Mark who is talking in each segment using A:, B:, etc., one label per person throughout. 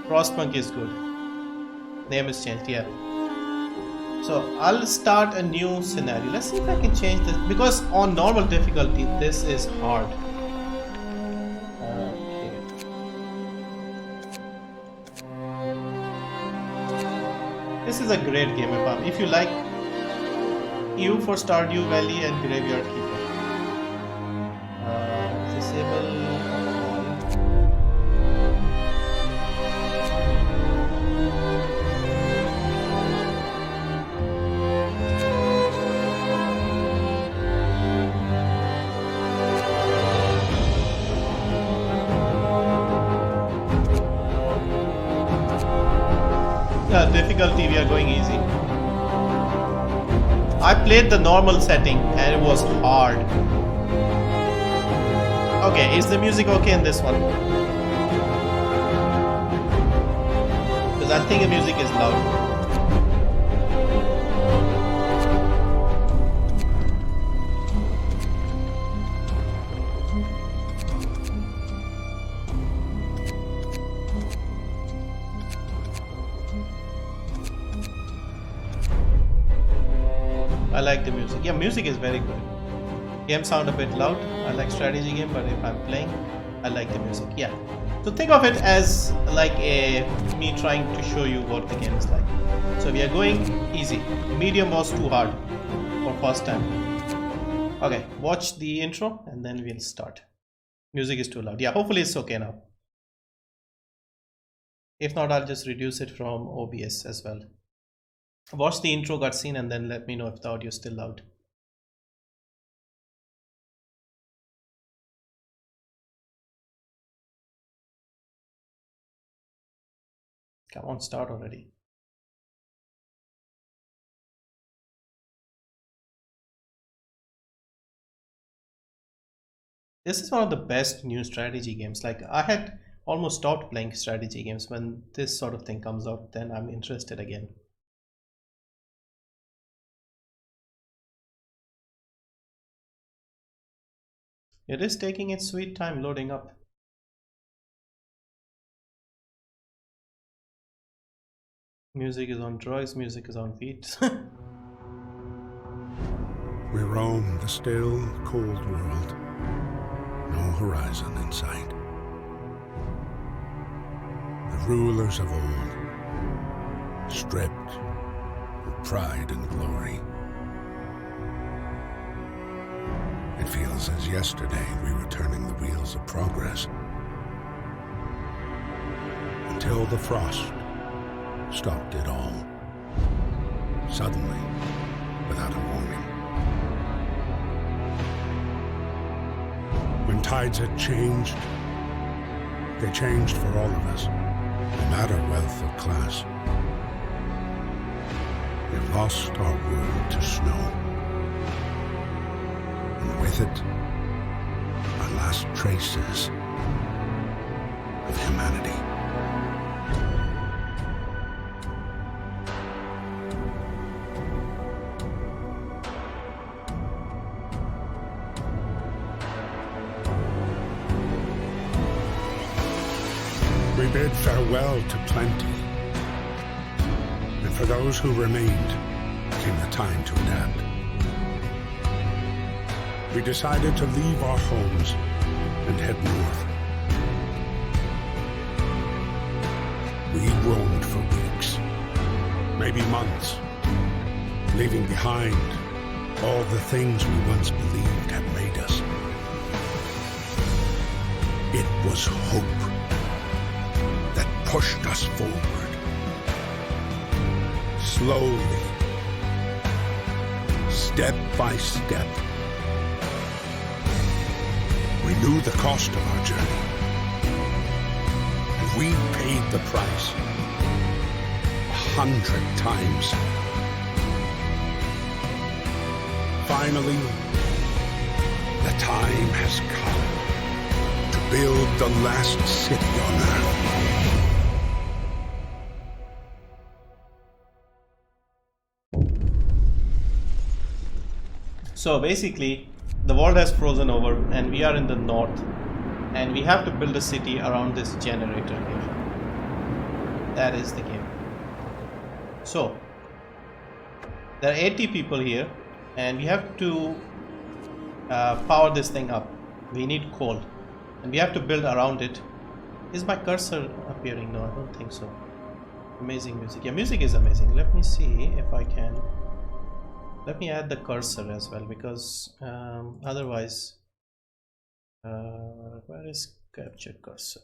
A: Frostpunk is good. Name is changed, yeah. So I'll start a new scenario. Let's see if I can change this, because on normal difficulty this is hard. Okay. This is a great game, 𝒚. If you like U for Stardew Valley and Graveyard Keeper. Disable all. Difficulty, we are going easy. I played the normal setting and it was hard. Okay, is the music okay in this one? Because I think the music is loud. I like the music. Yeah, music is very good. Game sound a bit loud. I like strategy game, but if I'm playing, I like the music. Yeah. So think of it as like me trying to show you what the game is like. So we are going easy. Medium was too hard for first time. Okay, watch the intro and then we'll start. Music is too loud. Yeah, hopefully it's okay now. If not, I'll just reduce it from OBS as well. Watch the intro cutscene and then let me know if the audio is still loud. Come on, start already. This is one of the best new strategy games. Like, I had almost stopped playing strategy games. When this sort of thing comes out, then I'm interested again. It is taking its sweet time loading up. Music is on drugs, music is on feet.
B: We roam the still, cold world. No horizon in sight. The rulers of old, stripped of pride and glory. It feels as yesterday we were turning the wheels of progress. Until the frost stopped it all. Suddenly, without a warning. When tides had changed, they changed for all of us, no matter wealth or class. We lost our world to snow. And with it, our last traces of humanity. We bid farewell to plenty, and for those who remained came the time to adapt. We decided to leave our homes and head north. We roamed for weeks, maybe months, leaving behind all the things we once believed had made us. It was hope that pushed us forward. Slowly, step by step. We knew the cost of our journey, and we paid the price 100 times. Finally, the time has come to build the last city on Earth.
A: So basically, the world has frozen over and we are in the north, and we have to build a city around this generator here. that is the game. So there are 80 people here, and we have to power this thing up. We need coal, and we have to build around it. Is my cursor appearing? No, I don't think so. Amazing music. Yeah, music is amazing. Let me see if I can. Let me add the cursor as well, because otherwise, where is capture cursor?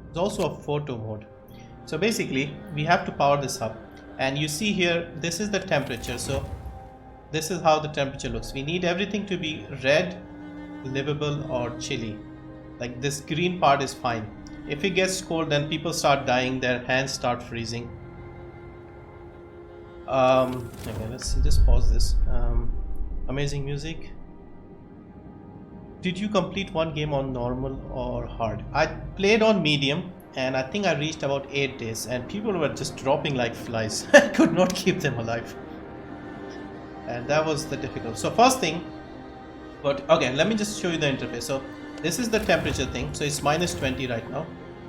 A: There's also a photo mode. So basically, we have to power this up, and you see here, this is the temperature. So this is how the temperature looks. We need everything to be red, livable, or chilly. Like this green part is fine. If it gets cold, then people start dying, their hands start freezing. Okay, let's just pause this. Amazing music. Did you complete one game on normal or hard? I played on medium, and I think I reached about 8 days, and people were just dropping like flies. I could not keep them alive, and that was the difficult. So first thing, but again, let me just show you the interface. So this is the temperature thing. So it's -20 right now.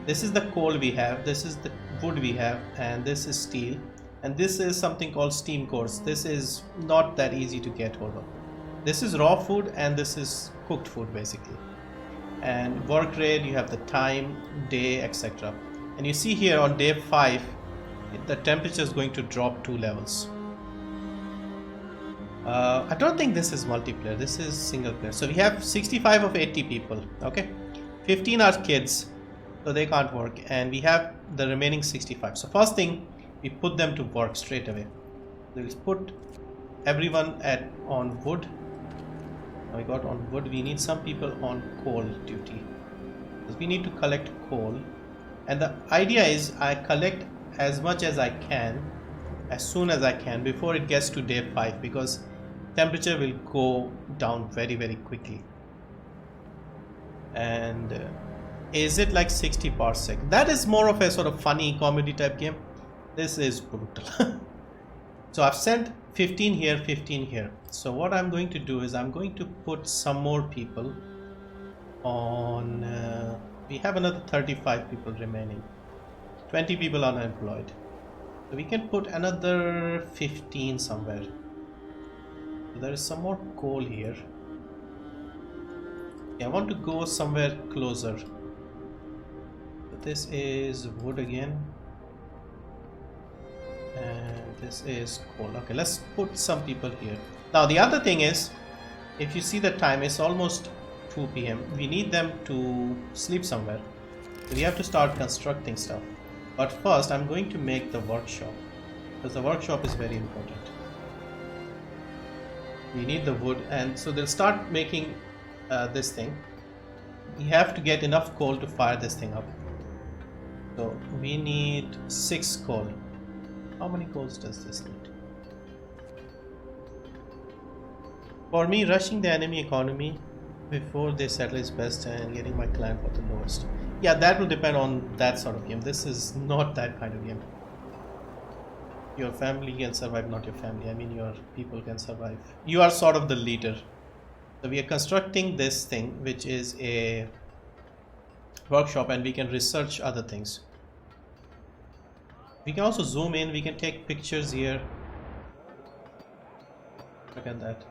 A: This is the coal we have, this is the wood we have, and this is steel, and this is something called steam cores. This is not that easy to get hold of. This is raw food, and this is cooked food basically. And work rate, you have the time, day, etc. And you see here on day 5, the temperature is going to drop 2 levels. I don't think this is multiplayer, this is single player. So we have 65 of 80 people, okay? 15 are kids, so they can't work, and we have the remaining 65. So first thing, we put them to work straight away. We'll put everyone on wood. Now we got on wood. We need some people on coal duty, because we need to collect coal, and the idea is I collect as much as I can as soon as I can before it gets to day 5, because temperature will go down very, very quickly. And is it like 60 parsec? That is more of a sort of funny comedy type game. This is brutal. So I've sent 15 here, 15 here. So what I'm going to do is I'm going to put some more people on. We have another 35 people remaining. 20 people unemployed. So we can put another 15 somewhere. So there is some more coal here. Yeah, I want to go somewhere closer. So this is wood again. And this is coal. Okay, let's put some people here. Now the other thing is, if you see the time, it's almost 2 p.m. We need them to sleep somewhere. So we have to start constructing stuff. But first I'm going to make the workshop, because the workshop is very important. We need the wood, and so they'll start making this thing. We have to get enough coal to fire this thing up. So we need 6 coal. How many coals does this need? For me, rushing the enemy economy before they settle is best, and getting my clan for the lowest. Yeah, that will depend on that sort of game. This is not that kind of game. Your family can survive, not your family. I mean, your people can survive. You are sort of the leader. So we are constructing this thing, which is a workshop, and we can research other things. We can also zoom in. We can take pictures here. Look at that.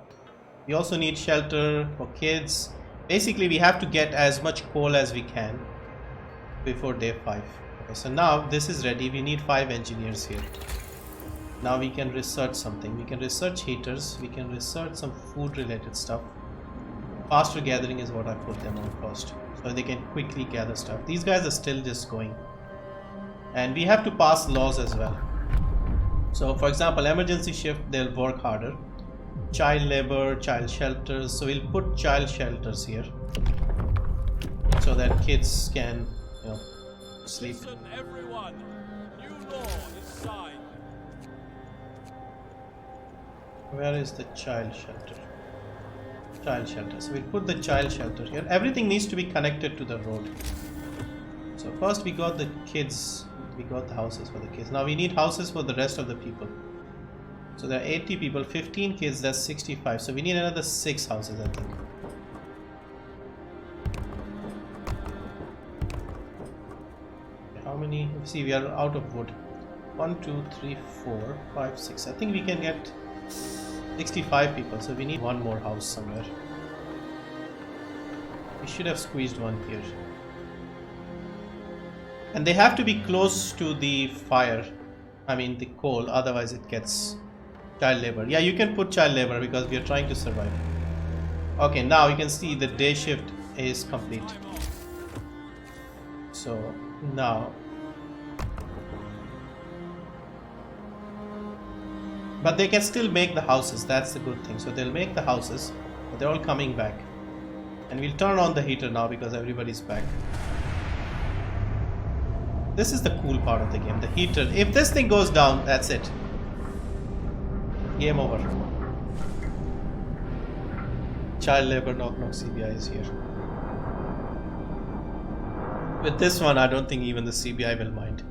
A: We also need shelter for kids. Basically, we have to get as much coal as we can before day 5. Okay, so now this is ready. We need 5 engineers here. Now we can research something. We can research heaters. We can research some food related stuff. Faster gathering is what I put them on first, so they can quickly gather stuff. These guys are still just going. And we have to pass laws as well. So for example, emergency shift, they'll work harder. Child labor, child shelters. So we'll put child shelters here, so that kids can, you know, sleep.
C: Listen, everyone. New law is signed.
A: Where is the child shelter? Child shelter. So we'll put the child shelter here. Everything needs to be connected to the road. So first we got the kids. We got the houses for the kids. Now we need houses for the rest of the people. So there are 80 people, 15 kids, that's 65. So we need another 6 houses, I think. many? See, we are out of wood. 1, 2, 3, 4, 5, 6. I think we can get 65 people, so we need one more house somewhere. We should have squeezed one here. And they have to be close to the fire. I mean the coal, otherwise it gets child labor. Yeah, you can put child labor because we are trying to survive. Okay, now you can see the day shift is complete. So now, but they can still make the houses. That's the good thing. So they'll make the houses, but they're all coming back. And we'll turn on the heater now because everybody's back. This is the cool part of the game, the heater. If this thing goes down, that's it. Game over. Child labor, knock knock, CBI is here. With this one, I don't think even the CBI will mind.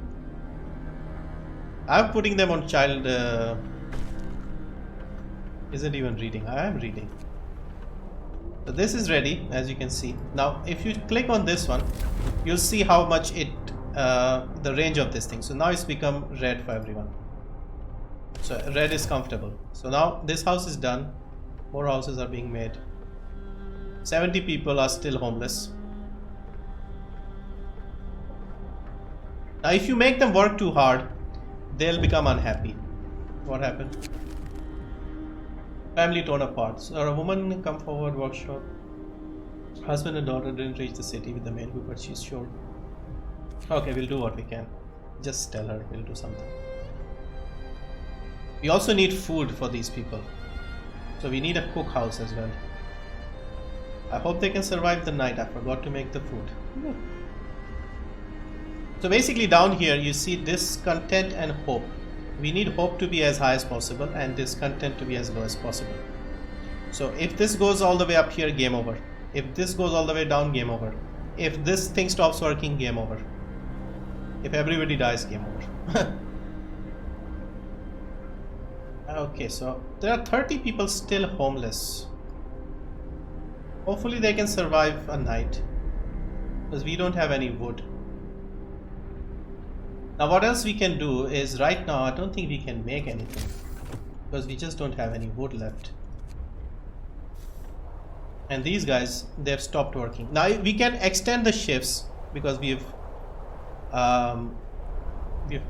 A: I'm putting them on child... isn't even reading. I am reading. So this is ready, as you can see. Now, if you click on this one, you'll see how much it... the range of this thing. So now it's become red for everyone. So red is comfortable. So now this house is done. More houses are being made. 70 people are still homeless. Now if you make them work too hard, they'll become unhappy. What happened? Family torn apart. So a woman come forward, workshop. Husband and daughter didn't reach the city with the mail, but she's sure. Okay, we'll do what we can. Just tell her we'll do something. We also need food for these people. So we need a cook house as well. I hope they can survive the night. I forgot to make the food. Yeah. So basically down here you see discontent and hope. We need hope to be as high as possible and discontent to be as low as possible. So if this goes all the way up here, game over. If this goes all the way down, game over. If this thing stops working, game over. If everybody dies, game over. Okay, so there are 30 people still homeless. Hopefully they can survive a night, because we don't have any wood. Now what else we can do is, right now I don't think we can make anything, because we just don't have any wood left. And these guys, they've stopped working. Now we can extend the shifts, because we've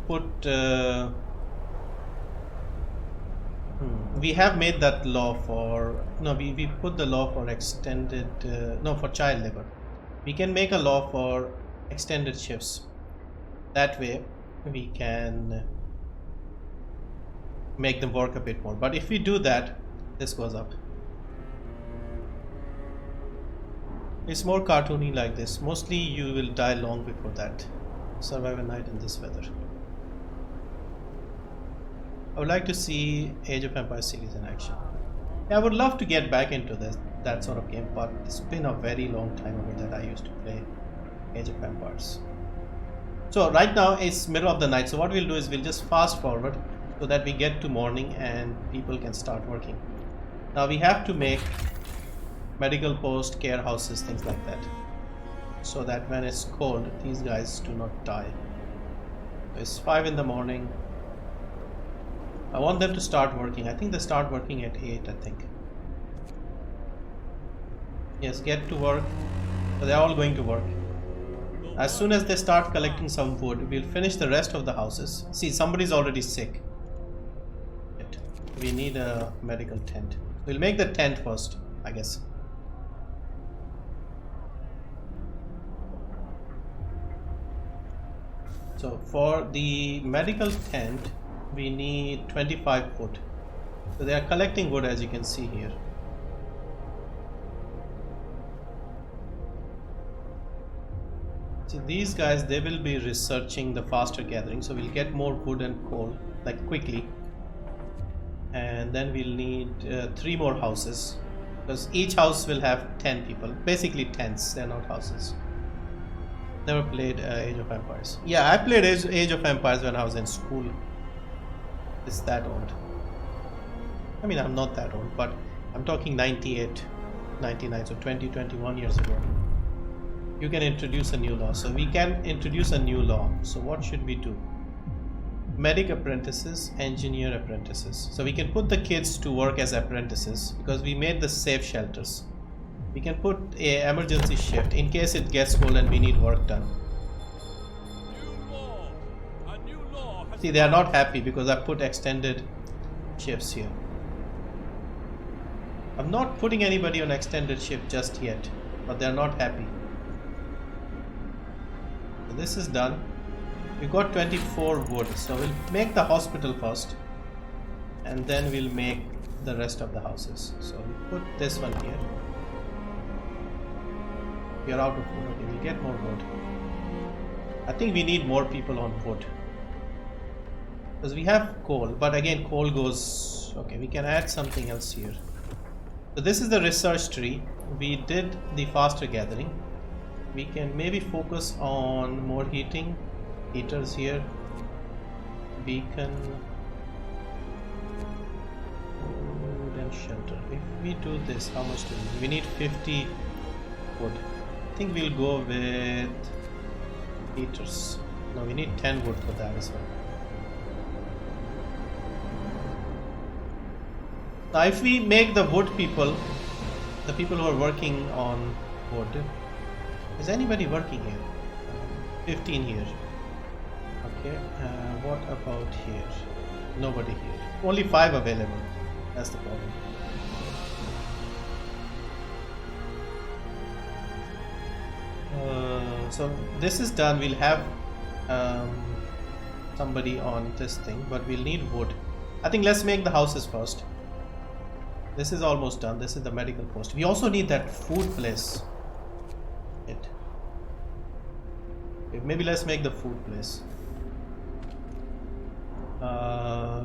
A: put we have made that law for, no, we put the law for extended, no, for child labor. We can make a law for extended shifts. That way we can make them work a bit more. But if we do that, this goes up. It's more cartoony like this. Mostly you will die long before that. Survive a night in this weather. I would like to see Age of Empires series in action. Yeah, I would love to get back into that sort of game, but it's been a very long time ago that I used to play Age of Empires. So right now it's middle of the night, so what we'll do is we'll just fast forward so that we get to morning and people can start working. Now we have to make medical post, care houses, things like that, so that when it's cold, these guys do not die. It's 5 in the morning. I want them to start working. I think they start working at 8, I think. Yes, get to work. So they're all going to work. As soon as they start collecting some wood, we'll finish the rest of the houses. See, somebody's already sick. We need a medical tent. We'll make the tent first, I guess. So for the medical tent, we need 25 wood. So they are collecting wood, as you can see here. See, these guys, they will be researching the faster gathering, so we'll get more wood and coal like quickly. And then we'll need 3 more houses, because each house will have 10 people. Basically tents, they're not houses. Never played Age of Empires. Yeah, I played Age of Empires when I was in school. It's that old. I mean, I'm not that old, but I'm talking 98, 99, so 20, 21 years ago. You can introduce a new law. So we can introduce a new law. So what should we do? Medic apprentices, engineer apprentices. So we can put the kids to work as apprentices because we made the safe shelters. We can put a emergency shift in case it gets cold and we need work done. See, they are not happy because I put extended shifts here. I'm not putting anybody on extended shift just yet, but they're not happy. So this is done. We got 24 wood, so we'll make the hospital first and then we'll make the rest of the houses. So we put this one here. We are out of wood. Okay, we'll get more wood. I think we need more people on wood because we have coal, but again coal goes. Okay, we can add something else here. So this is the research tree. We did the faster gathering. We can maybe focus on more heating. Heaters here, beacon, food and shelter. If we do this, how much do we need? We need 50 wood. I think we'll go with heaters. No, we need 10 wood for that as well. Now if we make the wood people, the people who are working on wood, is anybody working here? 15 here. Okay, what about here? Nobody here. Only 5 available. That's the problem. So this is done. We'll have somebody on this thing, but we'll need wood. I think let's make the houses first. This is almost done. This is the medical post. We also need that food place. Maybe let's make the food place.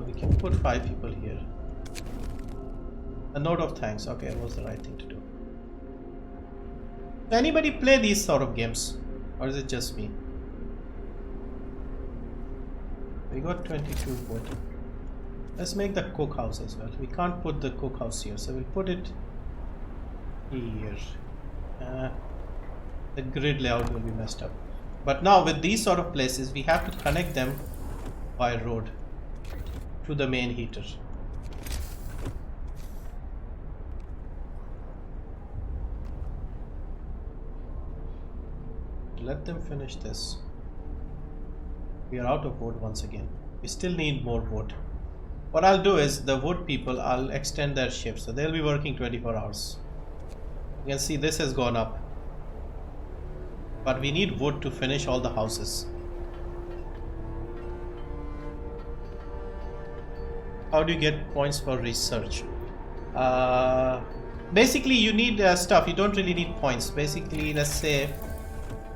A: We can put 5 people here. A note of thanks. Okay, that was the right thing to do. Anybody play these sort of games, or is it just me? We got 22 wood. Let's make the cookhouse as well. We can't put the cookhouse here, so we'll put it here. The grid layout will be messed up. But now with these sort of places, we have to connect them by road to the main heater. Let them finish this. We are out of wood once again. We still need more wood. What I'll do is the wood people, I'll extend their shift, so they'll be working 24 hours. You can see this has gone up. But we need wood to finish all the houses. How do you get points for research? Basically you need stuff. You don't really need points. Basically, let's say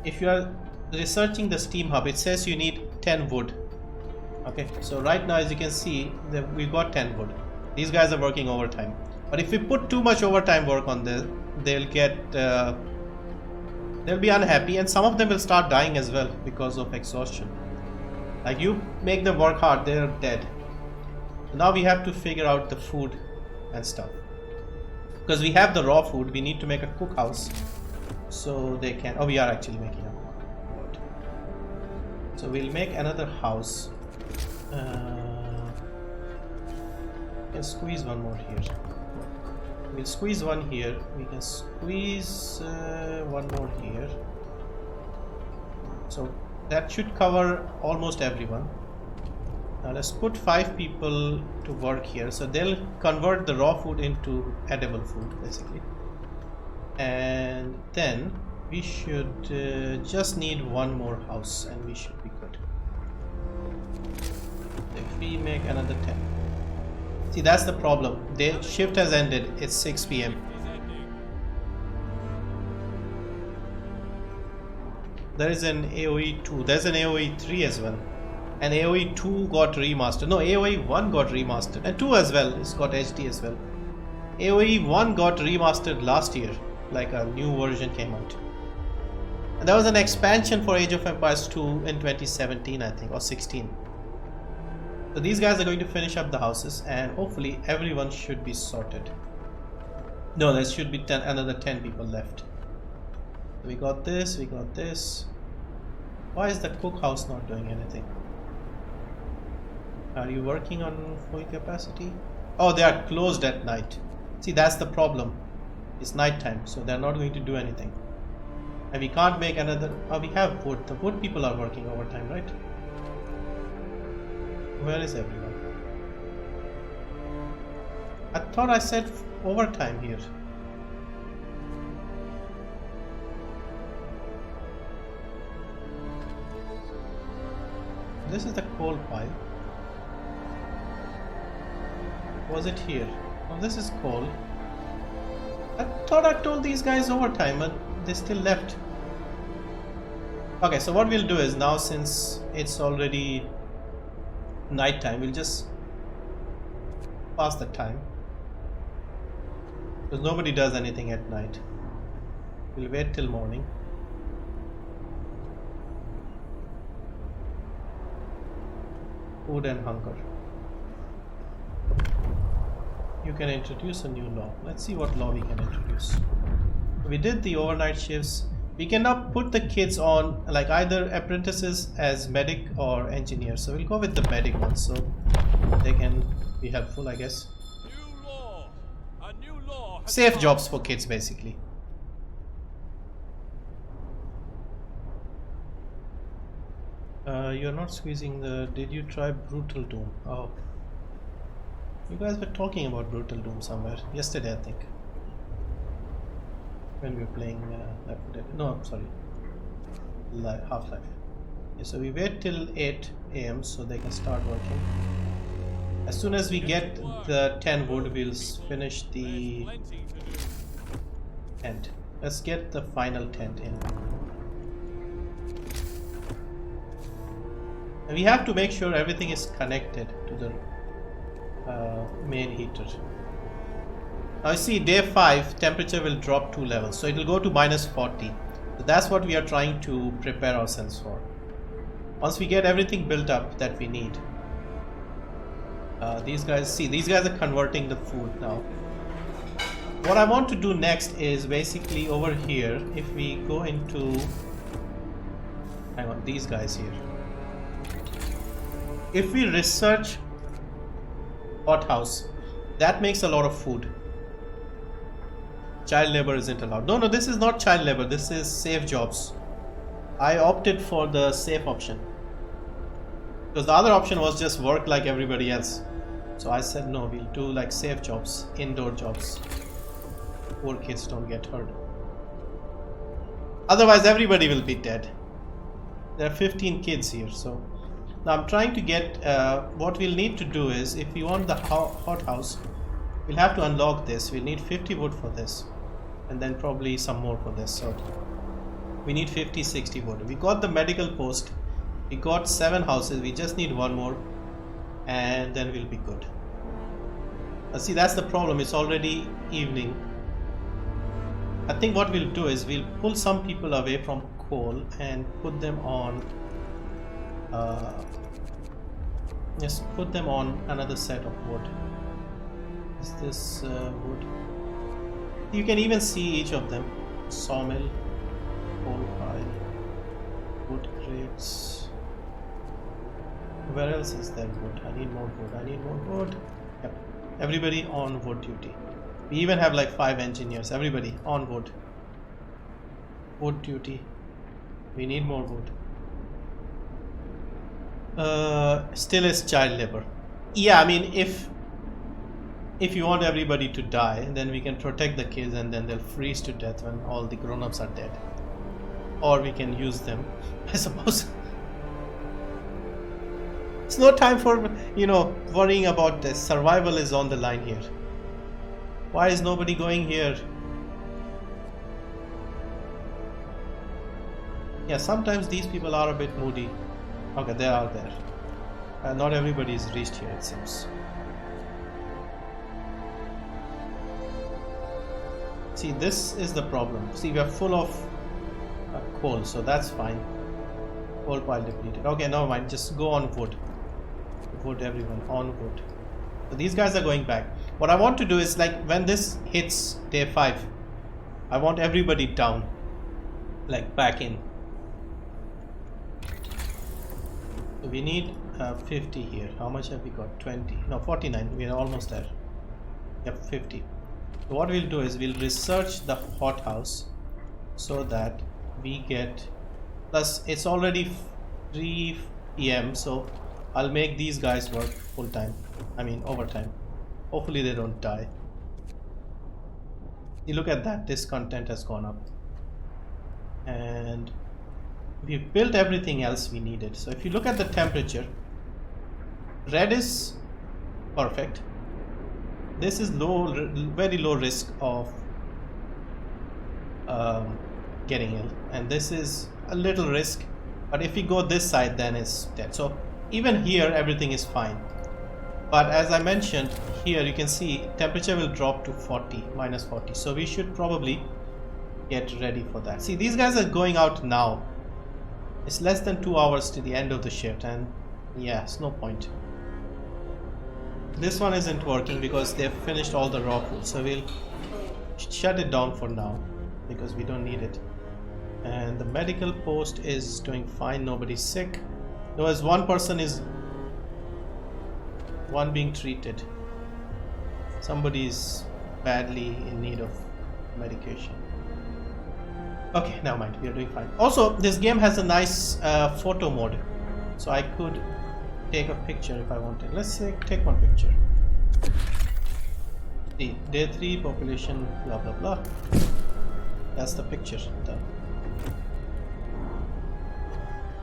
A: if you are researching the Steam Hub, it says you need 10 wood. Okay, so right now as you can see that we've got 10 wood. These guys are working overtime. But if we put too much overtime work on this, they'll get they'll be unhappy, and some of them will start dying as well because of exhaustion. Like you make them work hard, they're dead. Now we have to figure out the food and stuff. Because we have the raw food, we need to make a cookhouse so they can. Oh, we are actually making a wood. So we'll make another house. We can squeeze one more here. We'll squeeze one here. We can squeeze one more here. So that should cover almost everyone. Now let's put 5 people to work here. So they'll convert the raw food into edible food basically. And then we should just need one more house and we should be good. If we make another 10. See, that's the problem. The shift has ended. It's 6 PM. There is an AoE 2. There's an AoE 3 as well. And AoE 2 got remastered. No, AoE 1 got remastered. And 2 as well. It's got HD as well. AoE 1 got remastered last year. Like a new version came out. And there was an expansion for Age of Empires 2 in 2017, I think, or 16. So these guys are going to finish up the houses and hopefully everyone should be sorted. No, there should be another 10 people left. We got this, we got this. Why is the cookhouse not doing anything? Are you working on full capacity? Oh, they are closed at night. See, that's the problem. It's night time, so they're not going to do anything. And we can't make another. Oh, we have wood. The wood people are working overtime, right? Where is everyone? I thought I said overtime here. This is the coal pile. Was it here? Oh, this is coal. I thought I told these guys overtime, but they still left. Okay, so what we'll do is now, since it's already night time, we'll just pass the time. Because nobody does anything at night. We'll wait till morning. Food and hunger. You can introduce a new law. Let's see what law we can introduce. We did the overnight shifts. We can now put the kids on like either apprentices as medic or engineer. So we'll go with the medic one, so they can be helpful, I guess.
C: New law. A new law.
A: Safe jobs for kids, basically. You're not squeezing the. Did you try Brutal Doom? Oh, you guys were talking about Brutal Doom somewhere yesterday, I think, when we were playing Left 4 Dead. No, I'm sorry, Half-Life. Yeah, so we wait till 8 AM so they can start working. As soon as we get the 10 wood, we'll finish the tent. Let's get the final tent in. And we have to make sure everything is connected to the main heater. Now you see, day 5 temperature will drop 2 levels, so it will go to -40. So that's what we are trying to prepare ourselves for. Once we get everything built up that we need. These guys are converting the food now. What I want to do next is basically over here, if we go into, hang on, these guys here. If we research hothouse, that makes a lot of food. Child labor isn't allowed. No, this is not child labor. This is safe jobs. I opted for the safe option because the other option was just work like everybody else. So I said no, we'll do like safe jobs, indoor jobs. Poor kids don't get hurt. Otherwise everybody will be dead. There are 15 kids here, so now I'm trying to get what we'll need to do is, if we want the hothouse, we'll have to unlock this. We'll need 50 wood for this, and then probably some more for this. So we need 50-60 wood. We got the medical post, we got 7 houses, we just need 1 more and then we'll be good. See, that's the problem, it's already evening. I think what we'll do is we'll pull some people away from coal and put them on just put them on another set of wood. Is this wood? You can even see each of them. Sawmill, coal pile, wood crates. Where else is there wood? I need more wood. I need more wood. Yep. Everybody on wood duty. We even have like 5 engineers. Everybody on wood. Wood duty. We need more wood. Still is child labor. Yeah, I mean, if you want everybody to die, then we can protect the kids and then they'll freeze to death when all the grown-ups are dead. Or we can use them, I suppose. It's no time for, worrying about this. Survival is on the line here. Why is nobody going here? Yeah, sometimes these people are a bit moody. Okay, they are there. Not everybody is reached here, it seems. See, this is the problem. See, we are full of coal, so that's fine. Coal pile depleted. Okay, never mind. Just go on wood. Wood, everyone on wood. So these guys are going back. What I want to do is, like, when this hits day 5, I want everybody down. like back in. So we need 50 here. How much have we got? 20. No, 49. We are almost there. Yep, 50. So what we'll do is we'll research the hothouse so that we get, plus it's already 3 p.m. so I'll make these guys work full time. I mean overtime. Hopefully they don't die. You look at that, this content has gone up. And we've built everything else we needed. So if you look at the temperature, red is perfect. This is low, very low risk of getting ill, and this is a little risk, but if we go this side then it's dead. So even here everything is fine, but as I mentioned, here you can see temperature will drop to 40, minus 40, so we should probably get ready for that. See, these guys are going out now. It's less than 2 hours to the end of the shift, and yeah, it's no point. This one isn't working because they've finished all the raw food, so we'll shut it down for now because we don't need it. And the medical post is doing fine, nobody's sick. There was one being treated. Somebody's badly in need of medication. Okay, never mind, we are doing fine. Also, this game has a nice photo mode, so I could take a picture if I wanted. Let's say take one picture. See, day 3 population blah blah blah. That's the picture done.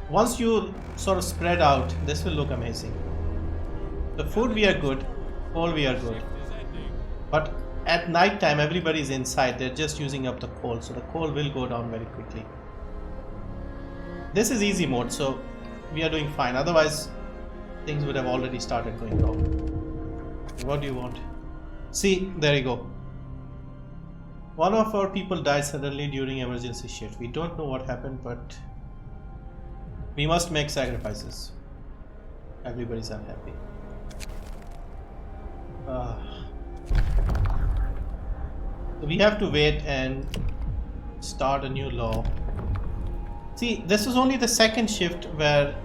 A: Once you sort of spread out, this will look amazing. The food we are good, coal we are good, but at night time everybody's inside, they're just using up the coal, so the coal will go down very quickly. This is easy mode, so we are doing fine, otherwise things would have already started going wrong. What do you want? See, there you go. One of our people died suddenly during emergency shift. We don't know what happened, but we must make sacrifices. Everybody's unhappy. We have to wait and start a new law. See, this was only the second shift where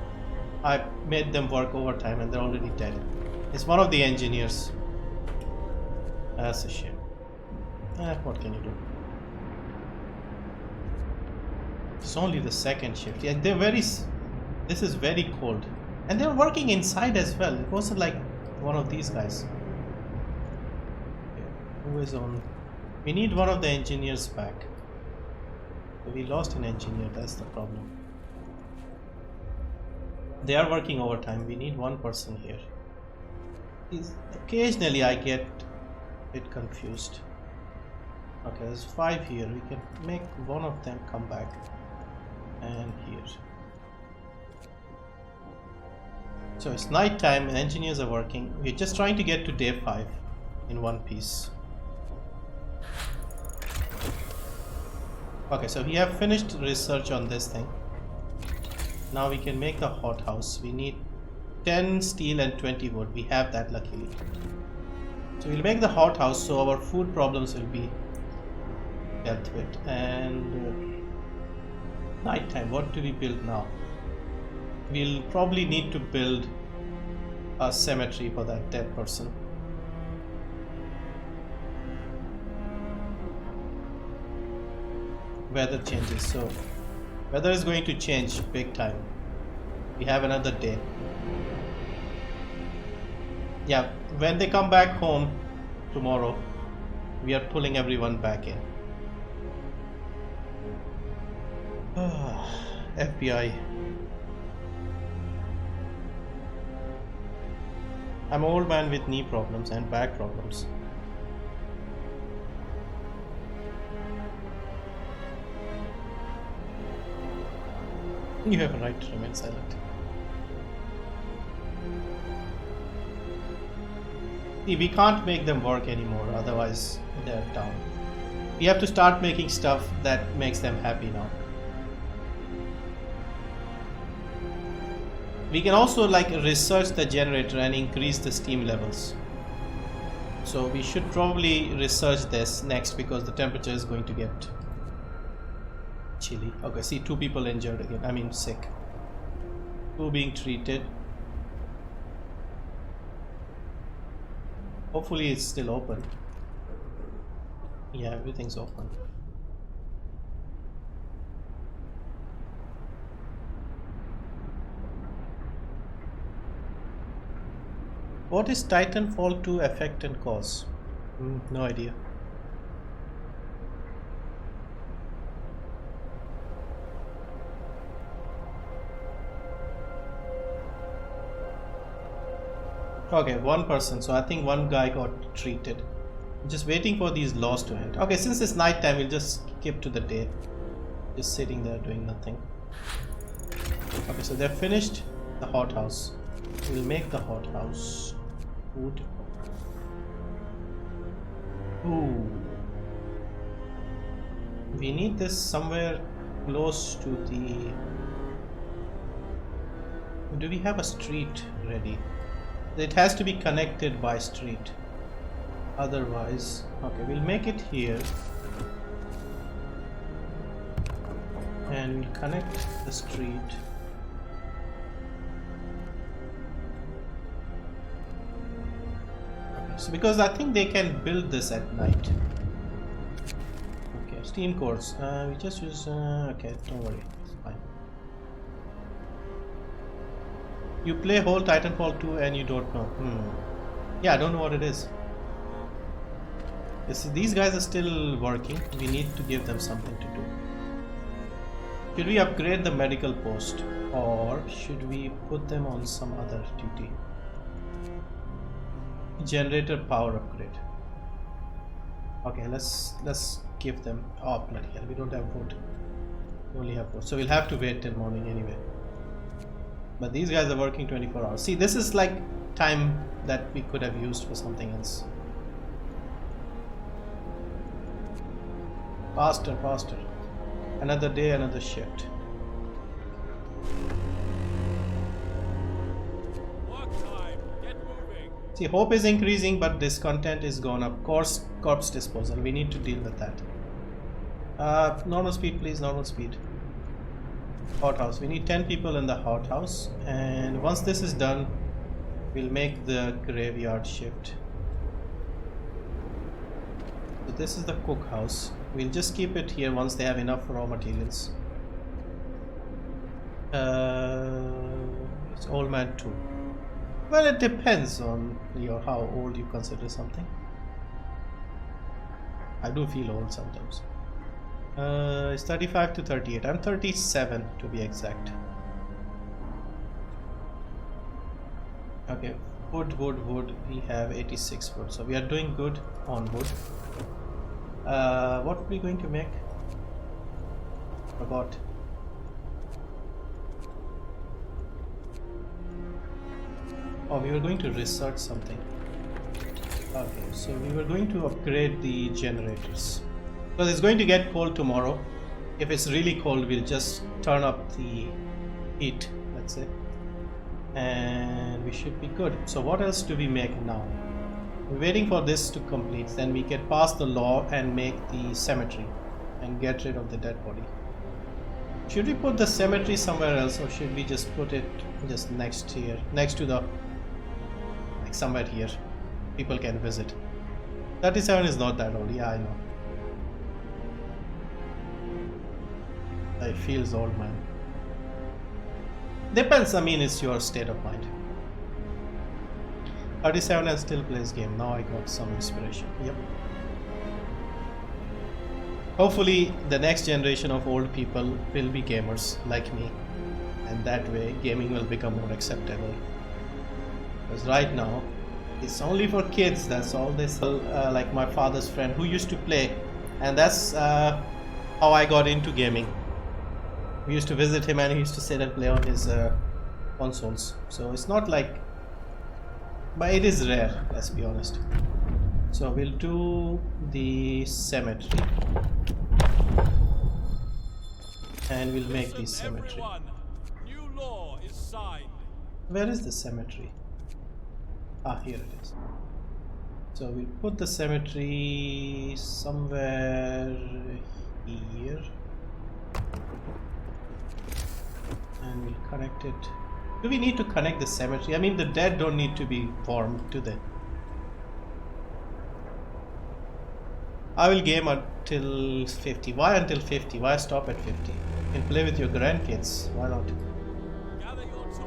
A: I made them work overtime and they're already dead. It's one of the engineers. That's a shame. What can you do? It's only the second shift. Yeah, they're very. This is very cold, and they're working inside as well. It wasn't like one of these guys. Okay. Who is on? We need one of the engineers back. We lost an engineer. That's the problem. They are working overtime. We need one person here. Occasionally I get a bit confused. Okay, there's 5 here. We can make one of them come back. And here. So it's night time and engineers are working. We're just trying to get to day 5 in one piece. Okay, so we have finished research on this thing. Now we can make the hothouse. We need 10 steel and 20 wood. We have that luckily. So we'll make the hothouse so our food problems will be dealt with. And nighttime, what do we build now? We'll probably need to build a cemetery for that dead person. Weather changes, so weather is going to change big time. We have another day. Yeah, when they come back home tomorrow, we are pulling everyone back in. FBI. I'm an old man with knee problems and back problems. You have a right to remain silent. See, we can't make them work anymore, otherwise they're down. We have to start making stuff that makes them happy now. We can also research the generator and increase the steam levels. So we should probably research this next because the temperature is going to get Chilly. Okay, see, 2 people injured again. I mean sick. 2 being treated. Hopefully it's still open. Yeah, everything's open. What is Titanfall 2 effect and cause? No idea. Okay, 1 person. So I think 1 guy got treated. Just waiting for these laws to end. Okay, since it's night time, we'll just skip to the day. Just sitting there doing nothing. Okay, so they're finished the hothouse. We'll make the hothouse. Wood. Ooh. We need this somewhere close to the... Do we have a street ready? It has to be connected by street. Otherwise, okay, we'll make it here and connect the street. Okay, so because I think they can build this at night. Okay, Steam cores. We just use. Okay, don't worry, it's fine. You play whole Titanfall 2 and you don't know. Yeah, I don't know what it is. Yes, these guys are still working. We need to give them something to do. Should we upgrade the medical post or should we put them on some other duty? Generator power upgrade. Okay, let's give them. Oh bloody hell, we don't have wood. We only have wood, so we'll have to wait till morning anyway. But these guys are working 24 hours. See, this is like time that we could have used for something else. Faster, faster. Another day, another shift.
C: Work time. Get moving.
A: See, hope is increasing, but discontent is gone up. Corpse disposal. We need to deal with that. Normal speed, please. Normal speed. Hothouse. We need 10 people in the hothouse, and once this is done, we'll make the graveyard shift. So this is the cook house. We'll just keep it here once they have enough raw materials. It's old man 2. Well, it depends on how old you consider something. I do feel old sometimes. It's 35 to 38. I'm 37 to be exact. Okay, wood. We have 86 wood, so we are doing good on wood. What are we going to make? Forgot. Oh, we were going to research something. Okay, so we were going to upgrade the generators. Because it's going to get cold tomorrow. If it's really cold, we'll just turn up the heat, let's say. And we should be good. So what else do we make now? We're waiting for this to complete, then we can pass the law and make the cemetery and get rid of the dead body. Should we put the cemetery somewhere else, or should we just put it just next here, next to the, like somewhere here, people can visit. 37 is not that old. Yeah, I know. It feels old, man. Depends, I mean, it's your state of mind. 37 and still plays game. Now I got some inspiration. Yep. Hopefully the next generation of old people will be gamers like me, and that way gaming will become more acceptable. Because right now it's only for kids. That's all they sell. Like my father's friend who used to play, and that's how I got into gaming. We used to visit him and he used to sit and play on his consoles. So it's not like, but it is rare, let's be honest. So we'll do the cemetery and we'll make the cemetery.
C: Everyone, new law is signed.
A: Where is the cemetery? Ah, here it is. So we'll put the cemetery somewhere here. connected. Do we need to connect the cemetery? I mean, the dead don't need to be warmed, do they? I will game until 50. Why until 50? Why stop at 50? You can play with your grandkids. Why not?
C: Gather your tools.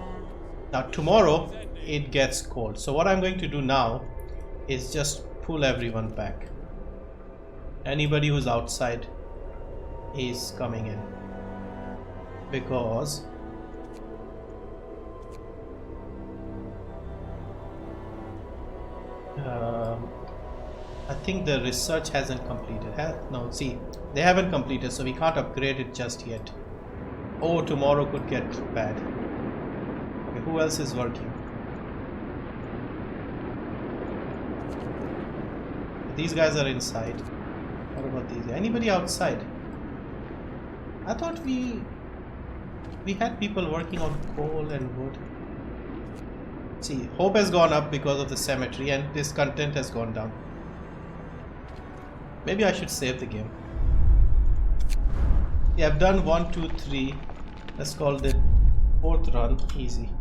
A: Now tomorrow it gets cold. So what I'm going to do now is just pull everyone back. Anybody who's outside is coming in. Because I think the research hasn't completed. No, see, they haven't completed, so we can't upgrade it just yet. Oh, tomorrow could get bad. Okay, who else is working? These guys are inside. What about these? Anybody outside? I thought we had people working on coal and wood. See, hope has gone up because of the cemetery, and this content has gone down. Maybe I should save the game. Yeah, I've done 1, 2, 3. Let's call the 4th run easy.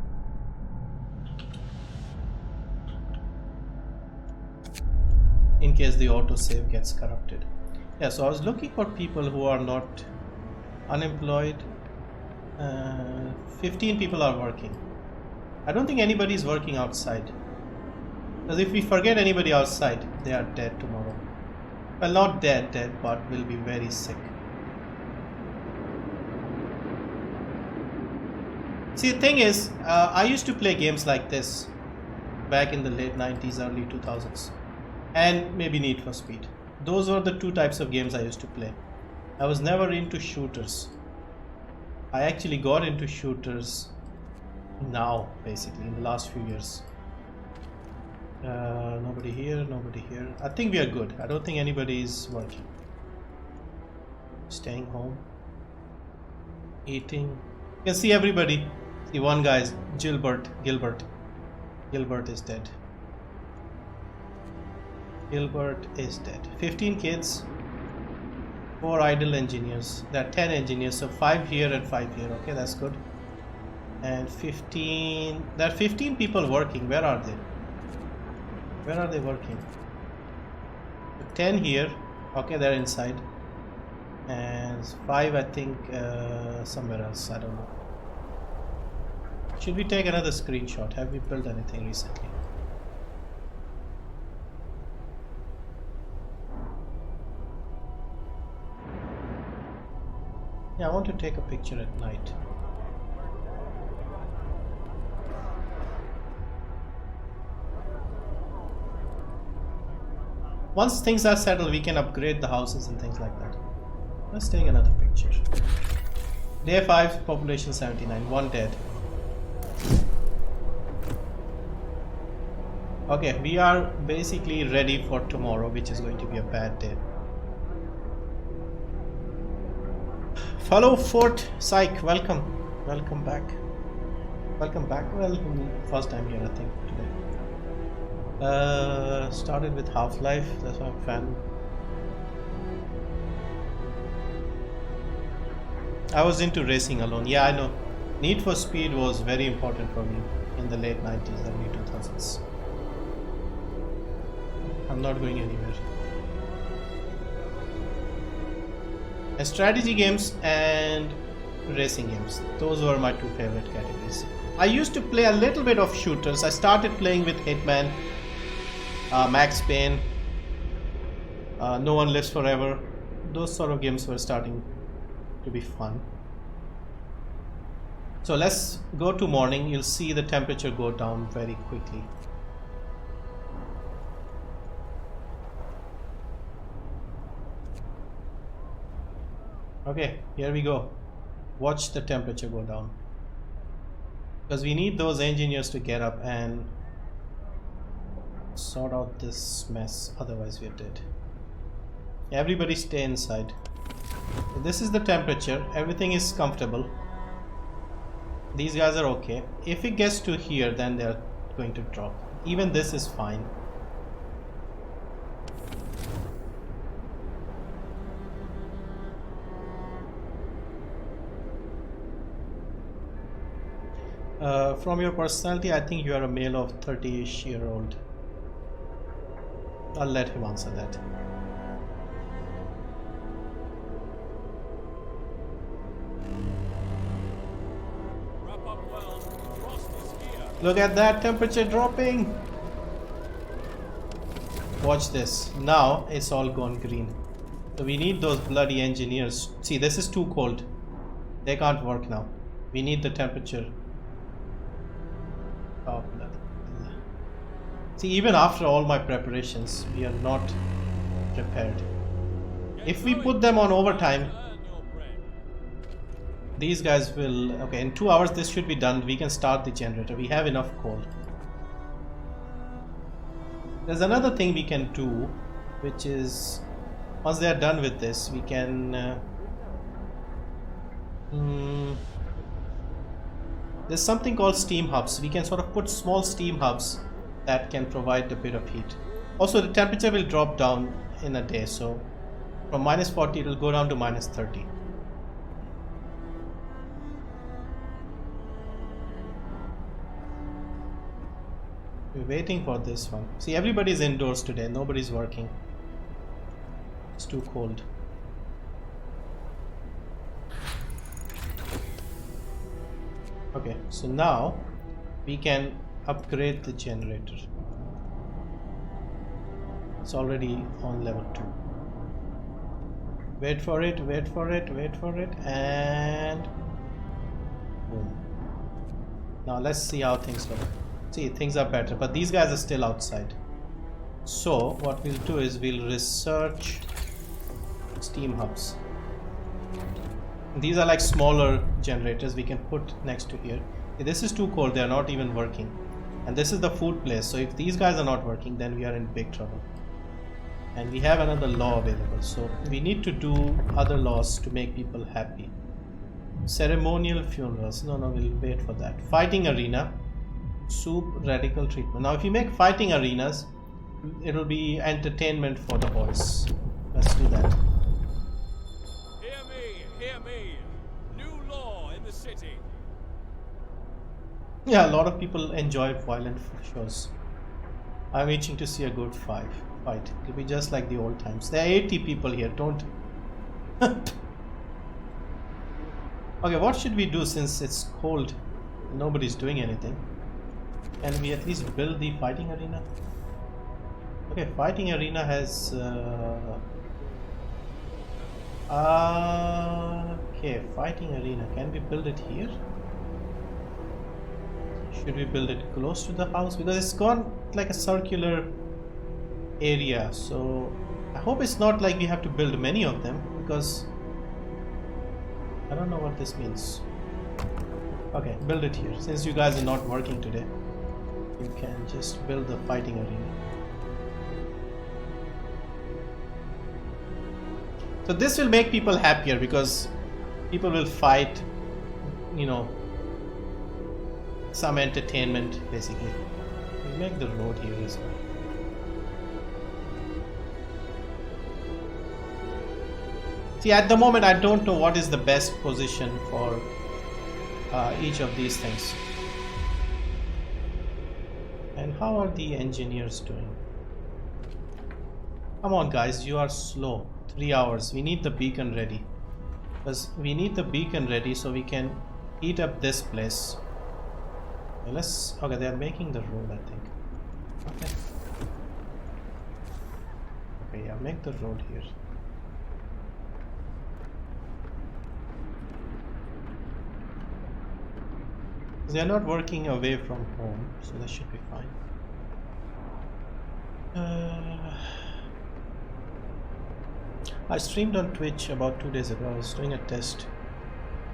A: In case the autosave gets corrupted. Yeah, so I was looking for people who are not unemployed. 15 people are working. I don't think anybody is working outside. Because if we forget anybody outside, they are dead tomorrow. Well, not dead, but will be very sick. See, the thing is, I used to play games like this back in the late 90s, early 2000s. And maybe Need for Speed. Those were the two types of games I used to play. I was never into shooters. I actually got into shooters now, basically, in the last few years. Nobody here, nobody here. I think we are good. I don't think anybody is working. Staying home. Eating. You can see everybody. See, one guy is Gilbert. Gilbert is dead. Gilbert is dead. 15 kids. 4 idle engineers. There are 10 engineers, so 5 here and 5 here. Okay, that's good. And 15. There are 15 people working. Where are they? Where are they working? 10 here. Okay, they're inside. And 5, I think, somewhere else. I don't know. Should we take another screenshot? Have we built anything recently? Yeah, I want to take a picture at night. Once things are settled, we can upgrade the houses and things like that. Let's take another picture. Day 5, population 79, 1 dead. Okay, we are basically ready for tomorrow, which is going to be a bad day. Follow Fort Psych, welcome. Welcome back. Welcome back. Well, first time here, I think, today. Started with Half-Life, that's why I'm a fan. I was into racing alone. Yeah, I know. Need for Speed was very important for me in the late 90s, early 2000s. I'm not going anywhere. And strategy games and racing games. Those were my 2 favorite categories. I used to play a little bit of shooters. I started playing with Hitman, Max Payne, No One Lives Forever. Those sort of games were starting to be fun. So let's go to morning. You'll see the temperature go down very quickly. Okay, here we go. Watch the temperature go down. Because we need those engineers to get up and sort out this mess, otherwise we're dead. Everybody stay inside. This is the temperature. Everything is comfortable. These guys are okay. If it gets to here, then they're going to drop. Even this is fine. From your personality, I think you are a male of 30-ish year old. I'll let him answer that.
C: Wrap up well. Frost is here.
A: Look at that temperature dropping. Watch this. Now it's all gone green. So we need those bloody engineers. See, this is too cold. They can't work now. We need the temperature. Oh, bloody. See, even after all my preparations, we are not prepared. If we put them on overtime,
C: Earn your bread.
A: these guys will... Okay, in 2 hours this should be done. We can start the generator. We have enough coal. There's another thing we can do, which is once they are done with this, we can there's something called steam hubs. We can sort of put small steam hubs that can provide a bit of heat. Also, the temperature will drop down in a day, so from -40 it will go down to -30. We're waiting for this one. See, everybody's indoors today. Nobody's working. It's too cold. Okay, so now we can upgrade the generator. It's already on level 2. Wait for it, wait for it, wait for it, and boom. Now let's see how things look. See, things are better, but these guys are still outside. So what we'll do is we'll research steam hubs. These are like smaller generators we can put next to here. This is too cold, they are not even working. And this is the food place, so if these guys are not working, then we are in big trouble. And we have another law available, so we need to do other laws to make people happy. Ceremonial funerals. No, we'll wait for that. Fighting arena. Soup radical treatment. Now if you make fighting arenas, it will be entertainment for the boys. Let's do that.
C: Hear me, hear me. New law in the city.
A: Yeah, a lot of people enjoy violent shows. I'm itching to see a good fight. It'll be just like the old times. There are 80 people here, don't... Okay, what should we do since it's cold? Nobody's doing anything. Can we at least build the fighting arena? Okay, fighting arena has... okay, fighting arena. Can we build it here? Should we build it close to the house? Because it's gone like a circular area. So I hope it's not like we have to build many of them, because I don't know what this means. Okay, build it here. Since you guys are not working today, you can just build the fighting arena. So this will make people happier, because people will fight, you know, some entertainment basically. We'll make the road here as well. See, at the moment I don't know what is the best position for each of these things. And how are the engineers doing? Come on guys, you are slow. 3 hours. We need the beacon ready. Because we need the beacon ready so we can heat up this place. Okay, they are making the road, I think. Okay, yeah, make the road here. They are not working away from home, so that should be fine. I streamed on Twitch about 2 days ago. I was doing a test.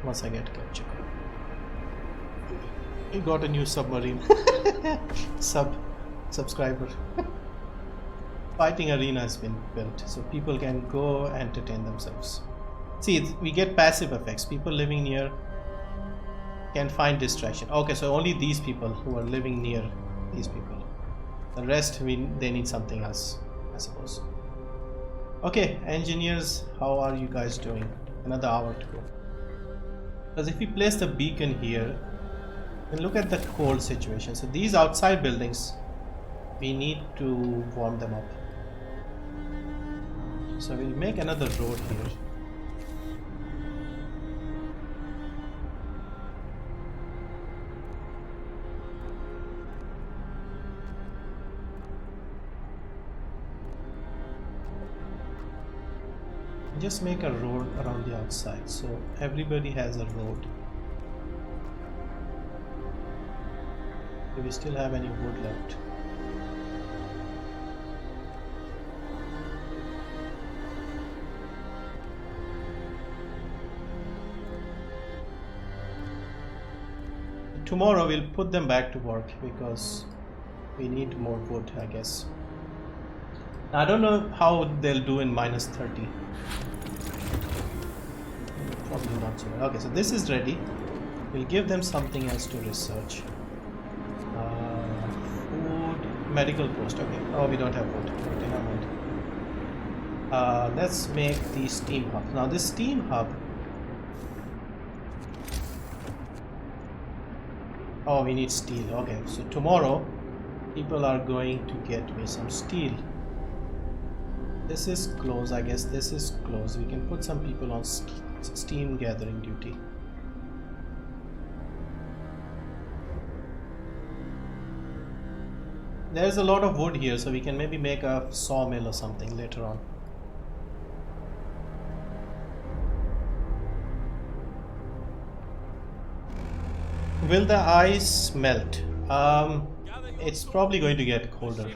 A: Once I get 𝐿𝐻𝐿𝐷. We got a new submarine. Subscriber. Fighting arena has been built, so people can go entertain themselves. See, we get passive effects. People living near can find distraction. Okay, so only these people who are living near these people. The rest, they need something else, I suppose. Okay, engineers, how are you guys doing? Another hour to go. Because if we place the beacon here, And look at the cold situation. So these outside buildings, we need to warm them up. So we'll make another road here. Just make a road around the outside, so everybody has a road. Do we still have any wood left? Tomorrow we'll put them back to work because we need more wood, I guess. I don't know how they'll do in -30. Probably not so well. Okay, so this is ready. We'll give them something else to research. Food, medical post. Okay. Oh, we don't have wood. Okay, never mind. Let's make the steam hub. Now this steam hub. Oh, we need steel. Okay, so tomorrow people are going to get me some steel. This is close. I guess this is close. We can put some people on steam gathering duty. There's a lot of wood here, so we can maybe make a sawmill or something later on. Will the ice melt? It's probably going to get colder.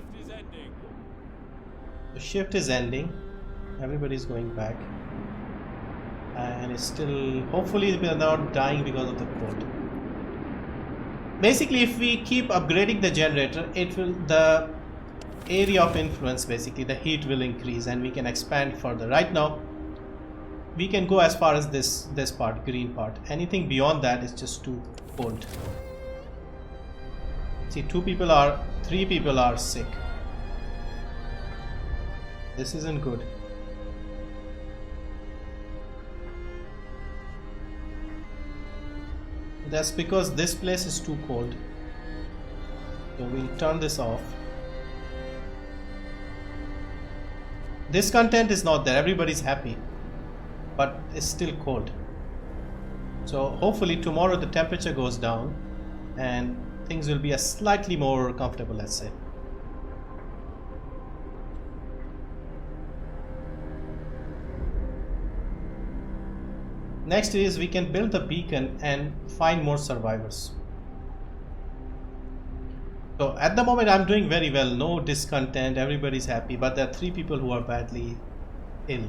A: The shift is ending. Everybody's going back. And it's still, hopefully we're not dying because of the cold. Basically, if we keep upgrading the generator, it will, the area of influence, basically the heat will increase and we can expand further. Right now we can go as far as this part, green part. Anything beyond that is just too cold. See, 3 people are sick. This isn't good. That's because this place is too cold. So we'll turn this off. This content is not there. Everybody's happy, but it's still cold. So hopefully tomorrow the temperature goes down and things will be a slightly more comfortable, let's say. Next is we can build the beacon and find more survivors. So at the moment I'm doing very well, no discontent, everybody's happy, but there are 3 people who are badly ill.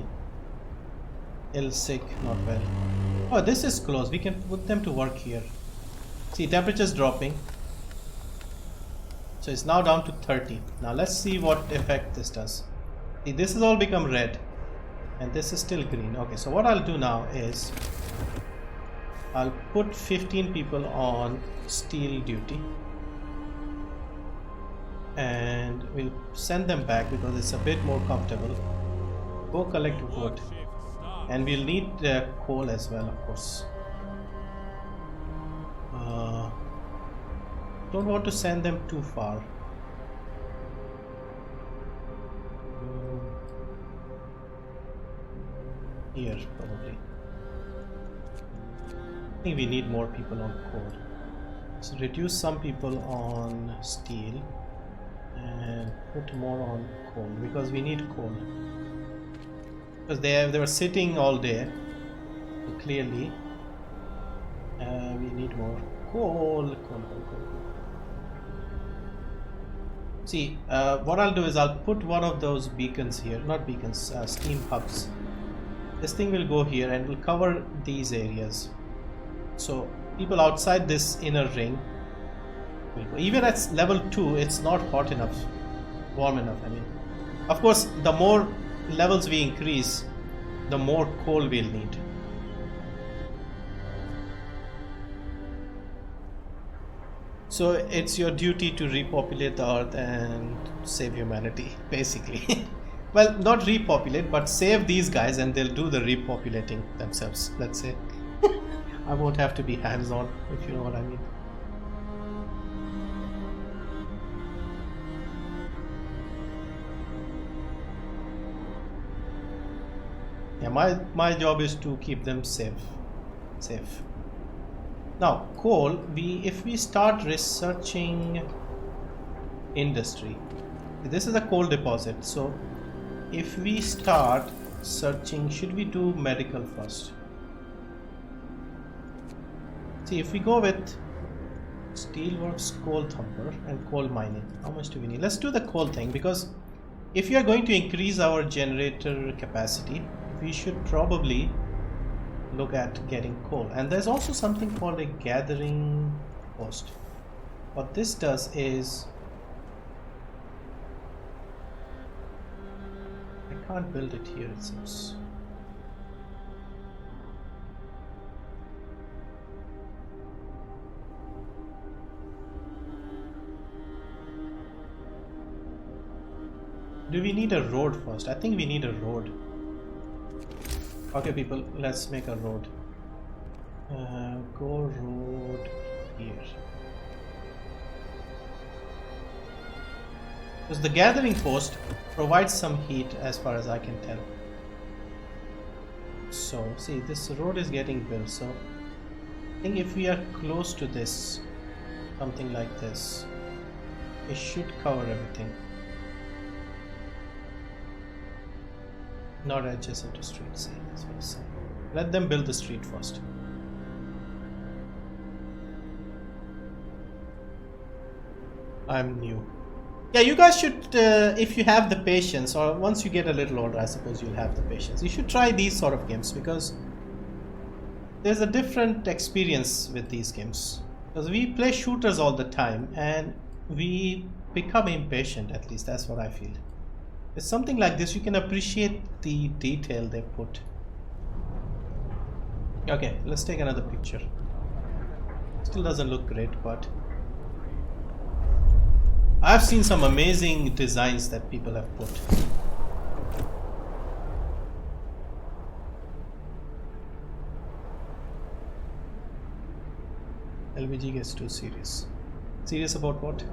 A: Sick, not well. Oh, this is close. We can put them to work here. See, temperature's dropping. So it's now down to 30. Now let's see what effect this does. See, this has all become red. And this is still green. Okay, so what I'll do now is I'll put 15 people on steel duty. And we'll send them back because it's a bit more comfortable. Go collect wood. And we'll need coal as well, of course. Don't want to send them too far. Here, probably. I think we need more people on coal. So reduce some people on steel and put more on coal because we need coal. Because they were sitting all day, so clearly we need more coal. See, what I'll do is I'll put one of those beacons here, not beacons, steam hubs. This thing will go here and will cover these areas. So people outside this inner ring will go. Even at level 2, it's not hot enough, warm enough. I mean, of course, the more levels we increase, the more coal we'll need. So it's your duty to repopulate the earth and save humanity, basically. Well, not repopulate, but save these guys and they'll do the repopulating themselves, let's say. I won't have to be hands-on, if you know what I mean. my job is to keep them safe. Now coal, if we start researching industry, this is a coal deposit, so if we start searching, should we do medical first? See, if we go with steelworks, coal thumper and coal mining, how much do we need? Let's do the coal thing, because if you are going to increase our generator capacity, we should probably look at getting coal. And there's also something called a gathering post. What this does is, I can't build it here, it seems. Do we need a road first? I think we need a road. Okay people, let's make a road. Go road here. Because the gathering post provides some heat as far as I can tell. So see, this road is getting built, so I think if we are close to this, something like this, it should cover everything. Not adjacent to street, see, that's what I'm saying. Let them build the street first. I'm new. Yeah, you guys should, if you have the patience, or once you get a little older, I suppose you'll have the patience. You should try these sort of games, because there's a different experience with these games. Because we play shooters all the time, and we become impatient, at least that's what I feel. With something like this, you can appreciate the detail they put. Okay, let's take another picture. Still doesn't look great, but I've seen some amazing designs that people have put. LBG gets too serious. Serious about what?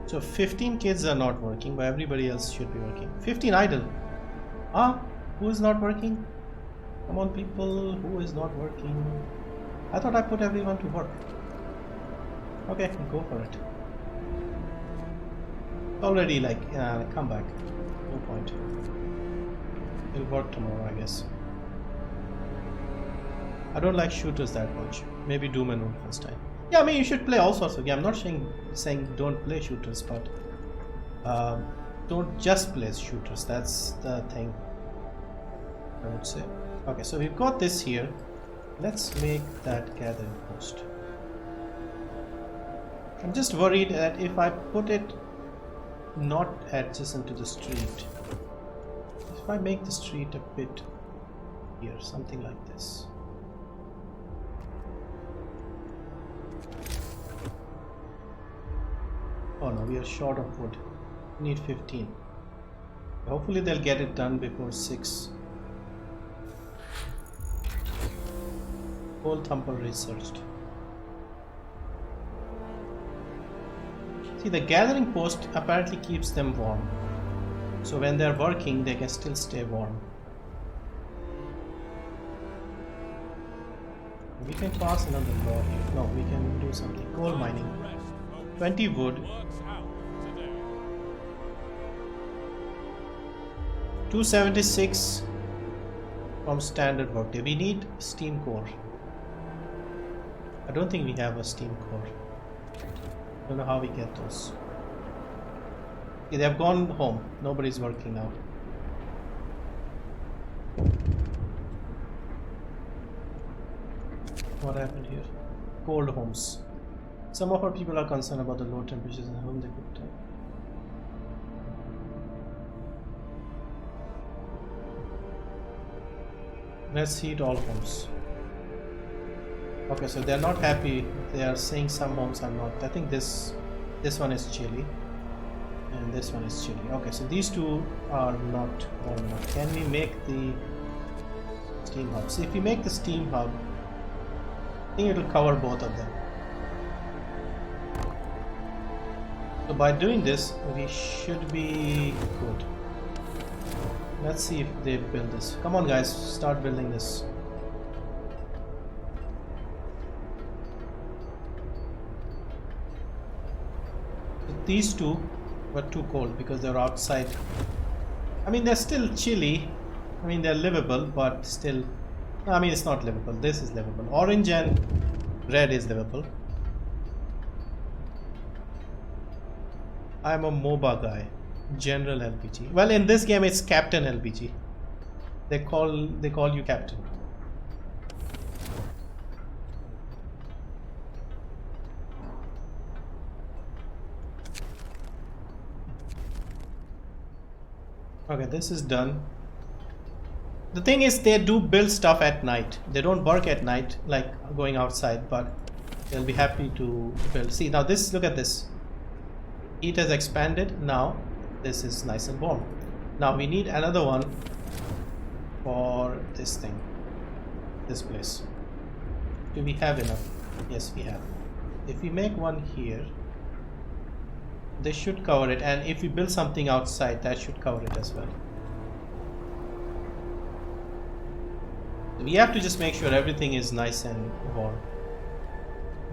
A: So 15 kids are not working, but everybody else should be working. 15 idle. Ah, who is not working? Come on people, who is not working? I thought I put everyone to work. Okay, go for it. Already like, come back. No point. It'll work tomorrow, I guess. I don't like shooters that much. Maybe Doom and Wolfenstein. Yeah, I mean, you should play all sorts of games. I'm not saying don't play shooters, but don't just play shooters. That's the thing, I would say. Okay, so we've got this here. Let's make that gathering post. I'm just worried that if I put it not adjacent to the street, if I make the street a bit here, something like this. Oh no, we are short of wood. We need 15. Hopefully they'll get it done before 6. Coal thumper researched. See, the gathering post apparently keeps them warm. So when they're working, they can still stay warm. We can pass another law here. No, we can do something. Coal mining. 20 wood. 276 from standard workday. We need steam core. I don't think we have a steam core. Don't know how we get those. Okay, they have gone home. Nobody's working now. What happened here? Cold homes. Some of our people are concerned about the low temperatures at home. They could let's heat all homes. Okay, so they're not happy. They are saying some homes are not. I think this one is chilly, and this one is chilly. Okay, so these two are not warm enough. Can we make the steam hub? So if we make the steam hub, I think it will cover both of them. So by doing this, we should be good. Let's see if they build this. Come on guys, start building this. These two were too cold because they were outside. I mean, they're still chilly. I mean, they're livable, but still. I mean, it's not livable. This is livable. Orange and red is livable. I'm a MOBA guy. General LPG. Well, in this game, it's Captain LPG. They call you Captain. Okay, this is done. The thing is, they do build stuff at night. They don't work at night like going outside, but they'll be happy to build. See, now this, look at this. Heat has expanded. Now this is nice and warm. Now we need another one for this thing, this place. Do we have enough? Yes, we have. If we make one here, they should cover it, and if we build something outside, that should cover it as well. We have to just make sure everything is nice and warm.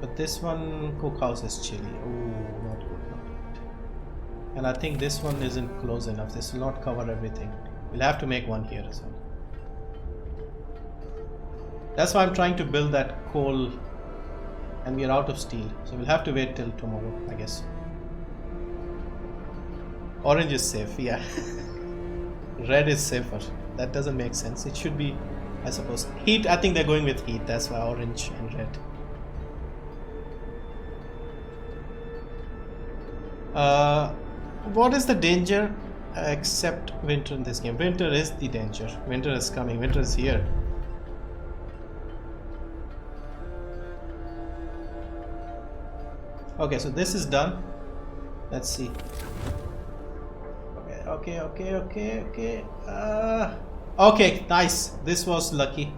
A: But this one cookhouse is chilly. Oh, not good, not good. And I think this one isn't close enough. This will not cover everything. We'll have to make one here as well. That's why I'm trying to build that coal, and we are out of steel, so we'll have to wait till tomorrow, I guess. Orange is safe, yeah. Red is safer. That doesn't make sense. It should be, I suppose, heat. I think they're going with heat. That's why orange and red. What is the danger except winter in this game? Winter is the danger. Winter is coming. Winter is here. Okay, so this is done. Let's see. Okay. Okay, nice. This was lucky.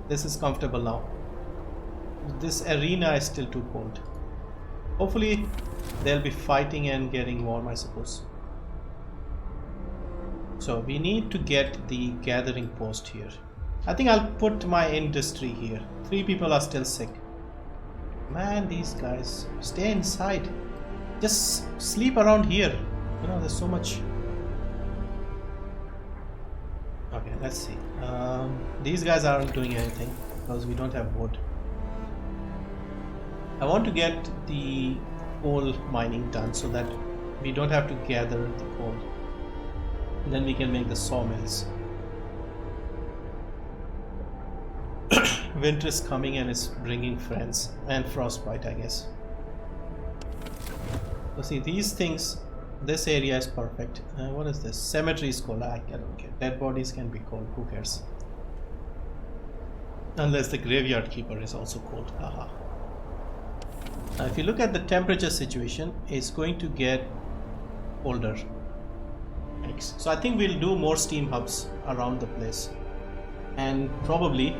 A: This is comfortable now. This arena is still too cold. Hopefully they'll be fighting and getting warm, I suppose. So we need to get the gathering post here. I think I'll put my industry here. 3 people are still sick. Man, these guys, stay inside. Just sleep around here. You know, there's so much. Okay, let's see. These guys aren't doing anything because we don't have wood. I want to get the coal mining done so that we don't have to gather the coal. Then we can make the sawmills. Winter is coming and it's bringing friends and frostbite, I guess. So see, these things, this area is perfect. What is this? Cemetery is cold. I don't care. Dead bodies can be cold. Who cares? Unless the graveyard keeper is also cold. Haha. Now, if you look at the temperature situation, it's going to get colder. So I think we'll do more steam hubs around the place. And probably,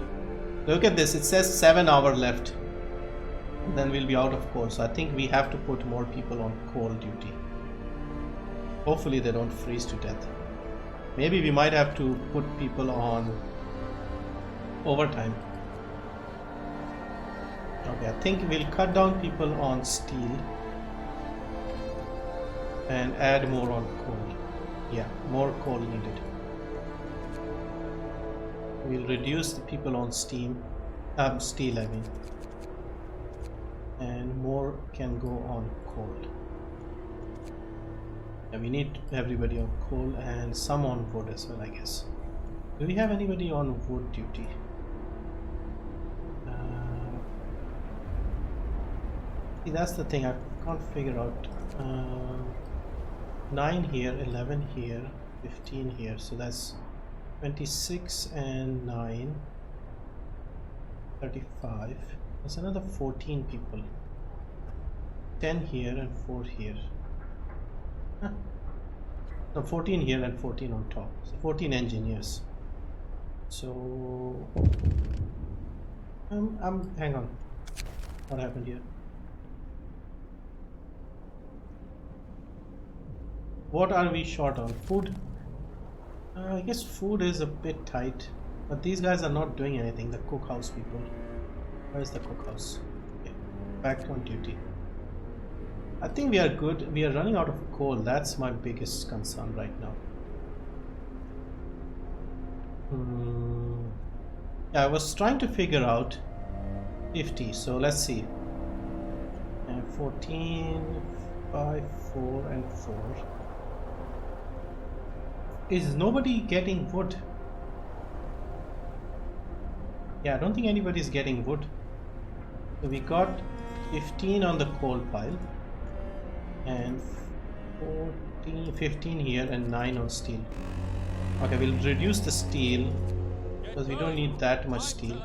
A: look at this. It says 7 hours left. Then we'll be out of coal. So I think we have to put more people on coal duty. Hopefully they don't freeze to death. Maybe we might have to put people on overtime. Okay, I think we'll cut down people on steel and add more on coal. Yeah, more coal needed. We'll reduce the people on steel, I mean. And more can go on coal. Yeah, we need everybody on coal and some on wood as well, I guess. Do we have anybody on wood duty? See, that's the thing I can't figure out. 9 here, 11 here, 15 here, so that's 26 and 9, 35. That's another 14 people. 10 here and 4 here. Huh. No, 14 here and 14 on top. So 14 engineers. So hang on. What happened here? What are we short on? Food? I guess food is a bit tight. But these guys are not doing anything, the cookhouse people. Where's the cookhouse? Okay. Back on duty. I think we are good. We are running out of coal. That's my biggest concern right now. Yeah, I was trying to figure out 50. So let's see. 14, 5, 4 and 4. Is nobody getting wood? Yeah, I don't think anybody's getting wood. So we got 15 on the coal pile and 14, 15 here and 9 on steel. Okay, we'll reduce the steel because we don't need that much steel.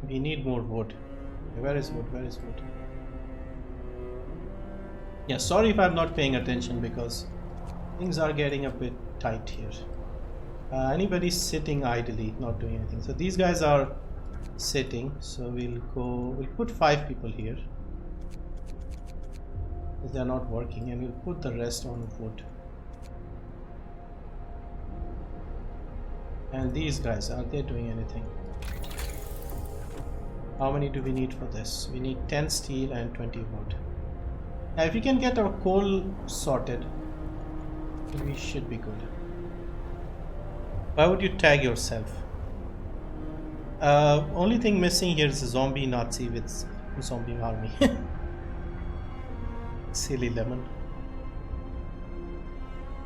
A: We need more wood. Okay, where is wood? Where is wood? Yeah, sorry if I'm not paying attention because things are getting a bit tight here. Anybody's sitting idly, not doing anything. So these guys are sitting. So we'll put 5 people here. Because they're not working, and we'll put the rest on wood. And these guys, are they doing anything? How many do we need for this? We need 10 steel and 20 wood. Now if we can get our coal sorted, we should be good. Why would you tag yourself? Only thing missing here is a zombie Nazi with zombie army. Silly lemon.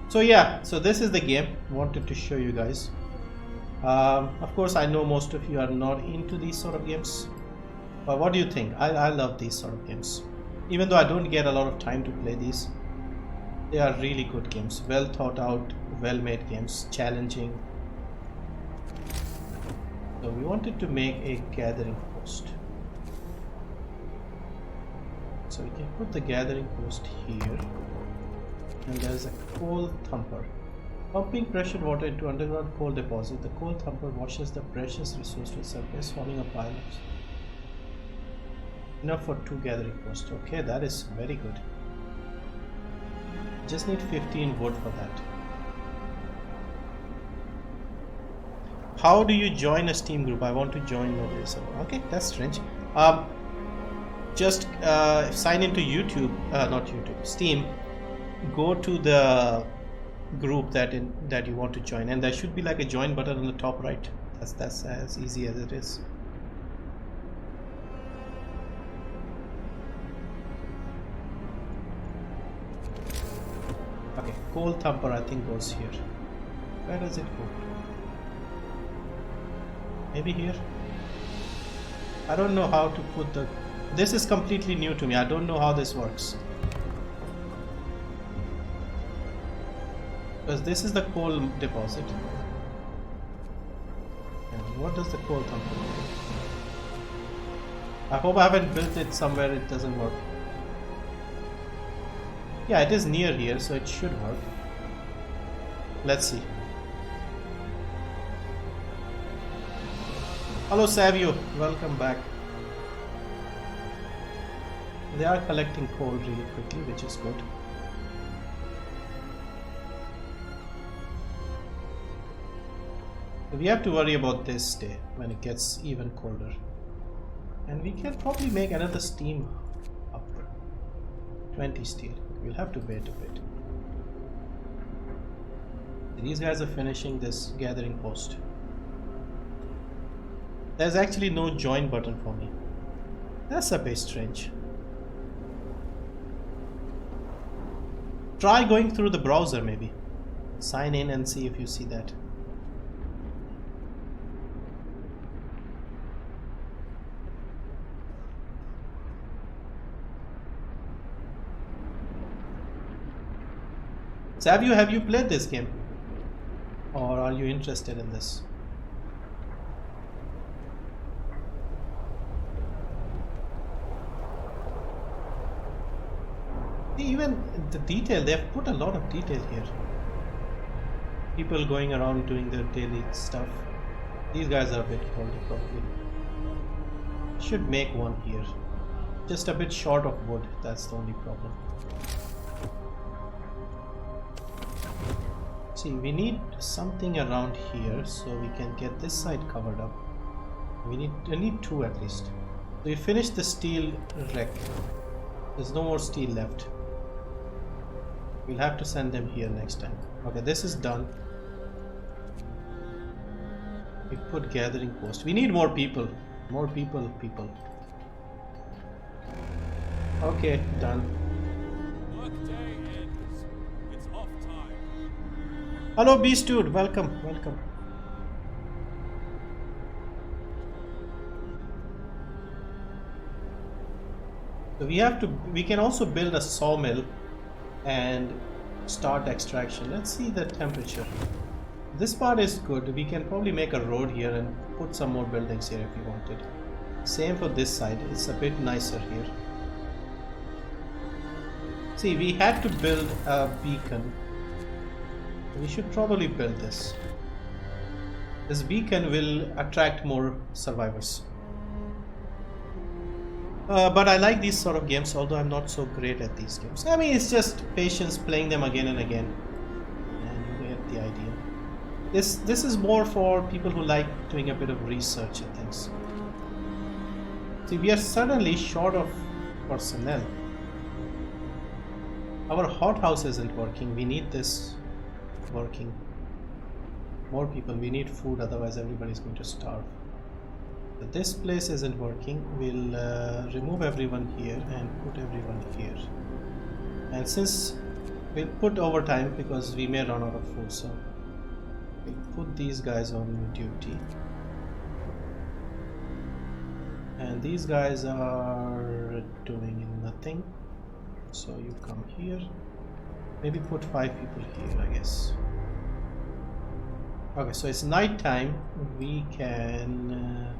A: So yeah, so this is the game. Wanted to show you guys. Of course, I know most of you are not into these sort of games. But what do you think? I love these sort of games. Even though I don't get a lot of time to play these, they are really good games. Well thought out, well made games, challenging. So we wanted to make a gathering post. So we can put the gathering post here. And there's a coal thumper. Pumping pressured water into underground coal deposit. The coal thumper washes the precious resource to the surface, forming a pile. Enough for 2 gathering posts. Okay, that is very good. Just need 15 wood for that. How do you join a Steam group? I want to join no server. Okay, that's strange. Just sign into YouTube, not YouTube, Steam. Go to the group that you want to join, and there should be like a join button on the top right. That's as easy as it is. Okay, coal thumper I think goes here. Where does it go? Maybe here? I don't know how to put the... This is completely new to me. I don't know how this works. Because this is the coal deposit. And what does the coal thumper do? I hope I haven't built it somewhere it doesn't work. Yeah, it is near here, so it should work. Let's see. Hello Savio, welcome back. They are collecting coal really quickly, which is good. We have to worry about this day when it gets even colder. And we can probably make another steam up. 20 steel. We'll have to wait a bit. These guys are finishing this gathering post. There's actually no join button for me. That's a bit strange. Try going through the browser maybe. Sign in and see if you see that. Savio, have you played this game? Or are you interested in this? Even the detail, they have put a lot of detail here. People going around doing their daily stuff. These guys are a bit colder probably. Should make one here. Just a bit short of wood, that's the only problem. See, we need something around here so we can get this side covered up. We need 2 at least. So we finished the steel wreck. There's no more steel left. We'll have to send them here next time. Okay, this is done. We put gathering post. We need more people. More people. Okay, done.
C: Workday ends. It's off time.
A: Hello, Beast Dude. Welcome. So we can also build a sawmill and start extraction. Let's see the temperature. This part is good. We can probably make a road here and put some more buildings here if we wanted. Same for this side. It's a bit nicer here. See, we had to build a beacon. We should probably build this. This beacon will attract more survivors. But I like these sort of games, although I'm not so great at these games. I mean, it's just patience, playing them again and again, and you get the idea. This is more for people who like doing a bit of research and things. See, we are suddenly short of personnel. Our hothouse isn't working. We need this working. More people. We need food, otherwise everybody's going to starve. This place isn't working. We'll remove everyone here and put everyone here. And since we'll put overtime because we may run out of food, so we'll put these guys on duty. And these guys are doing nothing. So you come here. Maybe put 5 people here, I guess. Okay, so it's night time. We can.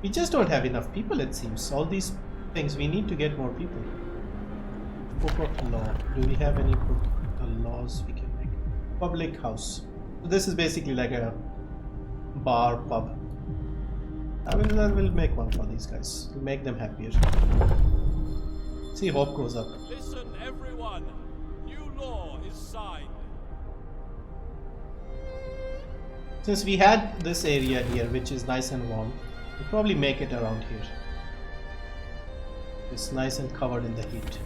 A: We just don't have enough people, it seems. All these things, we need to get more people. Book of law. Do we have any book laws we can make? Public house. So this is basically like a bar, pub. I will make one for these guys to make them happier. See, hope goes up.
C: Listen, everyone. New law is signed.
A: Since we had this area here, which is nice and warm, we'll probably make it around here. It's nice and covered in the heat.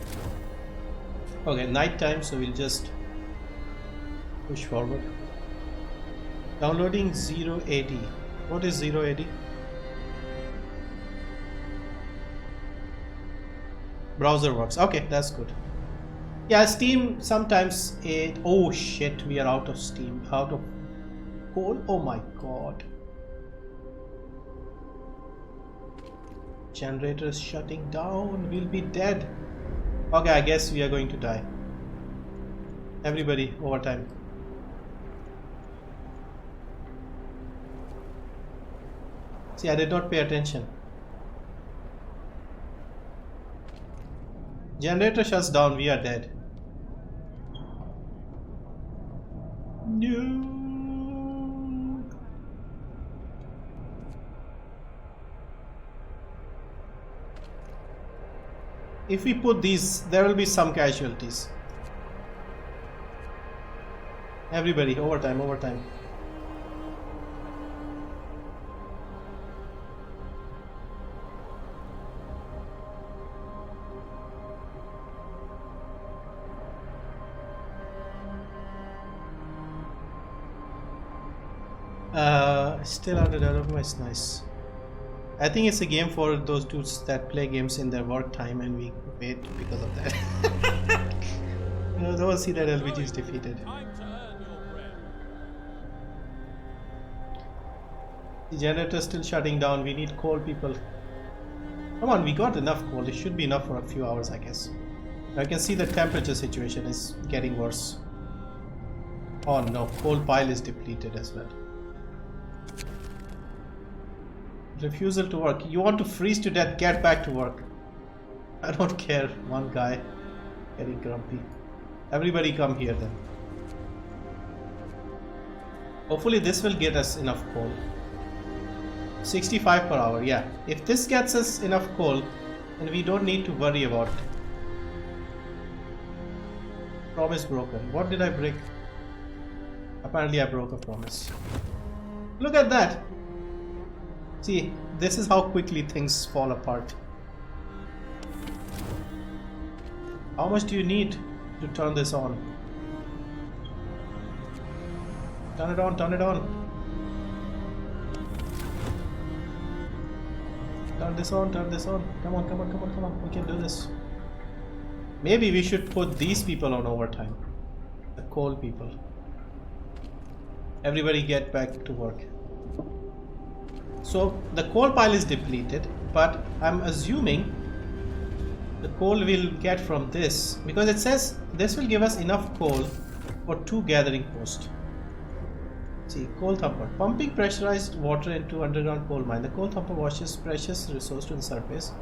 A: Okay, night time, so we'll just push forward. Downloading 080. What is 080? Browser works. Okay, that's good. Yeah, Steam sometimes it. Oh shit, we are out of Steam. Out of coal. Oh my god. Generator is shutting down. We'll be dead. Okay, I guess we are going to die. Everybody, overtime. See, I did not pay attention. Generator shuts down, we are dead. No. If we put these, there will be some casualties. Everybody, overtime, overtime. Still under development. It's nice. I think it's a game for those dudes that play games in their work time, and we wait because of that. No, don't see that LBG is defeated.
C: Time to earn your bread.
A: The generator is still shutting down. We need coal, people. Come on, we got enough coal. It should be enough for a few hours, I guess. I can see the temperature situation is getting worse. Oh no, coal pile is depleted as well. Refusal to work. You want to freeze to death, get back to work. I don't care. One guy getting grumpy. Everybody come here then. Hopefully this will get us enough coal. 65 per hour, yeah. If this gets us enough coal, then we don't need to worry about Promise broken. What did I break? Apparently I broke a promise. Look at that. See, this is how quickly things fall apart. How much do you need to turn this on? Turn it on, turn it on. Turn this on, turn this on. Come on, come on, come on, come on. We can do this. Maybe we should put these people on overtime. The coal people. Everybody get back to work. So the coal pile is depleted, but I'm assuming the coal we'll get from this, because it says this will give us enough coal for 2 gathering posts. See, coal thumper. Pumping pressurized water into underground coal mine. The coal thumper washes precious resource to the surface,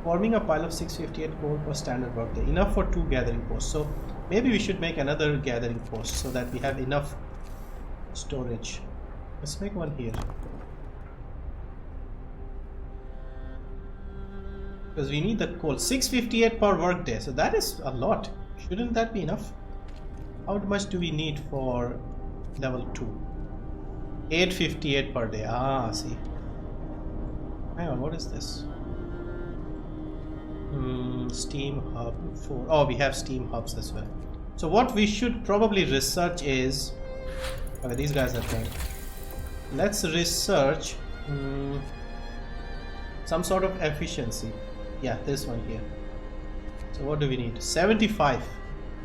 A: forming a pile of 658 coal per standard workday. Enough for 2 gathering posts. So maybe we should make another gathering post so that we have enough storage. Let's make one here. Because we need the coal. 658 per workday. So that is a lot. Shouldn't that be enough? How much do we need for level 2? 858 per day. Ah, see. Hang on, what is this? Steam hub 4. Oh, we have steam hubs as well. So what we should probably research is... Okay, these guys are playing. Let's research some sort of efficiency. Yeah, this one here. So what do we need? 75.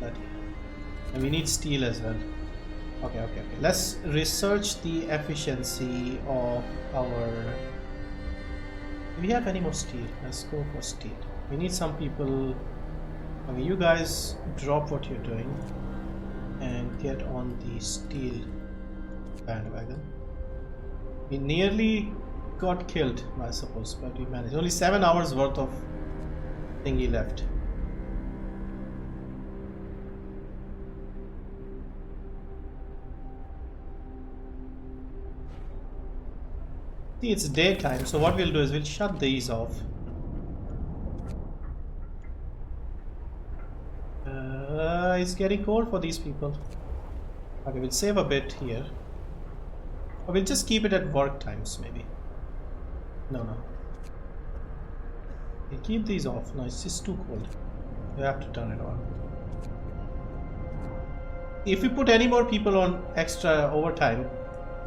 A: And we need steel as well. Okay. Let's research the efficiency of our... Do we have any more steel? Let's go for steel. We need some people... Okay, you guys drop what you're doing and get on the steel bandwagon. We nearly got killed, I suppose, but we managed. Only 7 hours worth of thingy left. See, it's daytime, so what we'll do is we'll shut these off. It's getting cold for these people. Okay, we'll save a bit here. Or we'll just keep it at work times, maybe. No. We'll keep these off. No, it's just too cold. We have to turn it on. If we put any more people on extra overtime,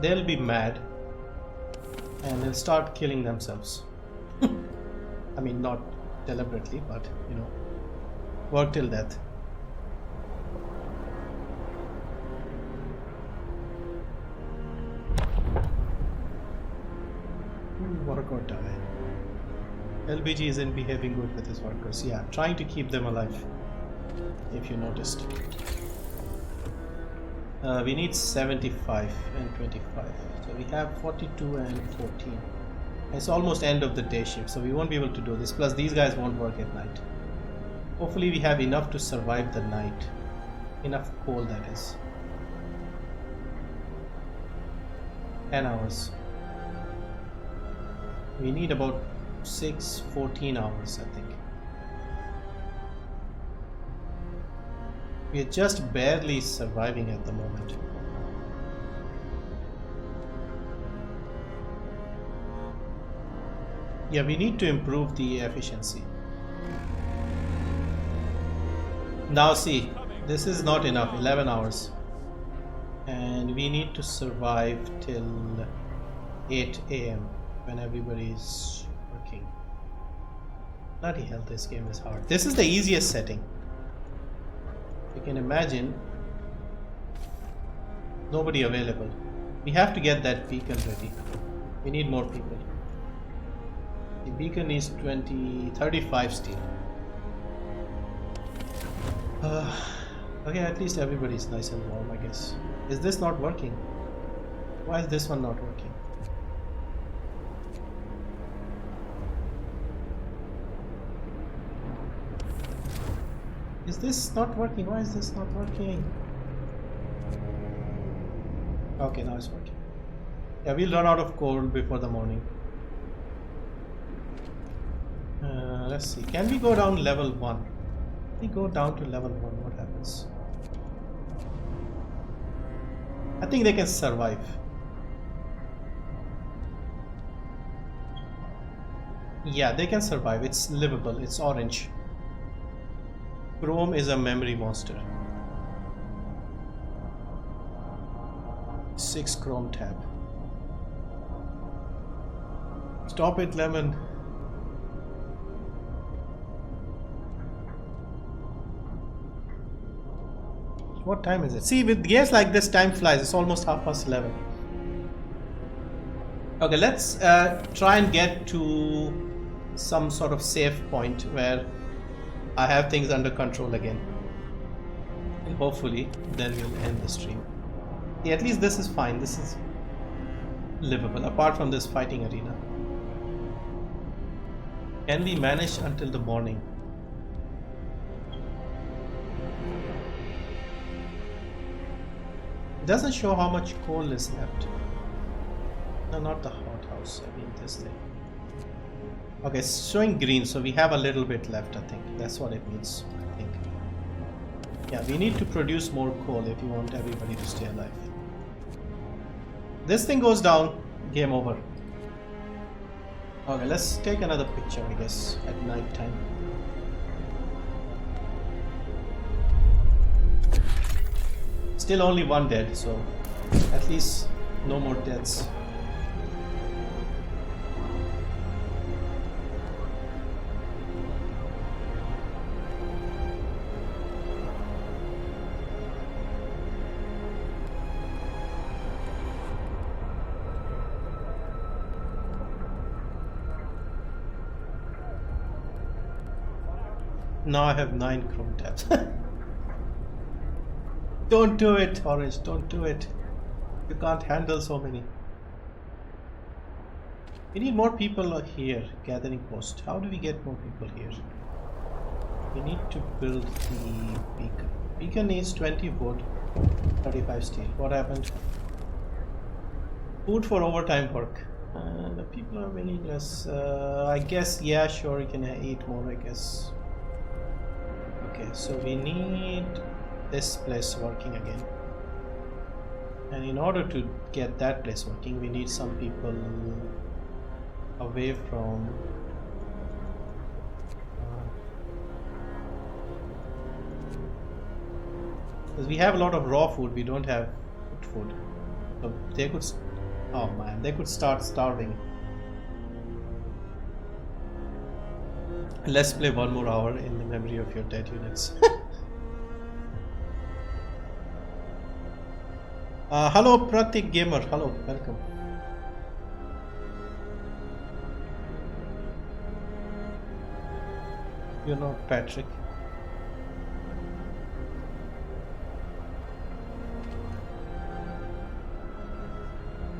A: they'll be mad. And they'll start killing themselves. I mean, not deliberately, but, you know, work till death. Work or die. LBG isn't behaving good with his workers. Yeah, trying to keep them alive, if you noticed. We need 75 and 25. So we have 42 and 14. It's almost end of the day shift, so we won't be able to do this. Plus these guys won't work at night. Hopefully we have enough to survive the night. Enough coal, that is. 10 hours. We need about 14 hours, I think. We are just barely surviving at the moment. Yeah, we need to improve the efficiency. Now see, this is not enough, 11 hours. And we need to survive till 8 AM when everybody's working. Bloody hell, this game is hard. This is the easiest setting. You can imagine nobody available. We have to get that beacon ready. We need more people. The beacon is 35 steel. Okay, at least everybody's nice and warm, I guess. Is this not working? Why is this one not working? Is this not working? Why is this not working? Okay, now it's working. Yeah, we'll run out of coal before the morning. Let's see. Can we go down level 1? If we go down to level 1, what happens? I think they can survive. Yeah, they can survive. It's livable. It's orange. Chrome is a memory monster. 6 Chrome tab. Stop it, Lemon. What time is it? See, with games like this, time flies. It's almost 11:30. Okay, let's try and get to some sort of safe point where I have things under control again. And hopefully, then we'll end the stream. Yeah, at least this is fine. This is livable, apart from this fighting arena. Can we manage until the morning? It doesn't show how much coal is left. No, not the hothouse. I mean this thing. Okay, it's showing green, so we have a little bit left, I think. That's what it means, I think. Yeah, we need to produce more coal if you want everybody to stay alive. This thing goes down, game over. Okay, let's take another picture, I guess, at night time. Still only one dead, so at least no more deaths. Now I have 9 Chrome tabs. Don't do it, Orange, don't do it. You can't handle so many. We need more people here, gathering post. How do we get more people here? We need to build the beacon. Beacon needs 20 wood, 35 steel. What happened? Food for overtime work. The people are meaningless. I guess, yeah, sure, you can eat more, I guess. Okay, so we need this place working again. And in order to get that place working, we need some people away from because we have a lot of raw food, we don't have cooked food. So they could, oh man, they could start starving. Let's play one more hour in the memory of your dead units. Hello Pratik Gamer, hello, welcome. You're not Patrick.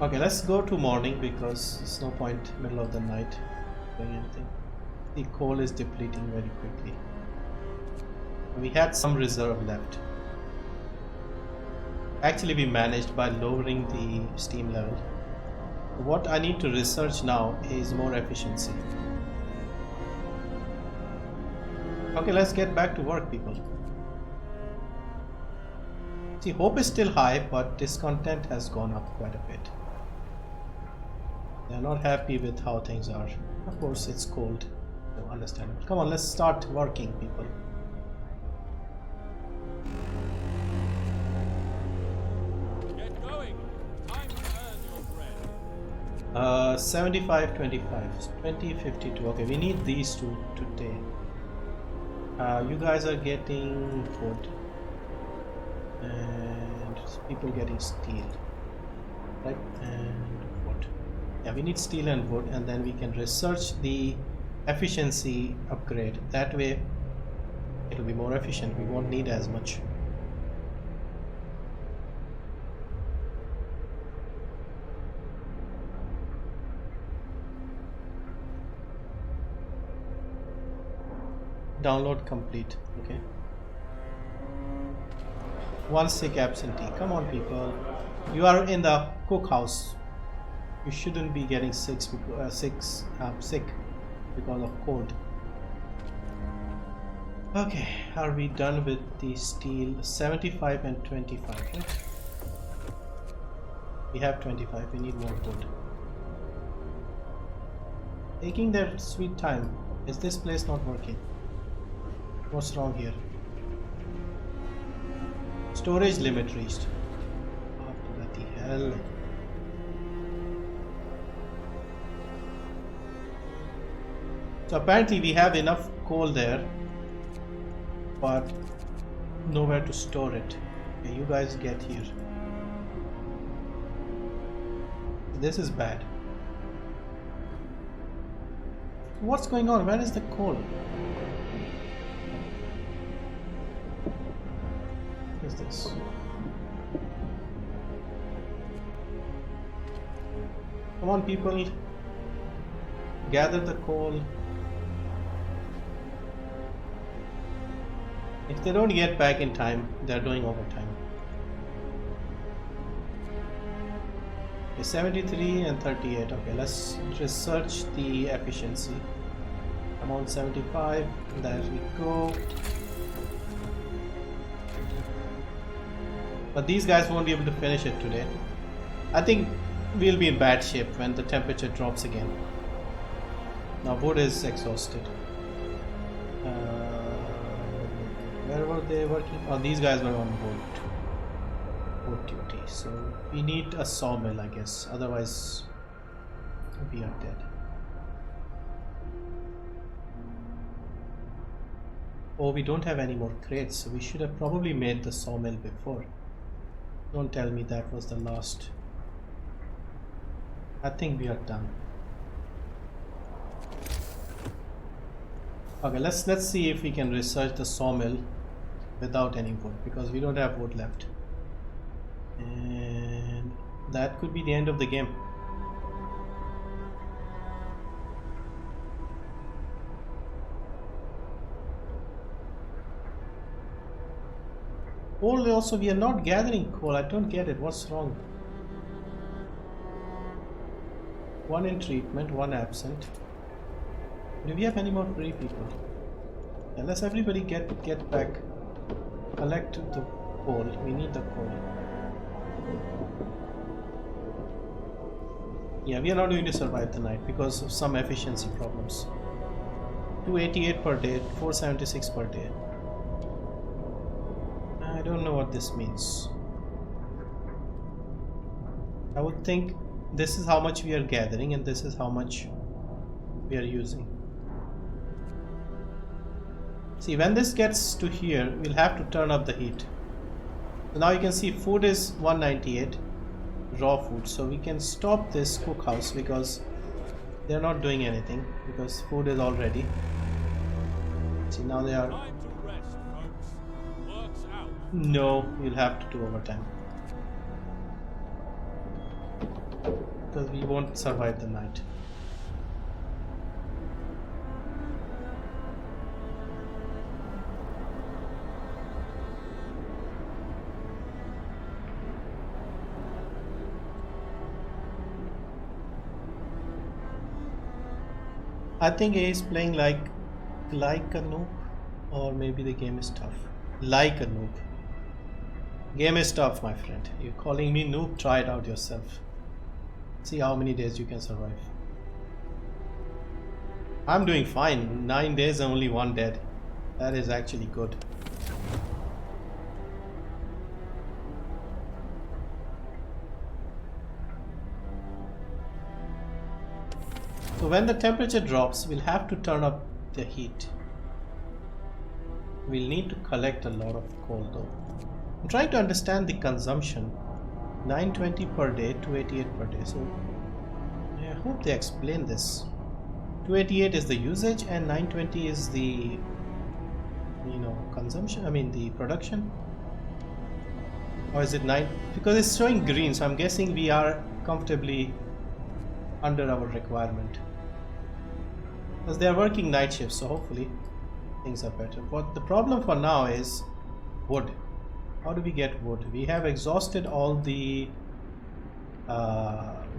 A: Okay, let's go to morning because there's no point middle of the night doing anything. The coal is depleting very quickly. We had some reserve left. Actually, we managed by lowering the steam level. What I need to research now is more efficiency. Okay, let's get back to work, people. See, hope is still high, but discontent has gone up quite a bit. They are not happy with how things are. Of course, it's cold. So understandable. Come on, let's start working, people.
C: Get going. Time to earn your bread.
A: 75, 25, 20, 52. Okay, we need these two today. You guys are getting wood and people getting steel, right? And wood. Yeah, we need steel and wood, and then we can research the efficiency upgrade. That way it'll be more efficient. We won't need as much. Download complete. Okay. 1 sick absentee. Come on, people. You are in the cookhouse. You shouldn't be getting sick because of cold. Okay, are we done with the steel? 75 and 25, right? We have 25. We need more wood. Taking their sweet time. Is this place not working? What's wrong here? Storage limit reached. Oh, bloody hell. So apparently we have enough coal there, but nowhere to store it. Okay, you guys get here. This is bad. What's going on? Where is the coal? What is this? Come on, people. Gather the coal. If they don't get back in time, they're doing overtime. Okay, 73 and 38. Okay, let's research the efficiency. I'm on 75. There we go. But these guys won't be able to finish it today. I think we'll be in bad shape when the temperature drops again. Now wood is exhausted. Where were they working? Oh, these guys were on boat duty. So we need a sawmill, I guess. Otherwise, we are dead. Oh, we don't have any more crates, so we should have probably made the sawmill before. Don't tell me that was the last. I think we are done. Okay, let's see if we can research the sawmill without any wood, because we don't have wood left, and that could be the end of the game. Coal also, we are not gathering coal. I don't get it. What's wrong? One in treatment, one absent. Do we have any more free people? Unless everybody get back. Collect the coal. We need the coal. Yeah, we are not going to survive the night because of some efficiency problems. 288 per day, 476 per day. I don't know what this means. I would think this is how much we are gathering and this is how much we are using. See, when this gets to here, we'll have to turn up the heat. So now you can see food is 198 raw food, so we can stop this cookhouse because they're not doing anything because food is all ready. See, now they are.
C: Time to rest, folks. Work's out.
A: No, we'll have to do overtime because we won't survive the night. I think 𝐴 is playing like a noob, or maybe the game is tough. Like a noob. Game is tough, my friend. You're calling me noob? Try it out yourself. See how many days you can survive. I'm doing fine. 9 days and only 1 dead. That is actually good. So when the temperature drops, we'll have to turn up the heat. We'll need to collect a lot of coal though. I'm trying to understand the consumption. 920 per day, 288 per day. So I hope they explain this. 288 is the usage and 920 is the consumption. I mean the production. Or is it 9? Because it's showing green, so I'm guessing we are comfortably under our requirement. Because they are working night shifts, so hopefully things are better. But the problem for now is wood. How do we get wood? We have exhausted all the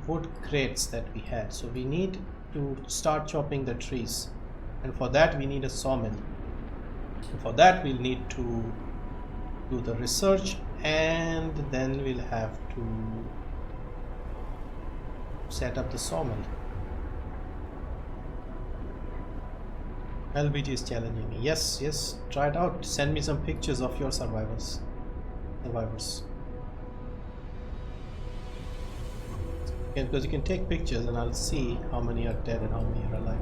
A: wood crates that we had, so we need to start chopping the trees, and for that we need a sawmill. And for that we'll need to do the research, and then we'll have to set up the sawmill. LBG is challenging me. Yes, yes, try it out. Send me some pictures of your survivors. Because you can take pictures and I'll see how many are dead and how many are alive.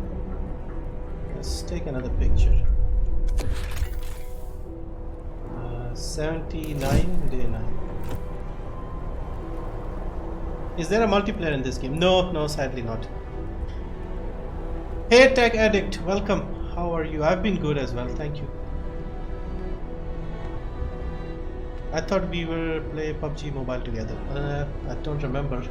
A: Let's take another picture. 79, day 9. Is there a multiplayer in this game? No, sadly not. Hey Tech Addict, welcome. How are you? I've been good as well, thank you. I thought we were play PUBG Mobile together. I don't remember.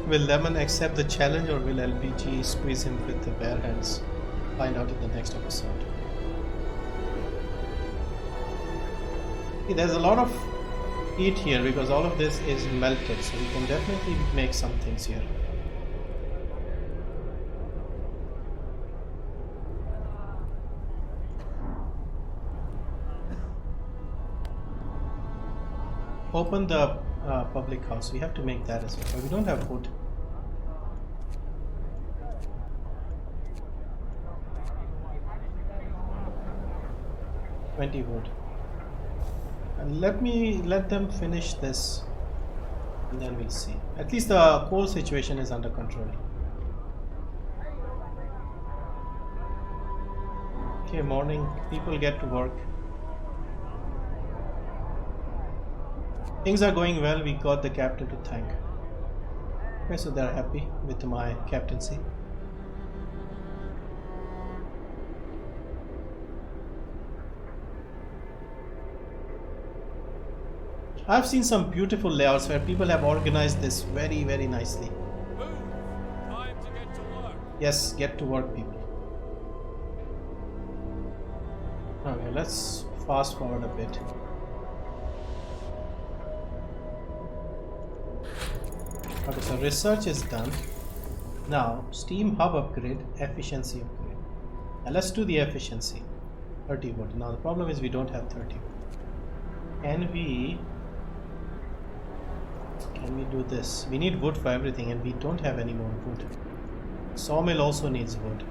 A: Will Lemon accept the challenge or will LBG squeeze him with the bare hands? Find out in the next episode. See, there's a lot of heat here because all of this is melted, so we can definitely make some things here. Open the public house. We have to make that as well, but we don't have wood. Wood. And let them finish this and then we'll see. At least the coal situation is under control. Okay, morning. People get to work. Things are going well. We got the captain to thank. Okay, so they're happy with my captaincy. I've seen some beautiful layouts where people have organized this very, very nicely.
C: Move! Time to get to work.
A: Yes, get to work, people. Okay, let's fast forward a bit. Okay, so research is done. Now, Steam Hub upgrade, efficiency upgrade. Now let's do the efficiency. 30 wood. Now the problem is we don't have 30 wood. Can we do this? We need wood for everything and we don't have any more wood. Sawmill also needs wood.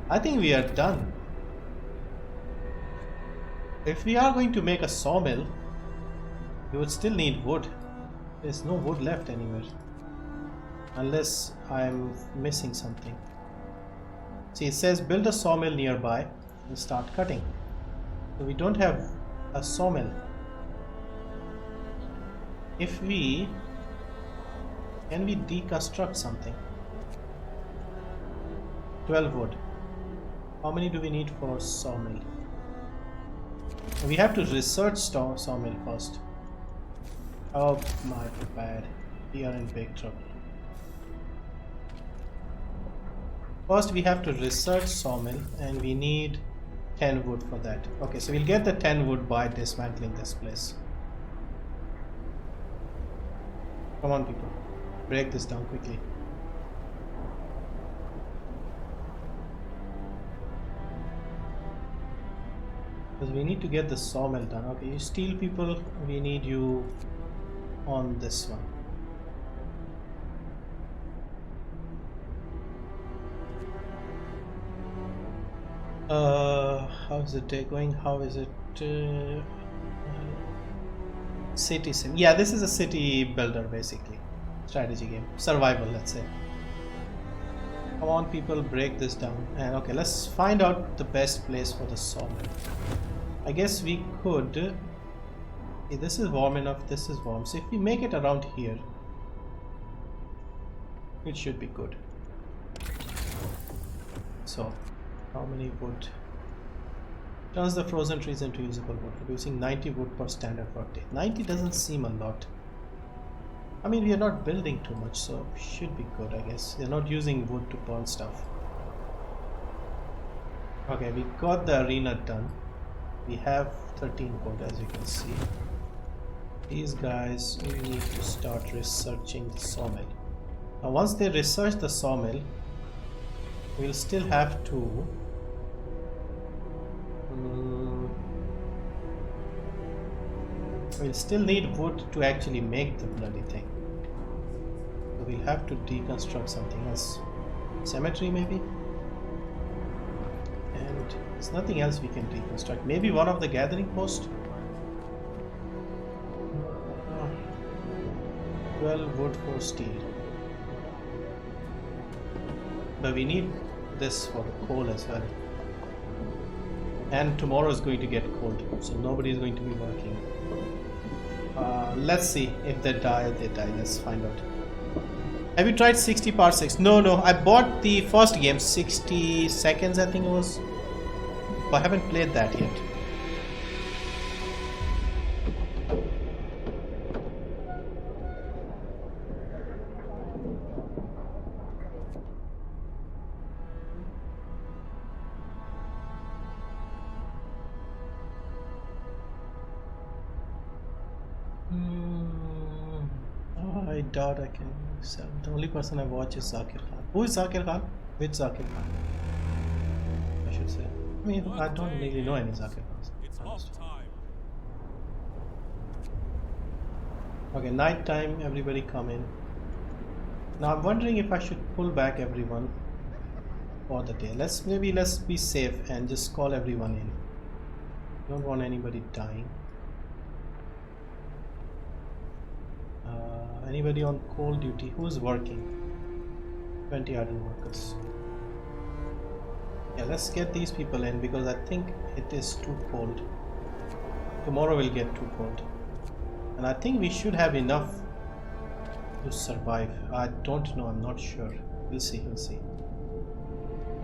A: I think we are done. If we are going to make a sawmill, we would still need wood. There's no wood left anywhere. Unless I'm missing something. See, it says build a sawmill nearby and start cutting. So we don't have a sawmill. If we can we deconstruct something? 12 wood. How many do we need for sawmill? We have to research sawmill first. Oh my bad. We are in big trouble. First we have to research sawmill and we need 10 wood for that. Okay, so we'll get the 10 wood by dismantling this place. Come on people, break this down quickly. Because we need to get the sawmill done. Okay, you steel people, we need you on this one. How is the day going? How is it? City sim. Yeah, this is a city builder basically. Strategy game. Survival, let's say. Come on people, break this down. And okay, let's find out the best place for the sawmill. I guess we could... Okay, this is warm enough, this is warm. So if we make it around here, it should be good. So, how many wood? Turns the frozen trees into usable wood, producing 90 wood per standard workday. 90 doesn't seem a lot. I mean, we are not building too much, so should be good, I guess. They're not using wood to burn stuff. Okay, we got the arena done. We have 13 wood, as you can see. These guys, we need to start researching the sawmill. Now, once they research the sawmill, we'll still have to We'll still need wood to actually make the bloody thing. So we'll have to deconstruct something else. Cemetery maybe? And there's nothing else we can reconstruct. Maybe one of the gathering posts? 12 wood for steel. But we need this for the coal as well. And tomorrow is going to get cold, so nobody is going to be working. Let's see. If they die, they die. Let's find out. Have you tried 60 parsecs? No. I bought the first game, 60 seconds I think it was. But I haven't played that yet. I doubt I can sell. The only person I watch is Zakir Khan. Who is Zakir Khan? Which Zakir Khan? I should say. I mean, I don't really know any Zakir Khans.
C: It's off time.
A: Okay, night time, everybody come in. Now I'm wondering if I should pull back everyone for the day. Let's be safe and just call everyone in. Don't want anybody dying. Anybody on coal duty? Who's working? 20 idle workers. Yeah, let's get these people in because I think it is too cold. Tomorrow will get too cold. And I think we should have enough to survive. I don't know, I'm not sure. We'll see.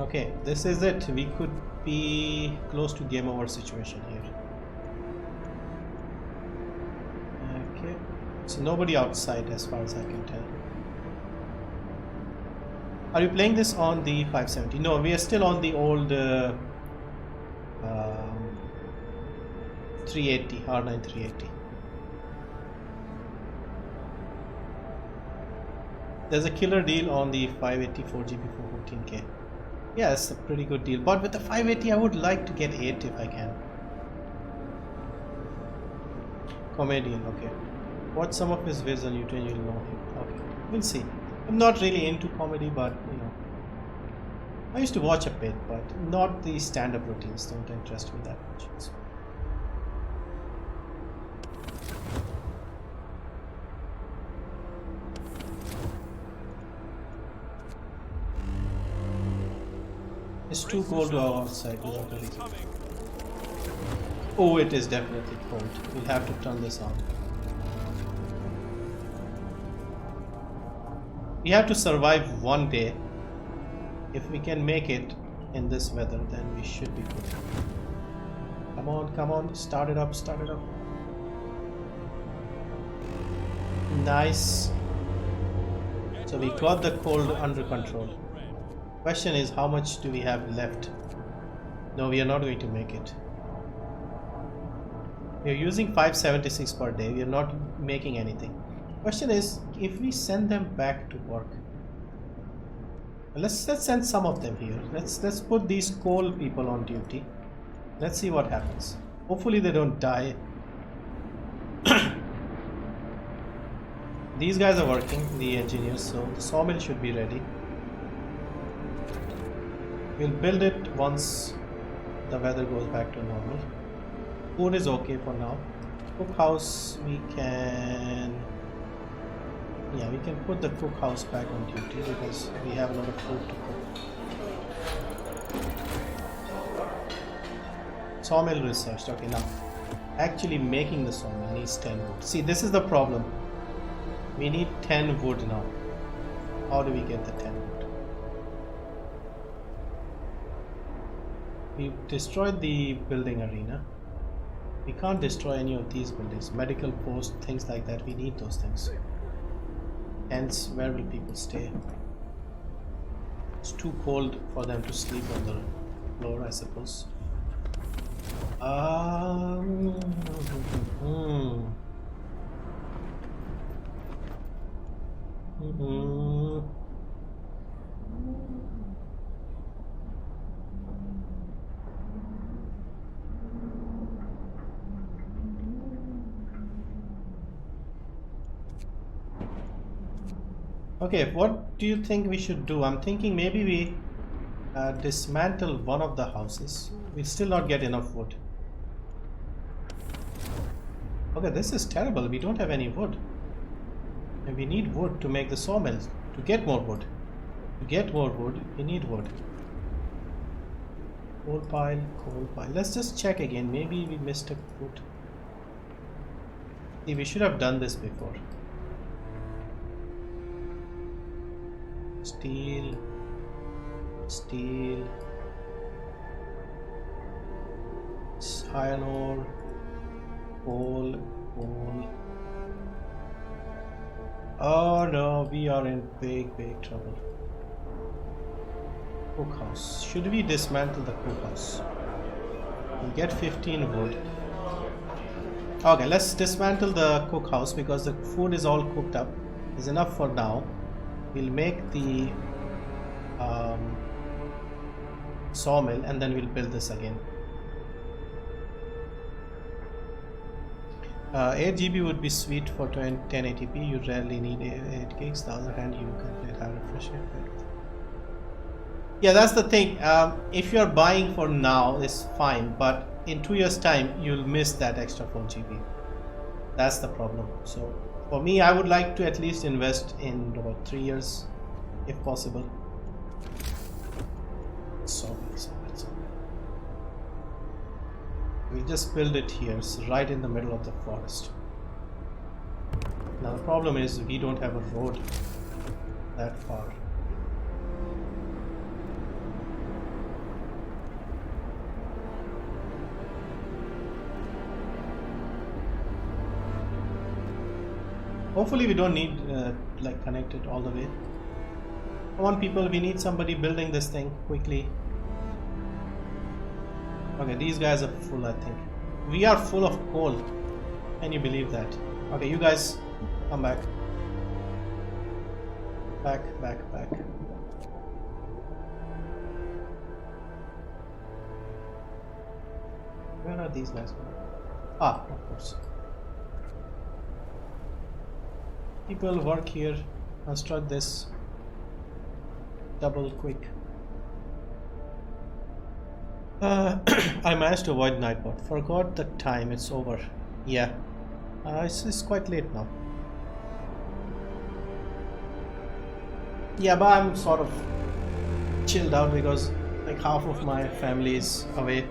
A: Okay, this is it. We could be close to game over situation here. Okay. So nobody outside as far as I can tell. Are you playing this on the 570? No, we are still on the old 380, R9 380. There's a killer deal on the 580 4GB for 14K. Yeah, it's a pretty good deal. But with the 580 I would like to get 8 if I can. Comedian, okay. Watch some of his vids on YouTube and you'll know him. Okay, we'll see. I'm not really into comedy, but you know, I used to watch a bit, but not the stand-up routines. Don't interest me that much. So. It's too cold to go outside without a reason. Oh, it is definitely cold. We'll have to turn this on. We have to survive one day. If we can make it in this weather, then we should be good. Come on, start it up. Nice. So we got the cold under control. Question is, how much do we have left? No, we are not going to make it. We are using 576 per day. We are not making anything. Question is, if we send them back to work, let's send some of them here. Let's put these coal people on duty. Let's see what happens. Hopefully they don't die. These guys are working, the engineers, so the sawmill should be ready. We'll build it once the weather goes back to normal. Food is okay for now. Cookhouse we can... Yeah, we can put the cookhouse back on duty because we have a lot of food to cook. Sawmill researched. Okay, now actually making the sawmill needs 10 wood. See, this is the problem. We need 10 wood now. How do we get the 10 wood? We destroyed the building arena. We can't destroy any of these buildings. Medical post, things like that. We need those things. Hence, where will people stay? It's too cold for them to sleep on the floor, I suppose. Okay, what do you think we should do? I'm thinking maybe we dismantle one of the houses. We'll still not get enough wood. Okay, this is terrible. We don't have any wood. And we need wood to make the sawmills. To get more wood. To get more wood, we need wood. Coal pile, coal pile. Let's just check again. Maybe we missed a wood. See, we should have done this before. Steel. Steel. Iron ore. Coal. Coal. Oh no, we are in big trouble. Cookhouse. Should we dismantle the cookhouse? We'll get 15 wood. Okay, let's dismantle the cookhouse because the food is all cooked up. It's enough for now. We'll make the sawmill and then we'll build this again. 8 GB would be sweet for 1080p. You rarely need 8 gigs. The other hand, you can get high refresh effect. Yeah, that's the thing. If you're buying for now, it's fine, but in 2 years' time, you'll miss that extra 4 GB. That's the problem. So for me, I would like to at least invest in about 3 years, if possible. So we'll just build it here, so right in the middle of the forest. Now the problem is we don't have a road that far. Hopefully we don't need like connect it all the way. Come on people, we need somebody building this thing quickly. Okay, these guys are full, I think. We are full of coal. Can you believe that? Okay, you guys come back. Back. Where are these guys going? Ah, of course. People work here, construct this double quick. I managed to avoid nightbot. Forgot the time, it's over. Yeah, it's quite late now. Yeah, but I'm sort of chilled out because like half of my family is away.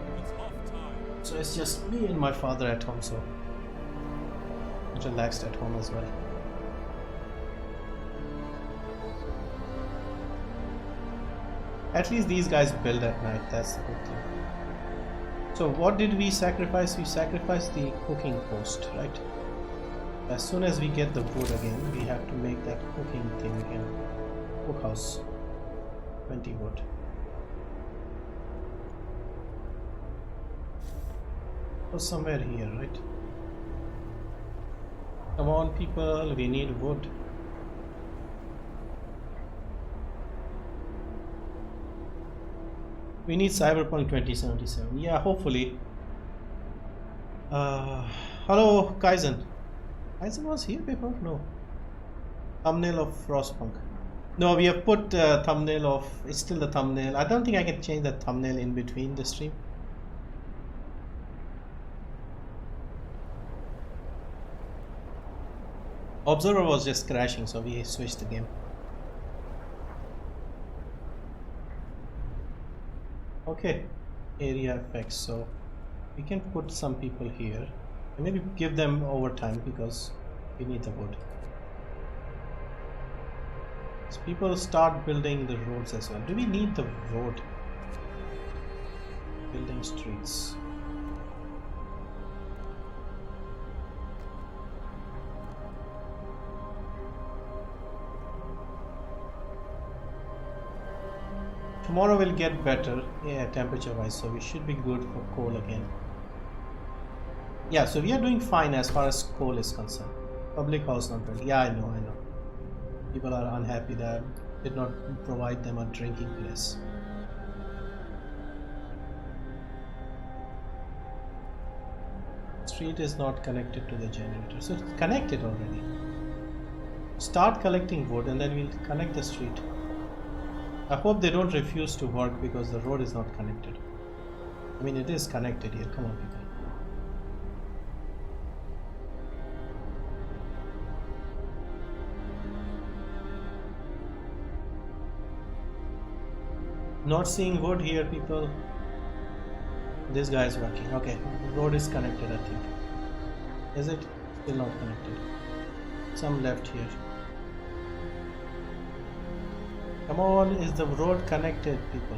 A: So it's just me and my father at home, so I'm relaxed at home as well. At least these guys build at night, that's the good thing. So what did we sacrifice? We sacrificed the cooking post, right? As soon as we get the wood again, we have to make that cooking thing again. Cookhouse. 20 wood. So somewhere here, right? Come on people, we need wood. We need Cyberpunk 2077. Yeah, hopefully. Hello, 𝐿𝐻𝐻𝐿. 𝐿𝐻𝐻𝐿 was here before? No. Thumbnail of Frostpunk. No, we have put thumbnail of. It's still the thumbnail. I don't think I can change the thumbnail in between the stream. Observer was just crashing, so we switched the game. Okay, area effects, so we can put some people here and maybe give them overtime because we need the wood. So people start building the roads as well. Do we need the road? Building streets. Tomorrow will get better, yeah, temperature wise, so we should be good for coal again. Yeah, so we are doing fine as far as coal is concerned. Public house not ready. Yeah, I know. People are unhappy that did not provide them a drinking place. Street is not connected to the generator, so it's connected already. Start collecting wood and then we'll connect the street. I hope they don't refuse to work because the road is not connected. I mean, it is connected here. Come on, people. Not seeing wood here, people. This guy is working. Okay, road is connected, I think. Is it? Still not connected. Some left here. Come on, is the road connected, people?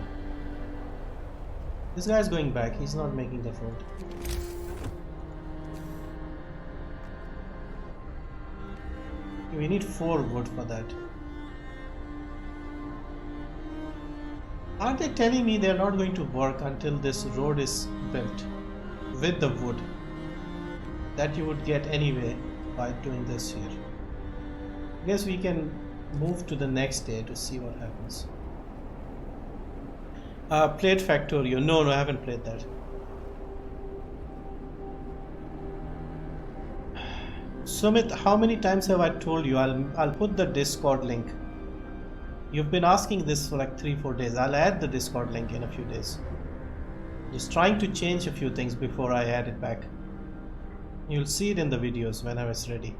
A: This guy is going back. He's not making the road. We need 4 wood for that. Aren't they telling me they're not going to work until this road is built with the wood that you would get anyway by doing this here? I guess we can move to the next day to see what happens. Played Factorio. No, I haven't played that. Sumit, how many times have I told you? I'll put the Discord link. You've been asking this for like 3-4 days. I'll add the Discord link in a few days. Just trying to change a few things before I add it back. You'll see it in the videos when I was ready.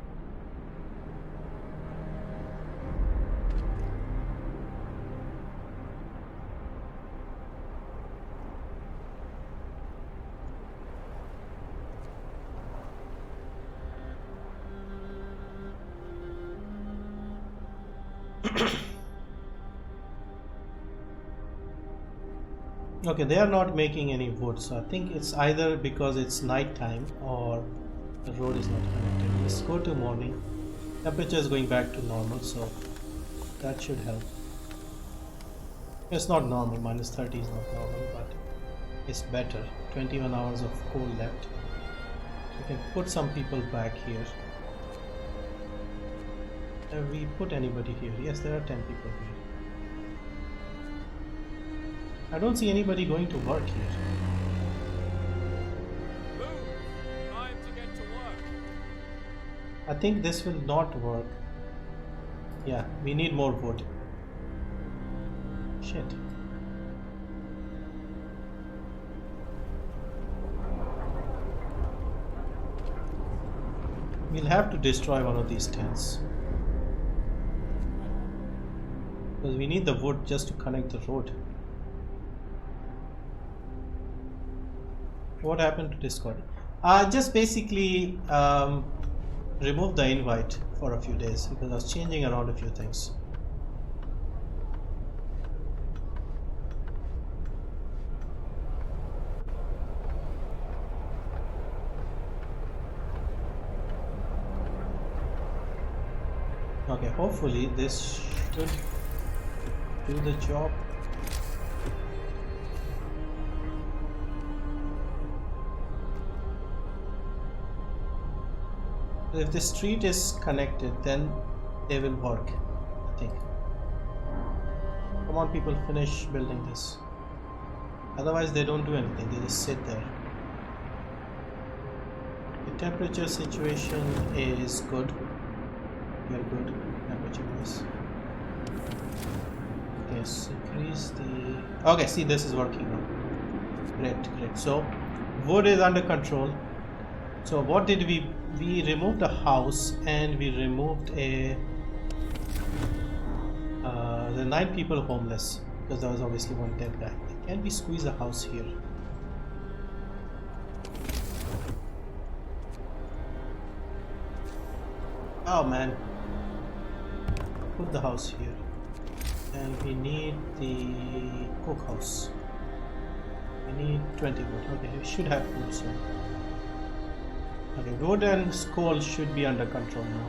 A: Okay, they are not making any wood, so I think it's either because it's night time or the road is not connected. Let's go to morning. Temperature is going back to normal, so that should help. It's not normal, -30 is not normal, but it's better. 21 hours of coal left. We can put some people back here. Have we put anybody here? Yes, there are 10 people here. I don't see anybody going to work here.
C: Move! Time to get to work.
A: I think this will not work. Yeah, we need more wood. Shit. We'll have to destroy one of these tents. Because we need the wood just to connect the road. What happened to Discord? Just basically remove the invite for a few days because I was changing around a few things. Okay, hopefully this should do the job. If the street is connected, then they will work, I think. Come on, people, finish building this. Otherwise, they don't do anything, they just sit there. The temperature situation is good. Very good, temperature wise. Okay, so increase the... Okay, see, this is working now. Great, great. So, wood is under control. So what did we removed the house and we removed the 9 people homeless because there was obviously one dead guy. Can we squeeze a house here? Oh man, put the house here and we need the cookhouse. We need 20 wood. Okay, we should have food soon. Okay, wood and coal should be under control now.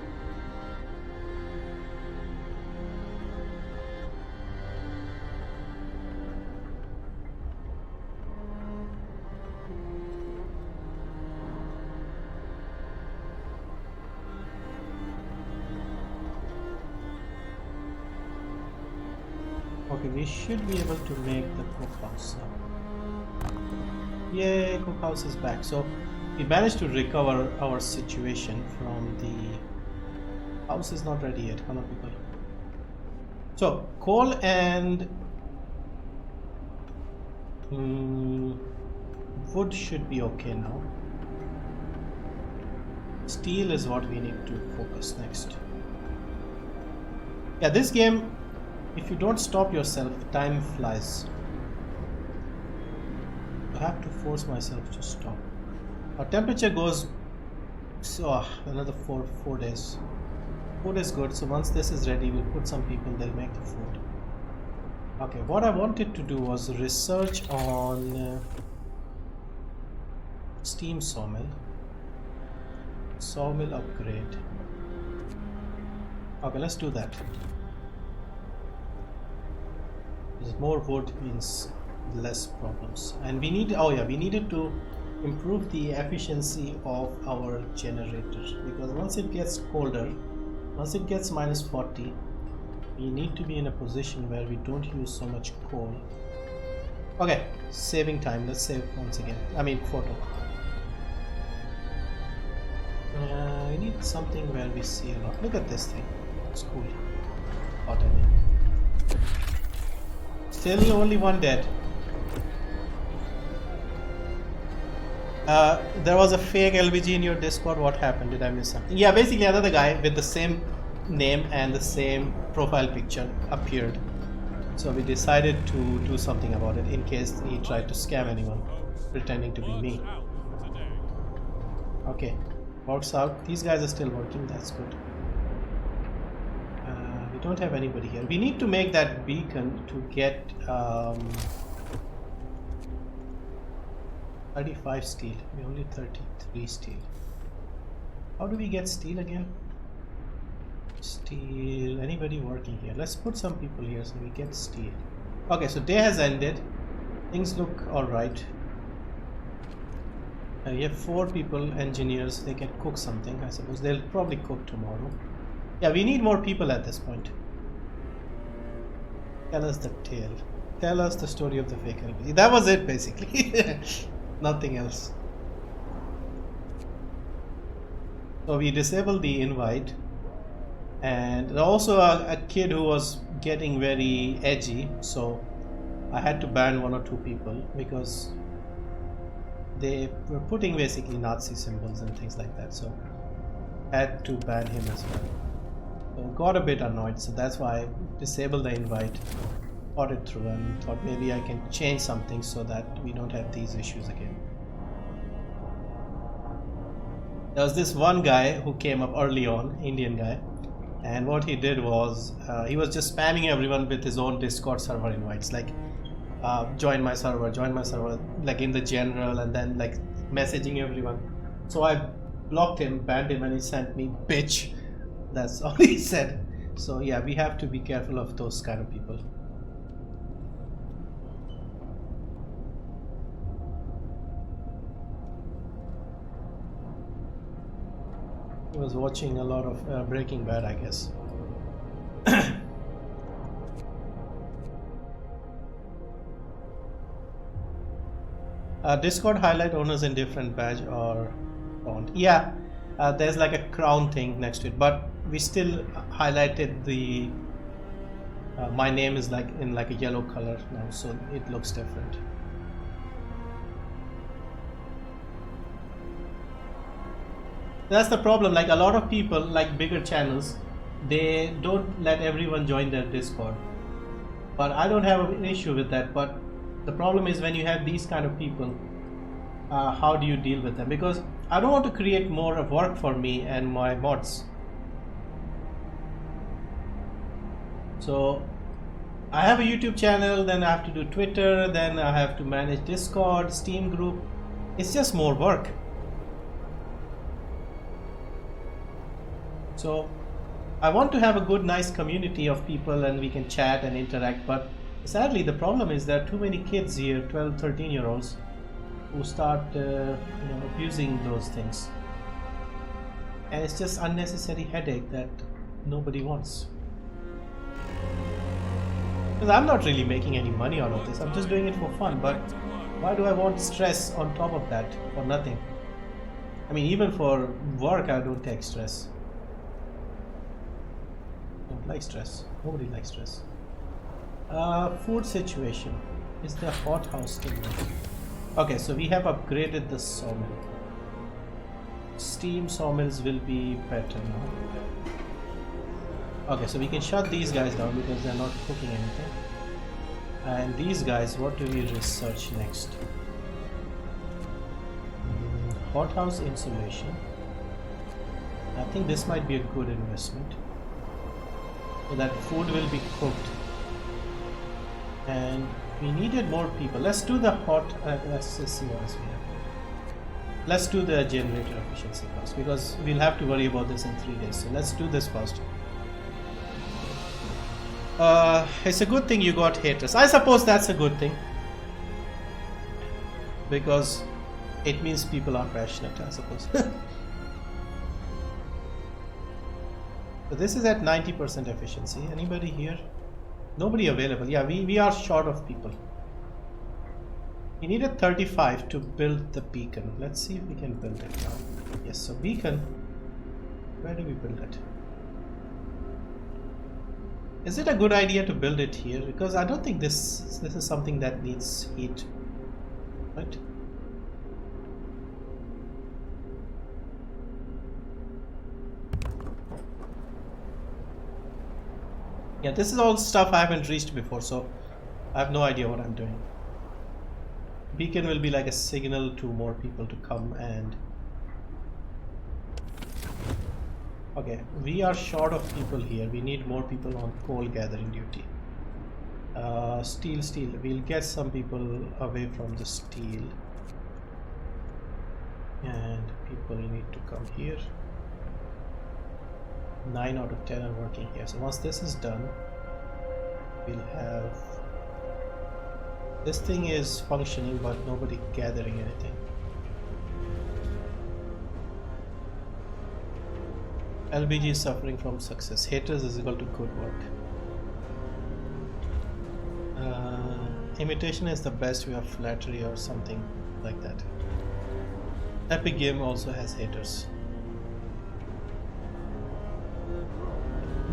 A: Okay, we should be able to make the cookhouse now. Yay, cookhouse is back. So we managed to recover our situation from the House is not ready yet. Come on, people. So coal and wood should be okay now. Steel is what we need to focus next. Yeah, this game, if you don't stop yourself, time flies. I have to force myself to stop. Our temperature goes so another four days. Food is good, so once this is ready, we'll put some people, they'll make the food. Okay, what I wanted to do was research on steam sawmill upgrade. Okay, let's do that. Because more wood means less problems, and we need, oh yeah, we needed to improve the efficiency of our generator, because once it gets colder, once it gets -40, we need to be in a position where we don't use so much coal. Okay, saving time. Let's save once again. I mean photo. We need something where we see a lot. Look at this thing. It's cool. What I mean. Still only one dead. There was a fake LVG in your Discord. What happened? Did I miss something? Yeah, basically another guy with the same name and the same profile picture appeared. So we decided to do something about it in case he tried to scam anyone pretending to be me. Okay, works out. These guys are still working. That's good. We don't have anybody here. We need to make that beacon to get 35 steel. We only 33 steel. How do we get steel again? Steel. Anybody working here? Let's put some people here so we get steel. Okay, so day has ended. Things look alright. We have 4 people, engineers. They can cook something, I suppose. They'll probably cook tomorrow. Yeah, we need more people at this point. Tell us the tale. Tell us the story of the fake LVG. That was it, basically. Nothing else. So we disabled the invite, and also a kid who was getting very edgy, so I had to ban 1 or 2 people because they were putting basically Nazi symbols and things like that, so I had to ban him as well. So got a bit annoyed, so that's why I disabled the invite, thought it through, and thought maybe I can change something so that we don't have these issues again. There was this one guy who came up early on, Indian guy, and what he did was he was just spamming everyone with his own Discord server invites, like join my server, like in the general, and then like messaging everyone. So I blocked him, banned him, and he sent me bitch. That's all he said. So yeah, we have to be careful of those kind of people. He was watching a lot of Breaking Bad, I guess. Discord highlight owners in different badge or don't. Yeah, there's like a crown thing next to it, but we still highlighted the my name is like in like a yellow color now, so it looks different. That's the problem. Like a lot of people, like bigger channels, they don't let everyone join their Discord, but I don't have an issue with that. But the problem is when you have these kind of people, how do you deal with them? Because I don't want to create more of work for me and my mods. So I have a YouTube channel, then I have to do Twitter, then I have to manage Discord, Steam group. It's just more work. So I want to have a good, nice community of people and we can chat and interact, but sadly the problem is there are too many kids here, 12, 13-year-olds, who start abusing those things. And it's just unnecessary headache that nobody wants. Because I'm not really making any money out of this, I'm just doing it for fun, but why do I want stress on top of that for nothing? I mean, even for work I don't take stress. Don't like stress. Nobody likes stress. Food situation. Is the hothouse still working? Okay, so we have upgraded the sawmill. Steam sawmills will be better now. Okay, so we can shut these guys down because they're not cooking anything. And these guys, what do we research next? Hothouse insulation. I think this might be a good investment. So that food will be cooked. And we needed more people. Let's do the let's just see what else we have. Let's do the generator efficiency first because we'll have to worry about this in 3 days. So let's do this first. It's a good thing you got haters. I suppose that's a good thing. Because it means people are passionate, I suppose. So this is at 90% efficiency. Anybody here? Nobody available. Yeah, we are short of people. We needed 35 to build the beacon. Let's see if we can build it now. Yes, so beacon. Where do we build it? Is it a good idea to build it here? Because I don't think this is something that needs heat, right? Yeah, this is all stuff I haven't reached before, so I have no idea what I'm doing. Beacon will be like a signal to more people to come and... Okay, we are short of people here. We need more people on coal gathering duty. Steel. We'll get some people away from the steel. And people need to come here. 9 out of 10 are working here. So once this is done, we'll have... This thing is functioning, but nobody gathering anything. LBG is suffering from success. Haters is equal to good work. Imitation is the best way of flattery or something like that. Epic Game also has haters.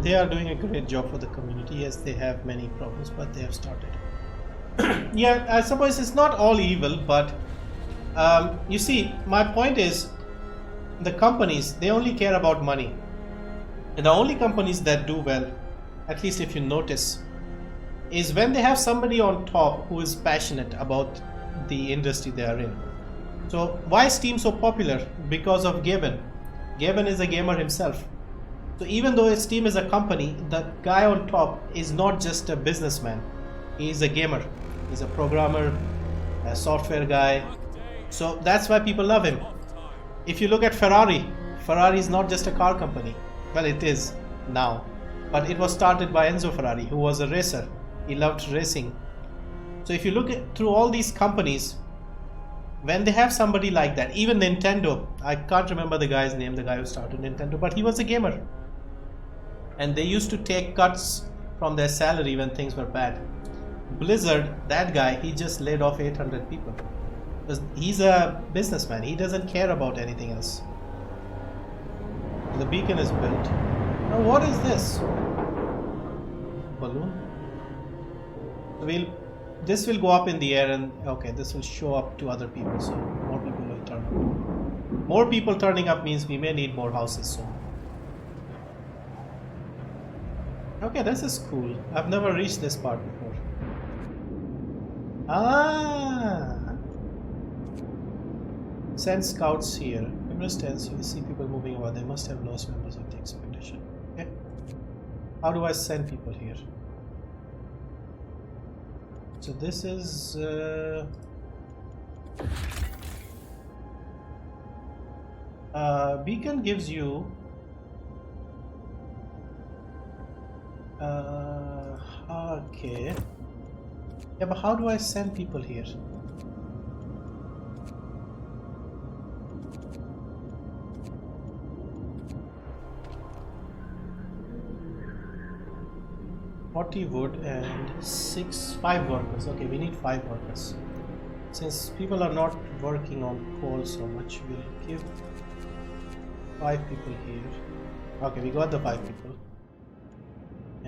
A: They are doing a great job for the community. Yes, they have many problems, but they have started. Yeah, I suppose it's not all evil, but you see, my point is the companies, they only care about money. And the only companies that do well, at least if you notice, is when they have somebody on top who is passionate about the industry they are in. So why is Steam so popular? Because of 𝒂🏐. 𝒂🏐 is a gamer himself. So even though Steam is a company, the guy on top is not just a businessman. He is a gamer. He's a programmer, a software guy. So that's why people love him. If you look at Ferrari, Ferrari is not just a car company. Well, it is now. But it was started by Enzo Ferrari, who was a racer. He loved racing. So if you look through all these companies, when they have somebody like that, even Nintendo, I can't remember the guy's name, the guy who started Nintendo, but he was a gamer. And they used to take cuts from their salary when things were bad. Blizzard, that guy, he just laid off 800 people. Because he's a businessman, he doesn't care about anything else. The beacon is built. Now what is this? Balloon? This will go up in the air and okay, this will show up to other people, so more people will turn up. More people turning up means we may need more houses soon. Okay, this is cool. I've never reached this part before. Ah! Send scouts here. Understands you see people moving about. They must have lost members of the expedition. Okay. How do I send people here? So this is beacon gives you okay. Yeah, but how do I send people here? Wood and 5 workers. Okay, we need 5 workers. Since people are not working on coal so much, we'll give 5 people here. Okay, we got the 5 people.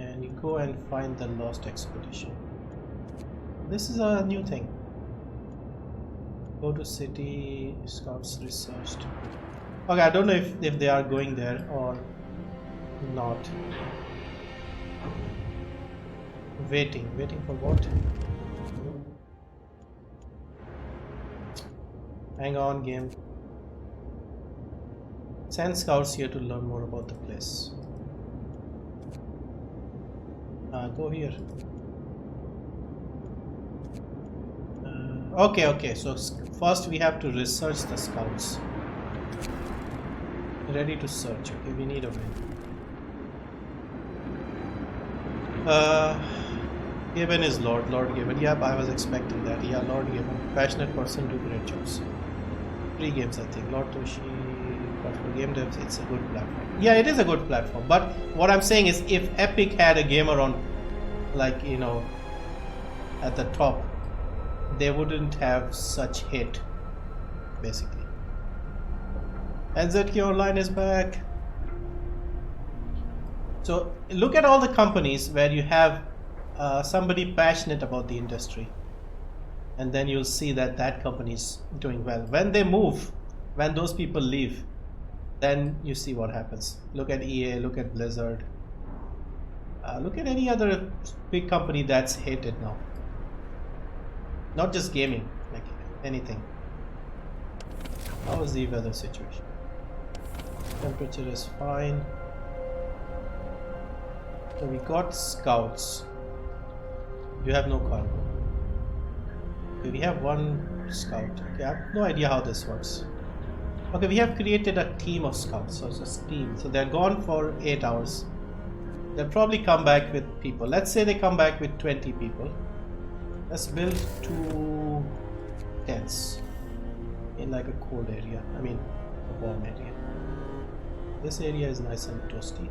A: and you go and find the lost expedition. This is a new thing. Go to city, scouts researched. Okay, I don't know if they are going there or not. Waiting for what? Hang on, game. Send scouts here to learn more about the place. Go here. Okay, so first we have to research the scouts. Ready to search. Okay, we need a win. 𝐁𝐻𝐿 is Lord 𝐁𝐻𝐿. Yep, I was expecting that. Yeah, Lord 𝐁𝐻𝐿. Passionate person, do great jobs. 3 games, I think. Lord Toshi, but for game devs, it's a good platform. Yeah, it is a good platform. But what I'm saying is, if Epic had a gamer on, like, you know, at the top, they wouldn't have such hit, basically. 𝐁𝐻𝐿 online is back. So look at all the companies where you have somebody passionate about the industry, and then you'll see that that company is doing well. When they move, when those people leave, then you see what happens. Look at EA, look at Blizzard, look at any other big company that's hated now. Not just gaming, like anything. How is the weather situation? Temperature is fine. So we got scouts. You have no cargo. Okay, we have 1 scout. Okay, I have no idea how this works. Okay, we have created a team of scouts. So it's a team. So they're gone for 8 hours. They'll probably come back with people. Let's say they come back with 20 people. Let's build 2 tents in like a cold area. I mean, a warm area. This area is nice and toasty.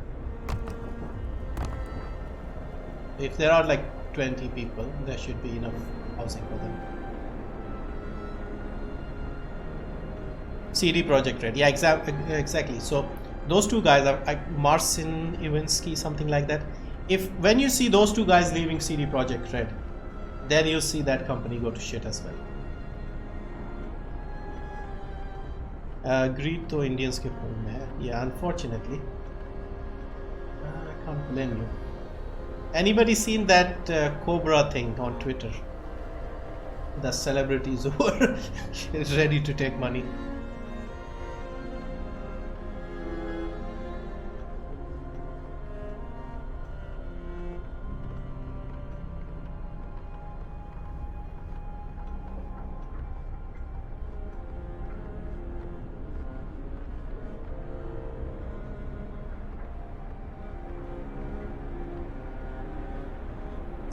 A: If there are like 20 people, there should be enough housing for them. CD Projekt Red, yeah, exactly. So those 2 guys are Marcin Iwinski, something like that. When you see those 2 guys leaving CD Projekt Red, then you'll see that company go to shit as well. Greed to Indians ke phone mein hai. Yeah, unfortunately. I can't blame you. Anybody seen that Cobra thing on Twitter? The celebrities who are ready to take money.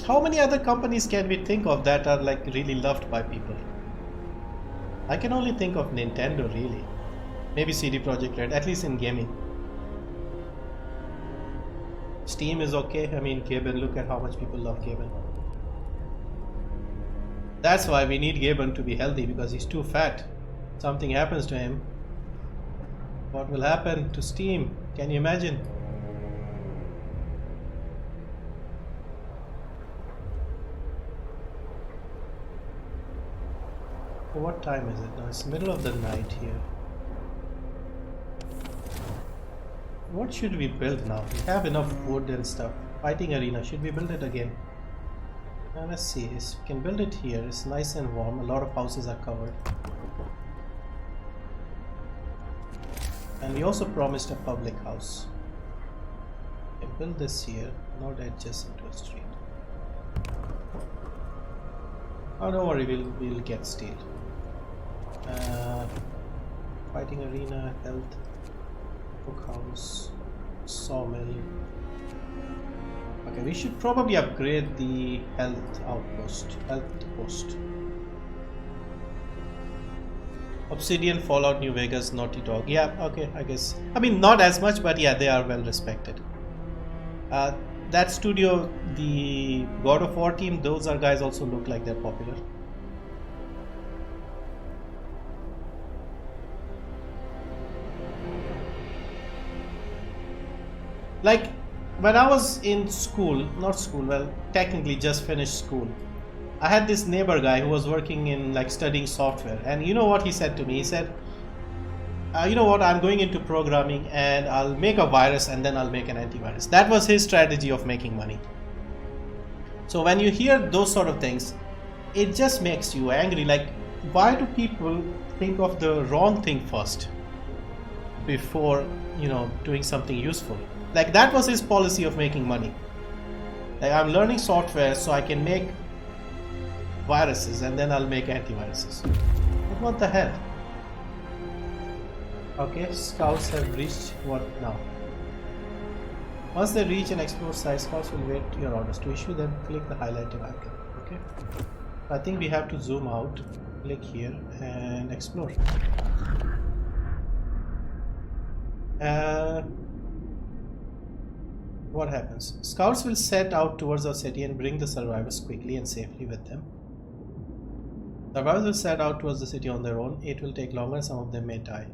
A: How many other companies can we think of that are like really loved by people? I can only think of Nintendo, really. Maybe CD Projekt Red, at least in gaming. Steam is okay. I mean, 𝐁𝐻𝐿, look at how much people love 𝐁𝐻𝐿. That's why we need 𝐁𝐻𝐿 to be healthy, because he's too fat. Something happens to him. What will happen to Steam? Can you imagine? What time is it now? It's middle of the night here. What should we build now? We have enough wood and stuff. Fighting arena, should we build it again? Let's see, we can build it here. It's nice and warm. A lot of houses are covered. And we also promised a public house. We can build this here, not adjacent to a street. Oh, don't worry, we'll get steel. Fighting arena, health, cookhouse, sawmill. Okay, we should probably upgrade the health post. Obsidian, Fallout New Vegas, Naughty Dog. Yeah, okay, I guess. I mean, not as much, but yeah, they are well respected. That studio, the God of War team, those are guys also look like they're popular. Like, when I was in school, not school, well, technically just finished school, I had this neighbor guy who was working in like studying software, and you know what he said to me? He said, you know what, I'm going into programming and I'll make a virus and then I'll make an antivirus. That was his strategy of making money. So when you hear those sort of things, it just makes you angry. Like, why do people think of the wrong thing first before, you know, doing something useful? Like, that was his policy of making money. Like, I'm learning software so I can make viruses and then I'll make antiviruses. But what the hell? Okay, scouts have reached what now? Once they reach and explore site, scouts will wait your orders. To issue them, click the highlighted icon. Okay. I think we have to zoom out, click here and explore. What happens? Scouts will set out towards our city and bring the survivors quickly and safely with them. Survivors will set out towards the city on their own. It will take longer, some of them may die.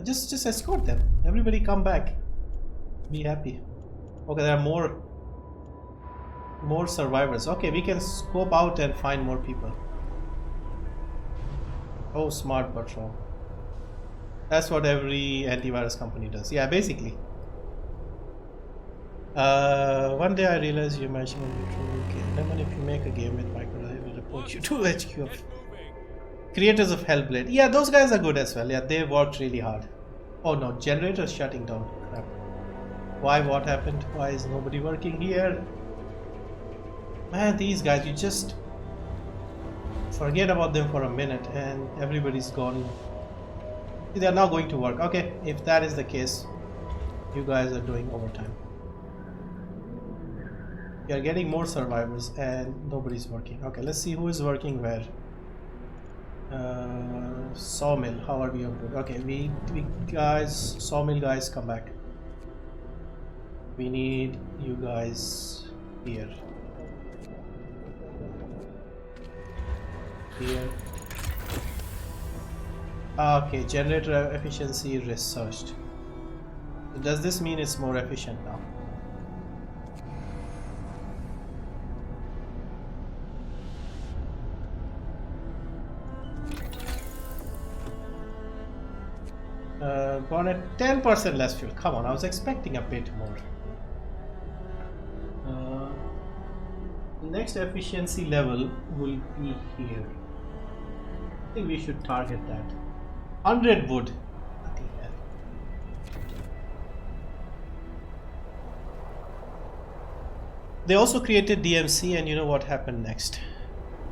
A: Just escort them. Everybody come back. Be happy. Okay, there are more survivors. Okay, we can scope out and find more people. Oh, smart but wrong. That's what every antivirus company does. Yeah, basically. One day I realized you mentioned okay, if you make a game with Micro, I will report you to HQ. Creators of Hellblade. Yeah, those guys are good as well. Yeah, they worked really hard. Oh no, generator's shutting down. Crap. Why? What happened? Why is nobody working here? Man, these guys, you just forget about them for a minute and everybody's gone. They are now going to work. Okay, if that is the case, you guys are doing overtime. We are getting more survivors and nobody's working. Okay, let's see who is working where. Sawmill, how are we on to? Okay, we guys, sawmill guys, come back. We need you guys here. Here. Okay, generator efficiency researched. Does this mean it's more efficient now? Gone at 10% less fuel. Come on, I was expecting a bit more. Next efficiency level will be here. I think we should target that. 100 wood. Bloody hell. They also created DMC, and you know what happened next.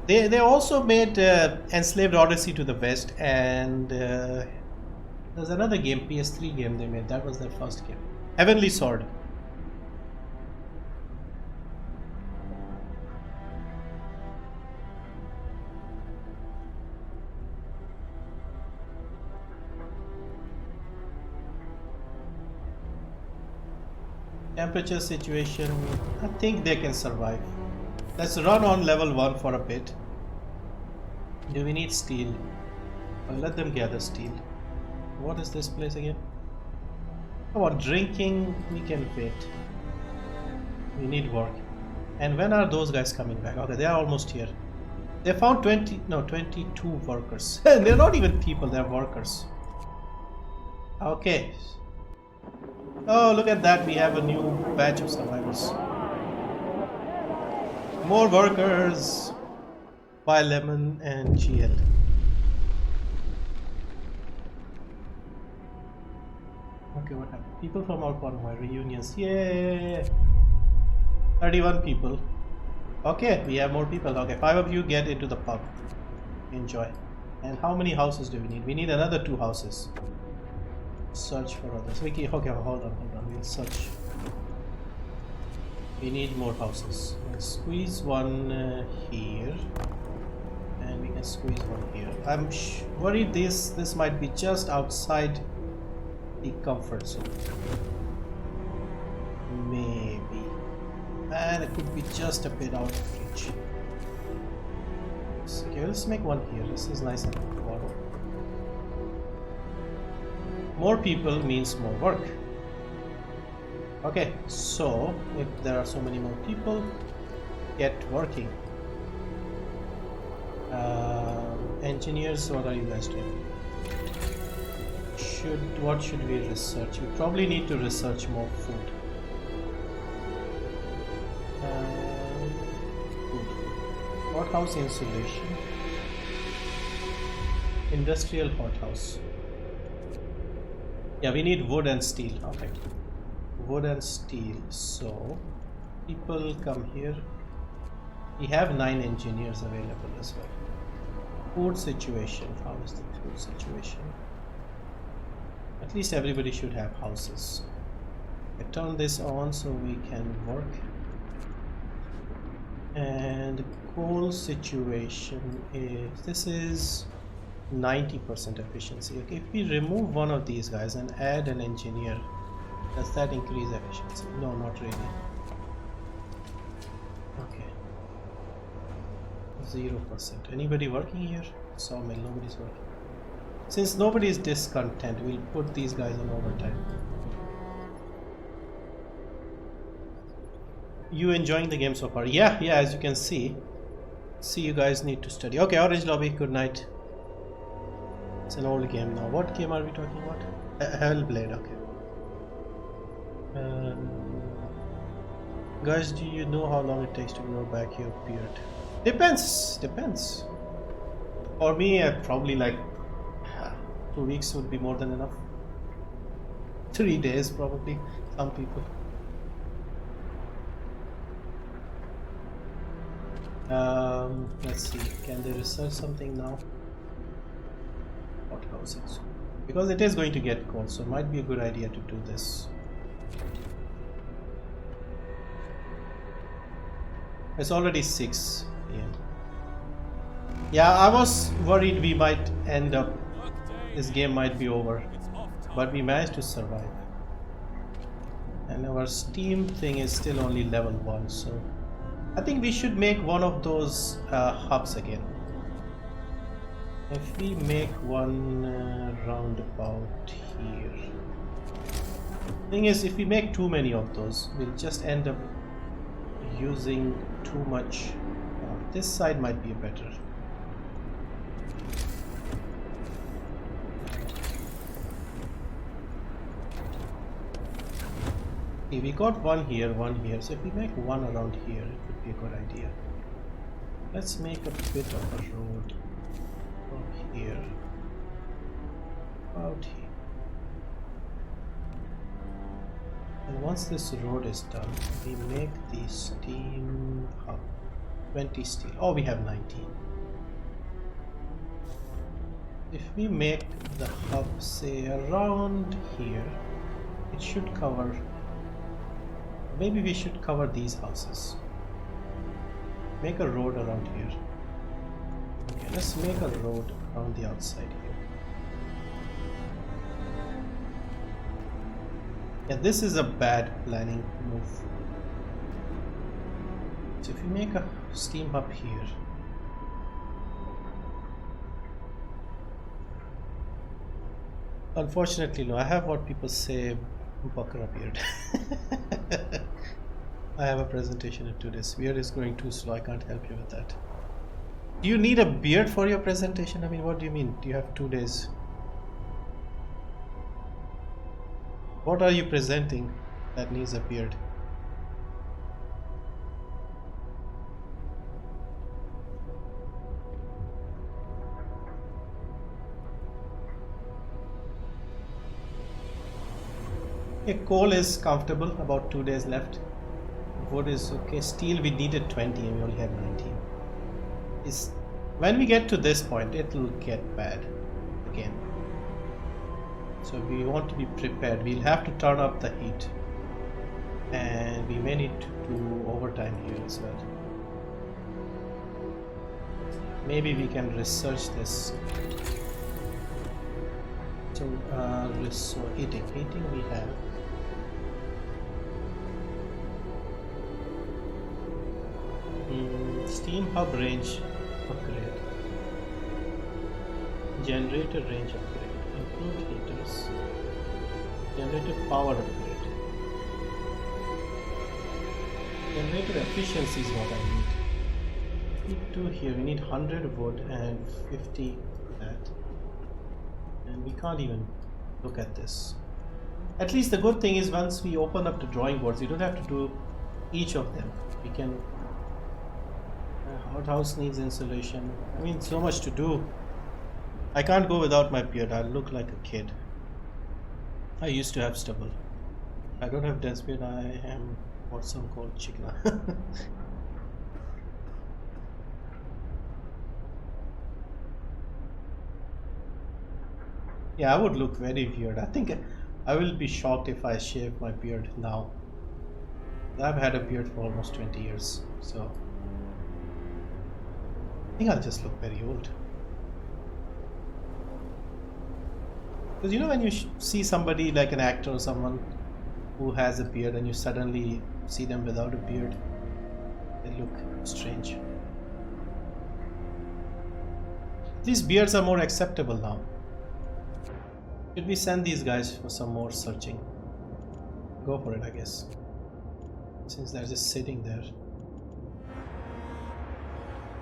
A: They also made Enslaved Odyssey to the West, and there's another game, PS3 game they made. That was their first game. Heavenly Sword. Temperature situation, I think they can survive. Let's run on level 1 for a bit. Do we need steel? I'll let them gather steel. What is this place again? Come on, drinking, we can wait. We need work. And when are those guys coming back? Okay, they are almost here. They found 22 workers. They're not even people, they're workers. Okay. Oh, look at that, we have a new batch of survivors. More workers by lemon and GL. Okay, what happened? People from our convoy, reunions. Yay! 31 people. Okay, we have more people. Okay, 5 of you get into the pub. Enjoy. And how many houses do we need? We need another 2 houses. Search for others. Okay, hold on. We'll search. We need more houses. We'll squeeze one here. And we can squeeze one here. I'm worried this might be just outside the comfort zone. Maybe. And it could be just a bit out of reach. Okay, let's make one here. This is nice and warm. More people means more work. Okay, so if there are so many more people, get working. Engineers, what are you guys doing? What should we research? We probably need to research more food. Hothouse insulation. Industrial hothouse. Yeah, we need wood and steel. Okay. Wood and steel. So people come here. We have 9 engineers available as well. Food situation. How is the food situation? At least everybody should have houses. I turn this on so we can work. And coal situation is, this is 90% efficiency. Okay, if we remove one of these guys and add an engineer, does that increase efficiency? No, not really. Okay, 0%. Anybody working here? Sawmill, nobody's working. Since nobody is discontent, we'll put these guys on overtime. You enjoying the game so far? Yeah, as you can see. See, you guys need to study. Okay, Orange Lobby, good night. It's an old game now. What game are we talking about? Hellblade, okay. Guys, do you know how long it takes to grow back your beard? Depends. For me, probably like 2 weeks would be more than enough. 3 days probably, some people. Let's see, can they research something now? What houses? Because it is going to get cold, so it might be a good idea to do this. It's already 6 p.m. Yeah, I was worried we might end up, this game might be over, but we managed to survive. And our Steam thing is still only level 1, so I think we should make one of those hubs again. If we make one round about here. Thing is, if we make too many of those, we'll just end up using too much. This side might be better. Okay, we got one here, so if we make one around here, it would be a good idea. Let's make a bit of a road from here, about here. And once this road is done, we make the steam hub. 20 steel. Oh, we have 19. If we make the hub, say, around here, it should cover. Maybe we should cover these houses. Make a road around here. Okay, let's make a road around the outside here. Yeah, this is a bad planning move. So if we make a steam hub here, unfortunately, no, I have what people say, 𝒂𝒏𝒄𝒓𝒅. I have a presentation in 2 days. Beard is growing too slow, I can't help you with that. Do you need a beard for your presentation? I mean, what do you mean? Do you have 2 days? What are you presenting that needs a beard? Okay, coal is comfortable, about 2 days left. Wood is okay. Steel, we needed 20 and we only had 19. When we get to this point, it will get bad again. So we want to be prepared. We'll have to turn up the heat, and we may need to do overtime here as well. Maybe we can research this. So heating we have. Steam hub range upgrade. Generator range upgrade. Okay. Food heaters. Generator power upgrade. Generator efficiency is what I need. Need 2 here. We need 100 wood and 50 that. And we can't even look at this. At least the good thing is once we open up the drawing boards, we don't have to do each of them. We can. Outhouse needs insulation. I mean, so much to do. I can't go without my beard. I'll look like a kid. I used to have stubble. I don't have dense beard. I am what some call chikna. Yeah, I would look very weird. I think I will be shocked if I shave my beard now. I've had a beard for almost 20 years, so I think I'll just look very old. Because you know when you see somebody like an actor or someone who has a beard and you suddenly see them without a beard, they look strange. These beards are more acceptable now. Should we send these guys for some more searching? Go for it, I guess. Since they're just sitting there.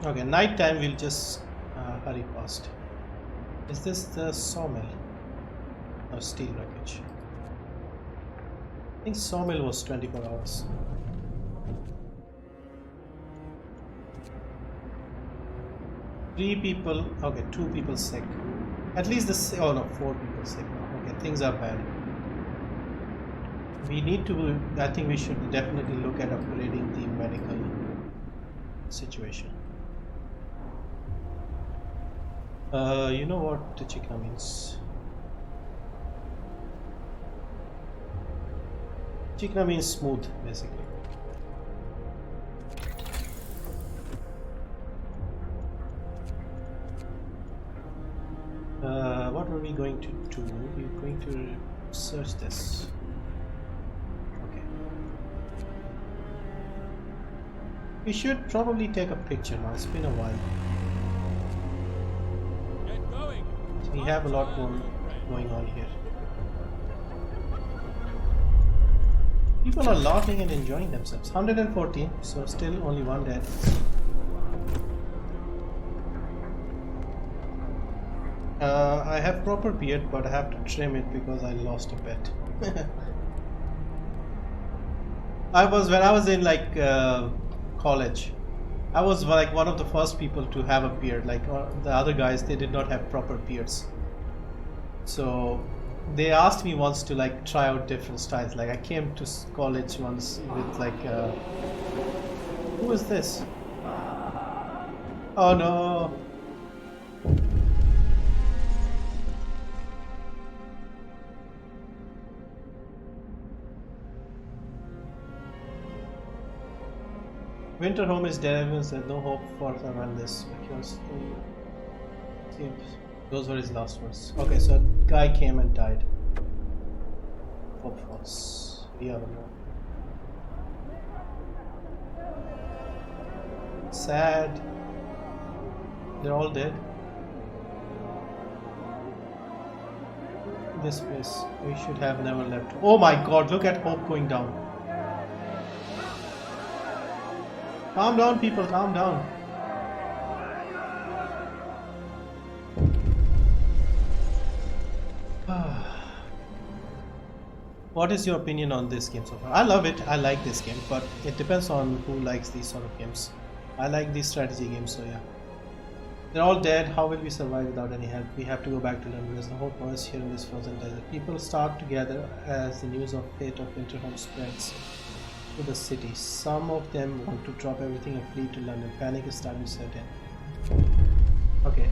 A: Okay, night time we'll just hurry past. Is this the sawmill? No, steel wreckage. I think sawmill was 24 hours. Three people, okay, 2 people sick. At least this, oh no, 4 people sick now. Okay, things are bad. We need to, I think we should definitely look at upgrading the medical situation. You know what the chikna means? Chikna means smooth, basically. What are we going to do? We're going to search this. Okay. We should probably take a picture now. It's been a while.
C: Get going.
A: We have a lot more going on here. People are laughing and enjoying themselves. 114, so still only 1 dead. I have proper beard, but I have to trim it because I lost a bet. When I was in like college, I was like one of the first people to have a beard. Like the other guys, they did not have proper beards. So they asked me once to like try out different styles. Like I came to college once with like, who is this? Oh no. Winter home is dead. There's no hope for survival this because those were his last words. Okay, so a guy came and died. Hope false. We have no. Sad. They're all dead. This place. We should have never left. Oh my god, look at hope going down. Calm down, people, calm down. What is your opinion on this game so far? I love it. I like this game, but it depends on who likes these sort of games. I like these strategy games, so yeah. They're all dead. How will we survive without any help? We have to go back to London. There's no hope for us here in this frozen desert. People start to gather as the news of fate of Winterhome spreads to the city. Some of them want to drop everything and flee to London. Panic is starting to set in. Okay.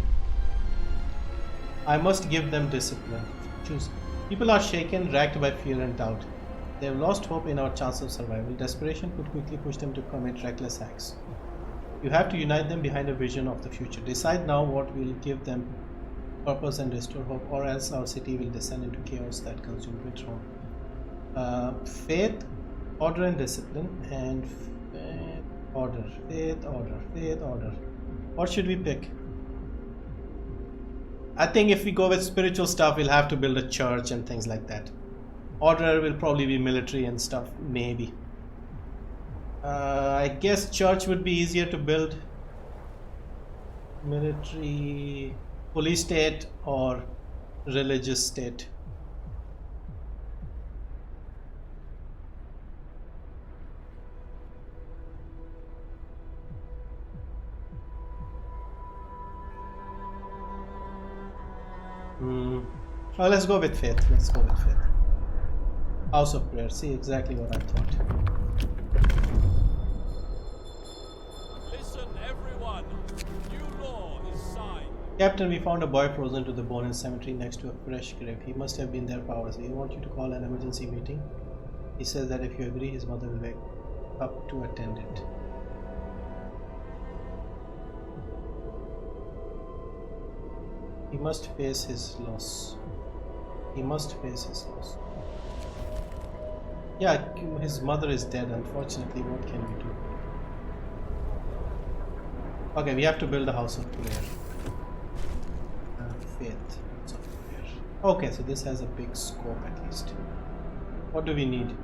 A: I must give them discipline. Choose. People are shaken, racked by fear and doubt. They have lost hope in our chance of survival. Desperation could quickly push them to commit reckless acts. You have to unite them behind a vision of the future. Decide now what will give them purpose and restore hope, or else our city will descend into chaos that consumes Winterhome. Faith, order and discipline, and order. Faith, order, faith, order. What should we pick? I think if we go with spiritual stuff, we'll have to build a church and things like that. Order will probably be military and stuff, maybe. I guess church would be easier to build. Military, police state, or religious state. Oh, let's go with faith. Let's go with faith. House of prayer. See, exactly what I thought.
C: Listen, everyone. New law is signed.
A: Captain, we found a boy frozen to the bone in cemetery next to a fresh grave. He must have been there for hours. We want you to call an emergency meeting. He says that if you agree, his mother will wake up to attend it. He must face his loss. He must face his loss. Yeah, his mother is dead, unfortunately. What can we do? Okay, we have to build a house of prayer. Faith. House of prayer. Okay, so this has a big scope at least. What do we need?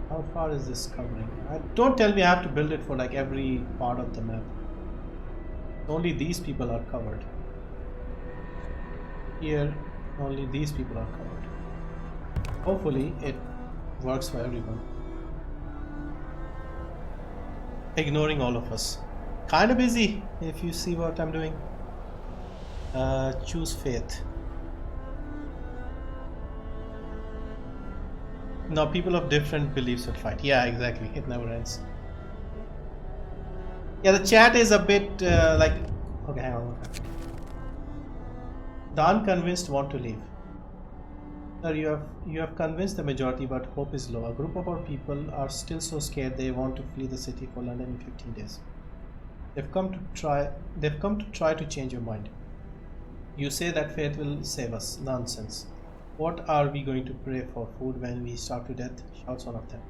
A: How far is this covering? Don't tell me I have to build it for like every part of the map. Only these people are covered. Here, only these people are covered. Hopefully, it works for everyone. Ignoring all of us. Kind of busy, if you see what I'm doing. Choose faith. Now, people of different beliefs will fight. Yeah, exactly. It never ends. Yeah, the chat is a bit like... Okay, hang on. The unconvinced want to leave. Sir, you have convinced the majority, but hope is low. A group of our people are still so scared they want to flee the city for London in 15 days. They've come to try to change your mind. You say that faith will save us. Nonsense. What are we going to pray for? Food when we starve to death? Shouts one of them.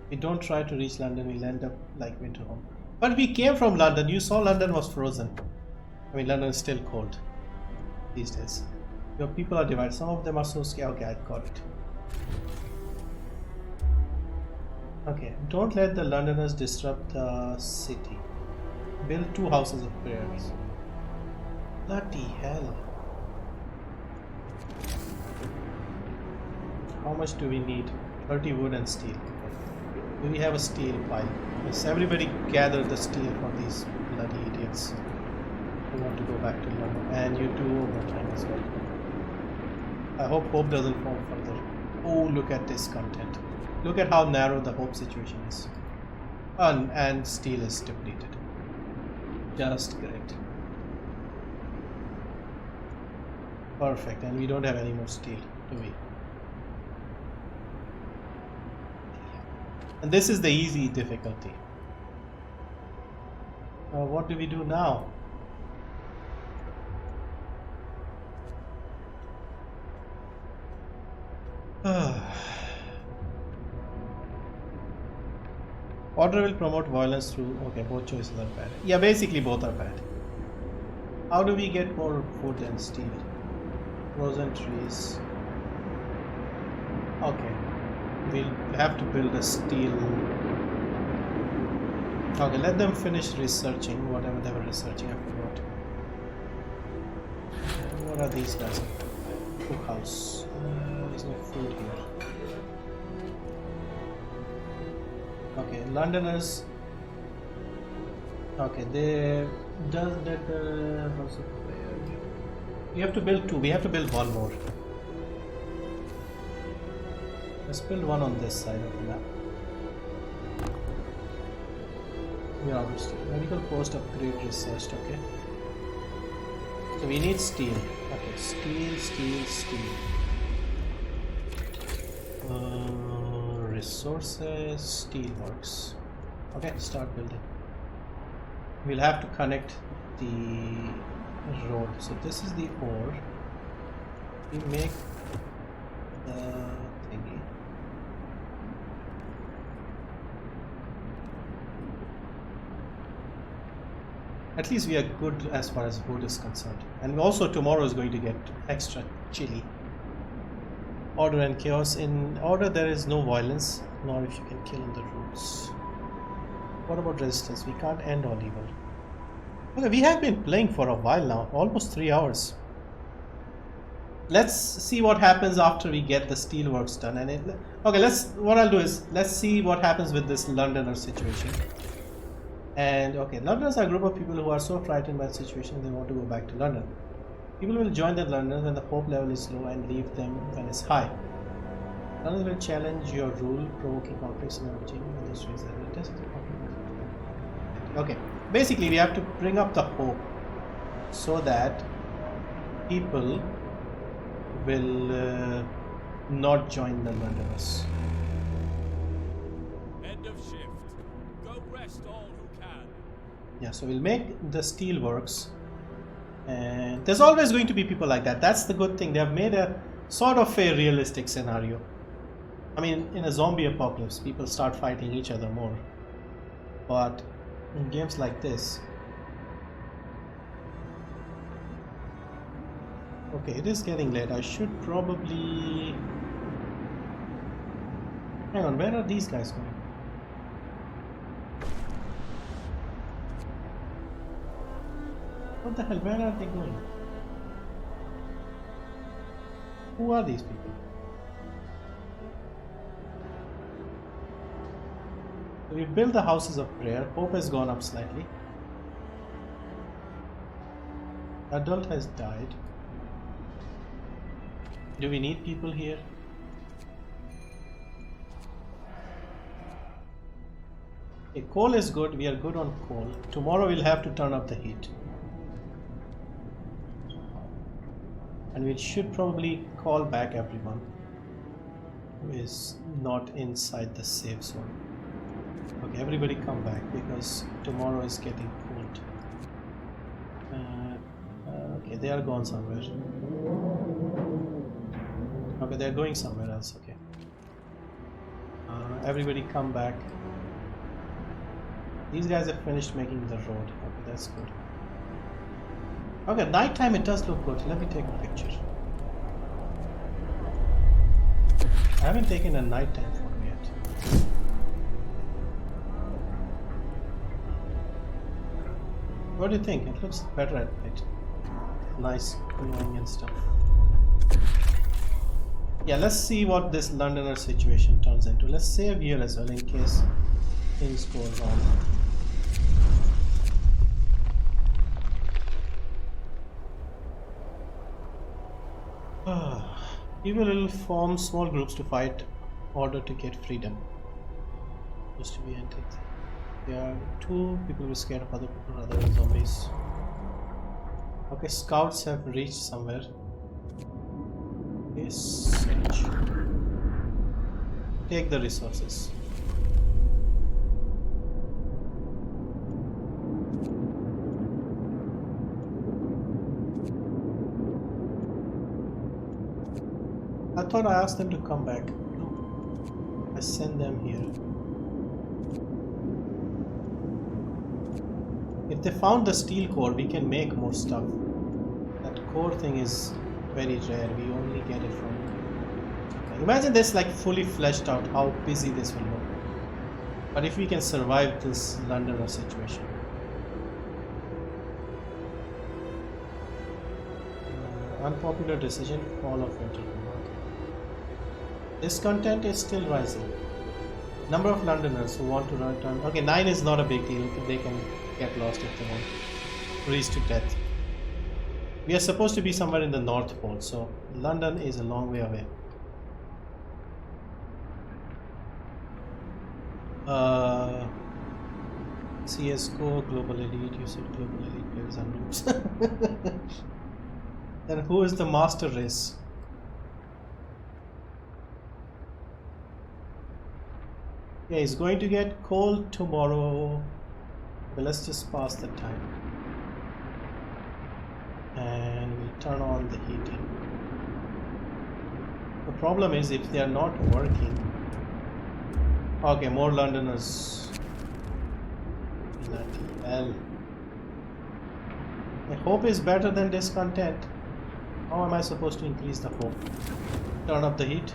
A: If we don't try to reach London, we'll end up like Winterhome. But we came from London. You saw London was frozen. I mean, London is still cold these days. Your people are divided. Some of them are so scared. Okay, I got it. Okay, don't let the Londoners disrupt the city. Build 2 houses of prayers. Bloody hell. How much do we need? 30 wood and steel. Do we have a steel pile? Yes, everybody gather the steel for these bloody idiots who want to go back to London. And you do overtime as well. I hope hope doesn't fall further. Oh, look at this content. Look at how narrow the hope situation is. And steel is depleted. Just great. Perfect. And we don't have any more steel, do we? And this is the easy difficulty. What do we do now? Order will promote violence through... Okay, both choices are bad. Yeah, basically both are bad. How do we get more food and steel? Frozen trees. Okay. We'll have to build a steel... Okay, let them finish researching whatever they were researching. I forgot. What are these guys? Cookhouse. There's no food here. Okay, Londoners. Okay, they does that. You have to build 2. We have to build 1 more. Let's build 1 on this side of the map. Yeah, obviously. Medical post upgrade researched. Okay. So we need steel. Okay, steel. Resources, steelworks. Okay, start building. We'll have to connect the road. So this is the ore. We make the thingy. At least we are good as far as food is concerned. And also tomorrow is going to get extra chilly. Order and chaos. In order there is no violence, nor if you can kill in the roots. What about resistance? We can't end all evil. Okay, we have been playing for a while now, almost 3 hours. Let's see what happens after we get the steelworks done. And okay, what I'll do is let's see what happens with this Londoner situation. And okay, Londoners are a group of people who are so frightened by the situation they want to go back to London. People will join the Londoners when the hope level is low and leave them when it's high. Londoners will challenge your rule, provoking conflicts in origin. Okay, basically we have to bring up the hope so that people will not join the Londoners.
C: End of shift. Go rest all who can.
A: Yeah, so we'll make the steelworks, and there's always going to be people like that. That's the good thing. They have made a sort of a realistic scenario. I mean, in a zombie apocalypse, people start fighting each other more, but in games like this, okay, it is getting late. I should probably hang on. Where are these guys going? What the hell? Where are they going? Who are these people? We built the houses of prayer. Hope has gone up slightly. Adult has died. Do we need people here? Okay, coal is good. We are good on coal. Tomorrow we'll have to turn up the heat. And we should probably call back everyone who is not inside the safe zone. Okay, everybody come back because tomorrow is getting cold. Okay, they are gone somewhere. Okay, they are going somewhere else. Okay. Everybody come back. These guys have finished making the road. Okay, that's good. Okay, nighttime it does look good. Let me take a picture. I haven't taken a nighttime photo yet. What do you think? It looks better at night. Nice glowing and stuff. Yeah, let's see what this Londoner situation turns into. Let's save here as well in case things go wrong. People will form small groups to fight order to get freedom. Used to be anti. There are 2 people who are scared of other people rather than zombies. Okay, scouts have reached somewhere. Yes. Take the resources. I thought I asked them to come back. No, I sent them here. If they found the steel core, we can make more stuff. That core thing is very rare. We only get it from... Okay. Imagine this like fully fleshed out, how busy this will look. But if we can survive this Londoner situation. Unpopular decision, fall of winter. This content is still rising. Number of Londoners who want to return. Okay, 9 is not a big deal. They can get lost if they want. Freeze to death. We are supposed to be somewhere in the North Pole, so London is a long way away. CS:GO, Global Elite. You said Global Elite players are noobs. Then who is the master race? Yeah, it's going to get cold tomorrow. But let's just pass the time. And we'll turn on the heating. The problem is if they are not working. Okay, more Londoners. Bloody hell. Hope is better than discontent. How am I supposed to increase the hope? Turn up the heat?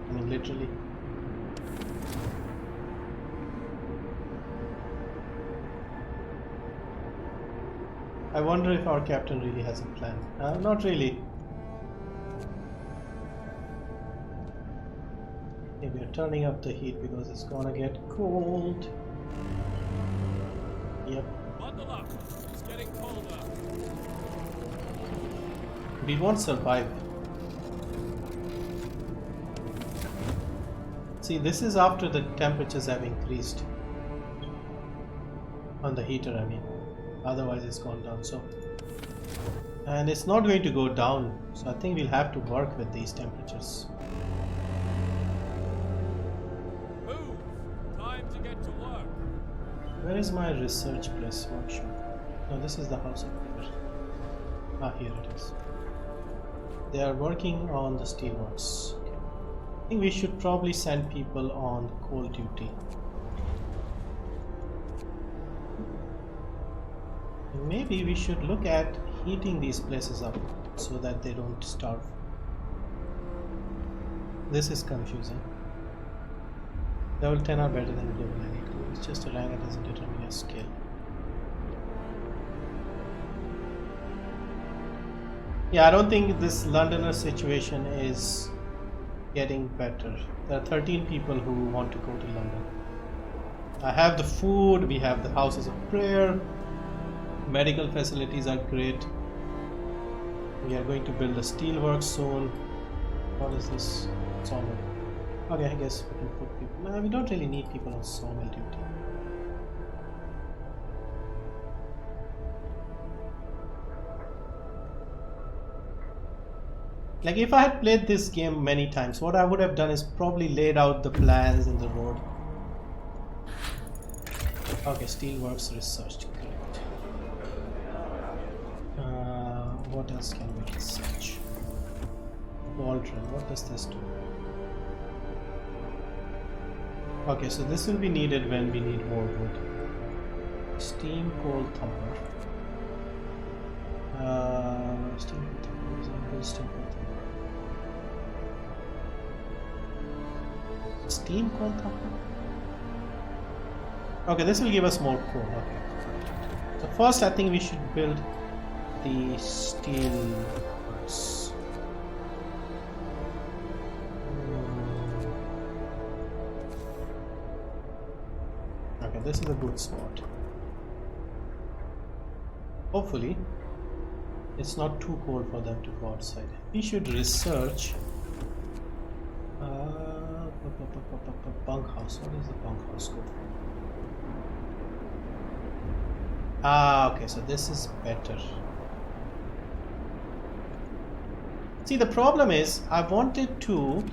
A: I mean, literally. I wonder if our captain really has a plan. Not really. Okay, we are turning up the heat because it's gonna get cold. Yep.
C: Bundle up. It's getting colder.
A: We won't survive. See, this is after the temperatures have increased. On the heater, I mean. Otherwise it's gone down. So, and it's not going to go down. So I think we'll have to work with these temperatures.
C: Move. Time to get to work.
A: Where is my research press workshop? No, this is the house of paper. Ah, here it is. They are working on the steelworks. Okay. I think we should probably send people on coal duty. Maybe we should look at heating these places up so that they don't starve. This is confusing. Level 10 are better than global elite. It's just a rank that doesn't determine your skill. Yeah, I don't think this Londoner situation is getting better. There are 13 people who want to go to London. I have the food, we have the houses of prayer, medical facilities are great. We are going to build a steelworks soon. What is this? Sawmill. Okay, I guess we can put people. No, we don't really need people on sawmill duty. Like if I had played this game many times, what I would have done is probably laid out the plans in the road. Okay, steelworks researched. Correct. What else can we research? Waldron, what does this do? Okay, so this will be needed when we need more wood. Steam coal thumper. Steam coal thumper is a steam coal thumper. Steam coal thumper? Okay, this will give us more coal. Okay. So first I think we should build the steel works. Okay, this is a good spot. Hopefully it's not too cold for them to go outside. We should research bunkhouse. What is the bunkhouse code? Ah, okay, so this is better. See, the problem is I wanted to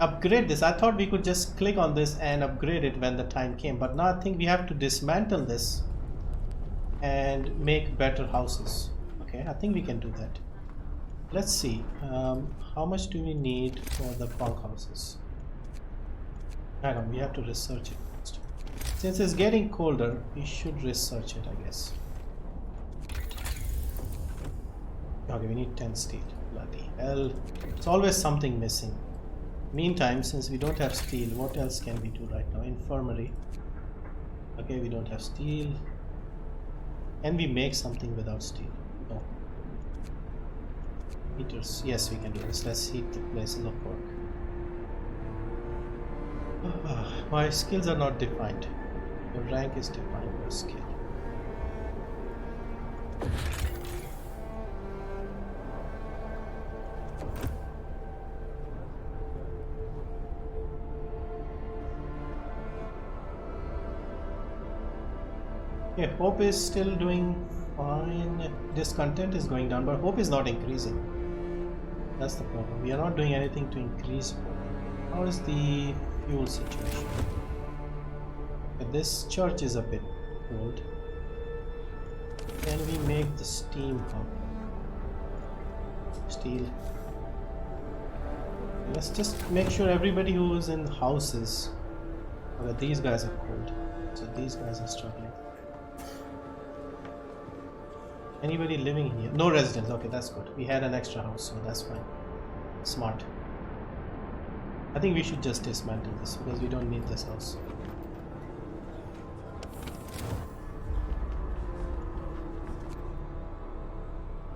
A: upgrade this. I thought we could just click on this and upgrade it when the time came, but now I think we have to dismantle this and make better houses. Okay, I think we can do that. Let's see, how much do we need for the bunkhouses? I don't know, we have to research it first. Since it's getting colder, we should research it, I guess. Okay, we need 10 steel. Bloody hell. It's always something missing. Meantime, since we don't have steel, what else can we do right now? Infirmary. Okay, we don't have steel. Can we make something without steel? No. Heaters. Yes, we can do this. Let's heat the places of work. My skills are not defined. Your rank is defined, your skill. Okay, hope is still doing fine. Discontent is going down, but hope is not increasing. That's the problem. We are not doing anything to increase hope. How is the fuel situation? Okay, this church is a bit old. Can we make the steam hub? Steel. Let's just make sure everybody who is in the houses. Okay, these guys are cold, so these guys are struggling. Anybody living in here? No residents. Okay, that's good. We had an extra house, so that's fine. Smart. I think we should just dismantle this because we don't need this house.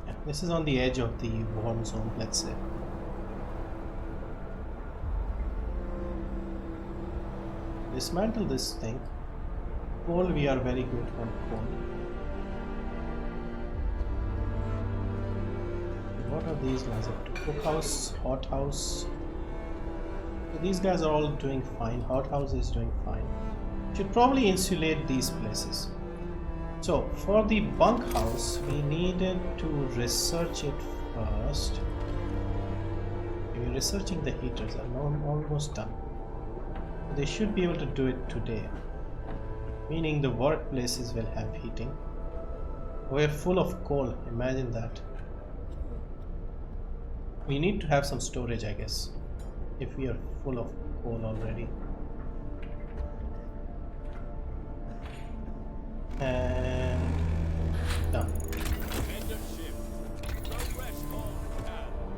A: Yeah, this is on the edge of the warm zone, let's say. Dismantle this thing. Coal, we are very good on coal. What are these guys up to? Cookhouse, hothouse. So these guys are all doing fine. Hothouse is doing fine. Should probably insulate these places. So for the bunkhouse, we needed to research it first. We're researching the heaters. I'm almost done. They should be able to do it today. Meaning the workplaces will have heating. We're full of coal. Imagine that. We need to have some storage, I guess, if we are full of coal already. And done.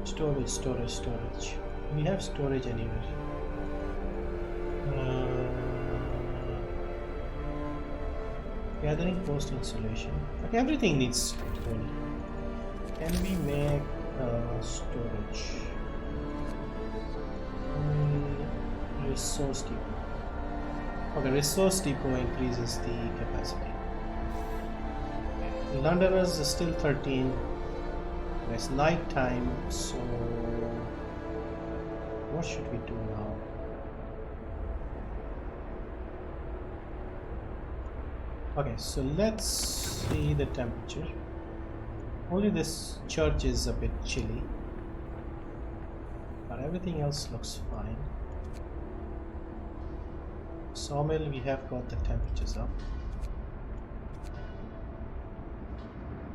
A: Storage. We have storage anywhere. Gathering post insulation. Okay, everything needs storage. Can we make storage? Resource depot. Okay, resource depot increases the capacity. Londoners is still 13. It's night time, so what should we do now? Okay, so let's see the temperature. Only this church is a bit chilly, but everything else looks fine. Sawmill, we have got the temperatures up.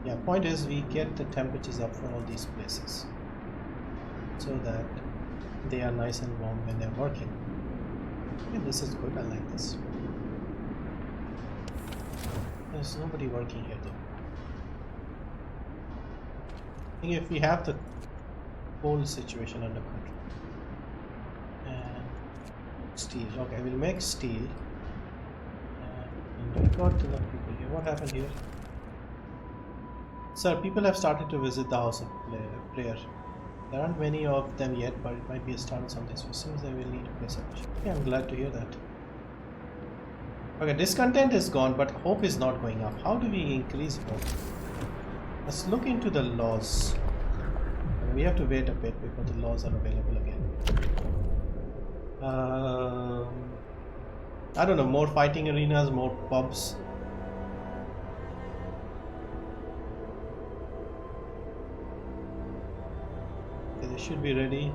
A: Yeah, point is we get the temperatures up for all these places so that they are nice and warm when they're working. Okay, this is good, I like this. There's nobody working here though. I think if we have the coal situation under control. And steel. Okay, we'll make steel. And we got enough people here. What happened here? Sir, people have started to visit the house of prayer. There aren't many of them yet, but it might be a start of something. So as soon as they will need to place a wish. Okay, I'm glad to hear that. Okay, discontent is gone, but hope is not going up. How do we increase hope? Let's look into the laws. We have to wait a bit before the laws are available again. I don't know, more fighting arenas, more pubs. Okay, they should be ready.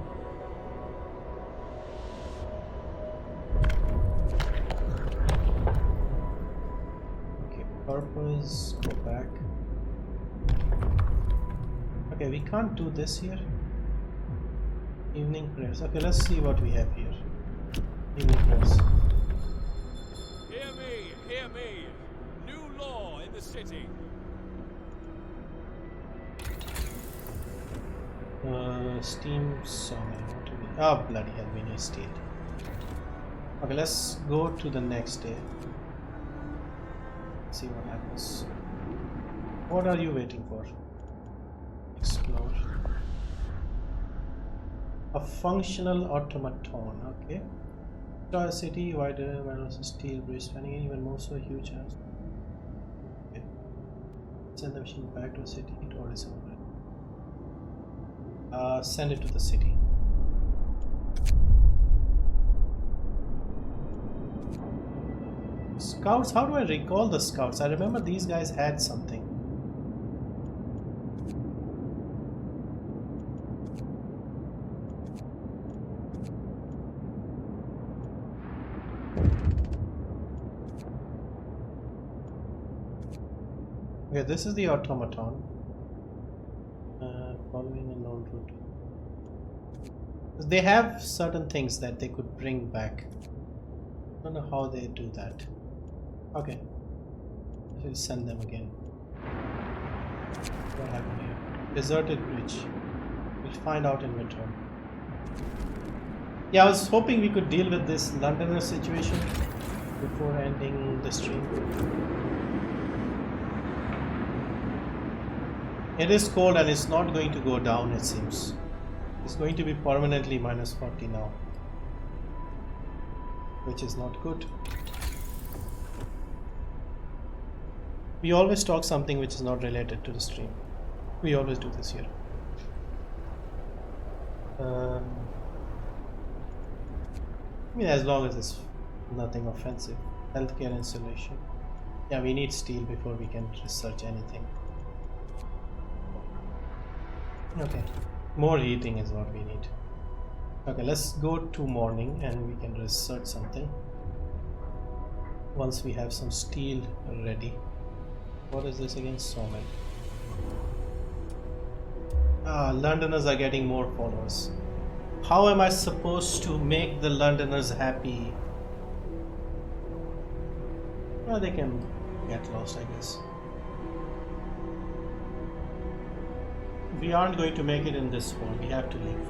A: Purpose, go back. Okay, we can't do this here. Evening prayers. Okay, let's see what we have here. Evening prayers.
C: Hear me. New law in the city.
A: Steam sawmill. What do we? Oh, bloody hell, we need steel. Okay, let's go to the next day. See what happens. What are you waiting for? Explore. A functional automaton. Okay. Destroy a city, wider, minus steel bridge, standing even more so huge house. Okay. Send the machine back to the city. It already sold. Send it to the city. Scouts, how do I recall the scouts? I remember these guys had something. Okay, this is the automaton. Following a known route. They have certain things that they could bring back. I don't know how they do that. Okay, we'll send them again. What happened here? Deserted bridge. We'll find out in midterm. Yeah, I was hoping we could deal with this Londoner situation before ending the stream. It is cold and it's not going to go down, it seems. It's going to be permanently minus 40 now, which is not good. We always talk something which is not related to the stream. We always do this here. I mean, as long as it's nothing offensive. Healthcare installation. Yeah, we need steel before we can research anything. Okay, more heating is what we need. Okay, let's go to morning and we can research something once we have some steel ready. What is this again? Sawmill. Londoners are getting more followers. How am I supposed to make the Londoners happy? Well, they can get lost, I guess. We aren't going to make it in this one. We have to leave.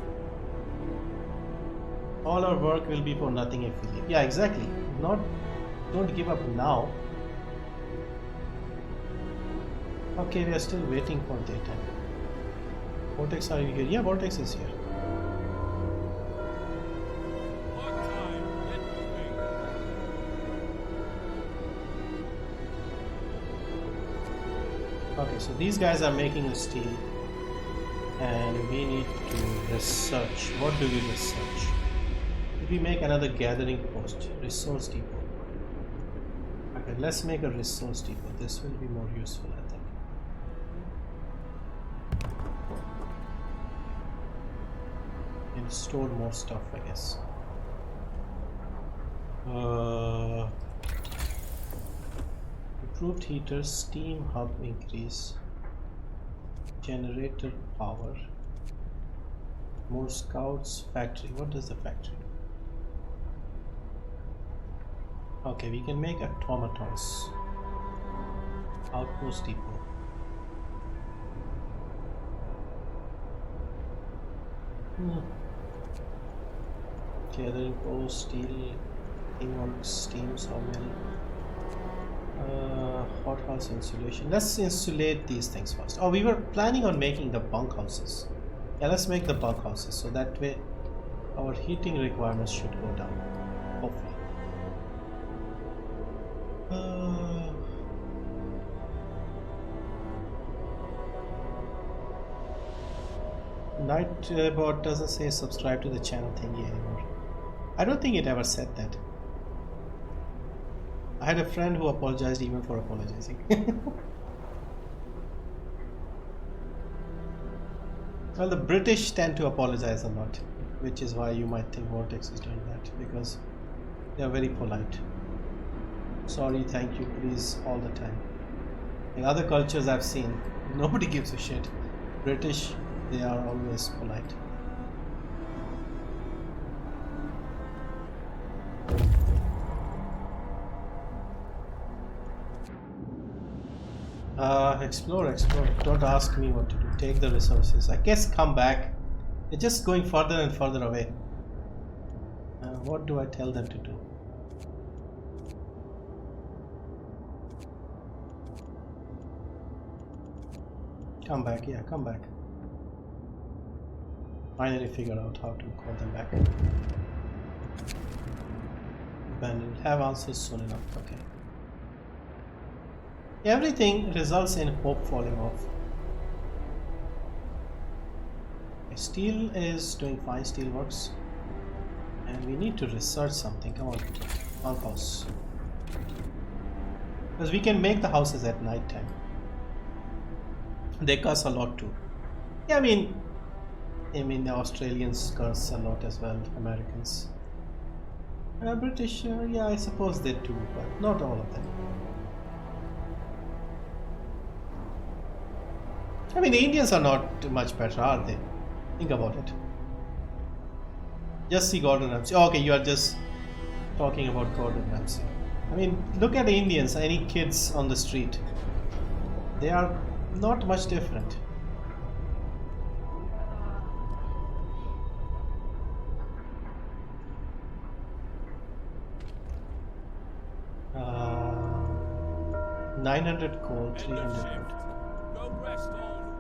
A: All our work will be for nothing if we leave. Yeah, exactly. Don't give up now. Okay, we are still waiting for daytime. Vortex, are you here? Yeah, Vortex is here.
C: What time? Get moving.
A: Okay, so these guys are making a steel and we need to research. What do we research? Did we make another gathering post? Resource depot. Okay, let's make a resource depot. This will be more useful, I think. And store more stuff, I guess. Improved heaters, steam hub increase, generator power, more scouts, factory. What is the factory? Okay, we can make automatons. Outpost depot. Gathering post, steel, teamworks, steam, sawmill, hothouse insulation. Let's insulate these things first. Oh, we were planning on making the bunkhouses. Yeah, let's make the bunkhouses so that way our heating requirements should go down, hopefully. Nightbot doesn't say subscribe to the channel thingy anymore. I don't think it ever said that. I had a friend who apologized even for apologizing. Well, the British tend to apologize a lot, which is why you might think Vortex is doing that, because they are very polite. Sorry, thank you, please, all the time. In other cultures I've seen, nobody gives a shit. British, they are always polite. Explore. Don't ask me what to do. Take the resources. I guess come back. They're just going further and further away. What do I tell them to do? Come back, yeah, come back. Finally figure out how to call them back. Ben will have answers soon enough, okay. Everything results in hope falling off. Steel is doing fine, steel works. And we need to research something, come on, bunkhouse. Because we can make the houses at night time. They curse a lot too. Yeah, I mean the Australians curse a lot as well, Americans. British, yeah, I suppose they do, but not all of them. I mean, the Indians are not much better, are they? Think about it. Just see Gordon Ramsay. Oh, okay, you are just talking about Gordon Ramsay. I mean, look at the Indians, any kids on the street. They are Not much different. Uh, 900 coal, 300 wood.
C: Go rest all who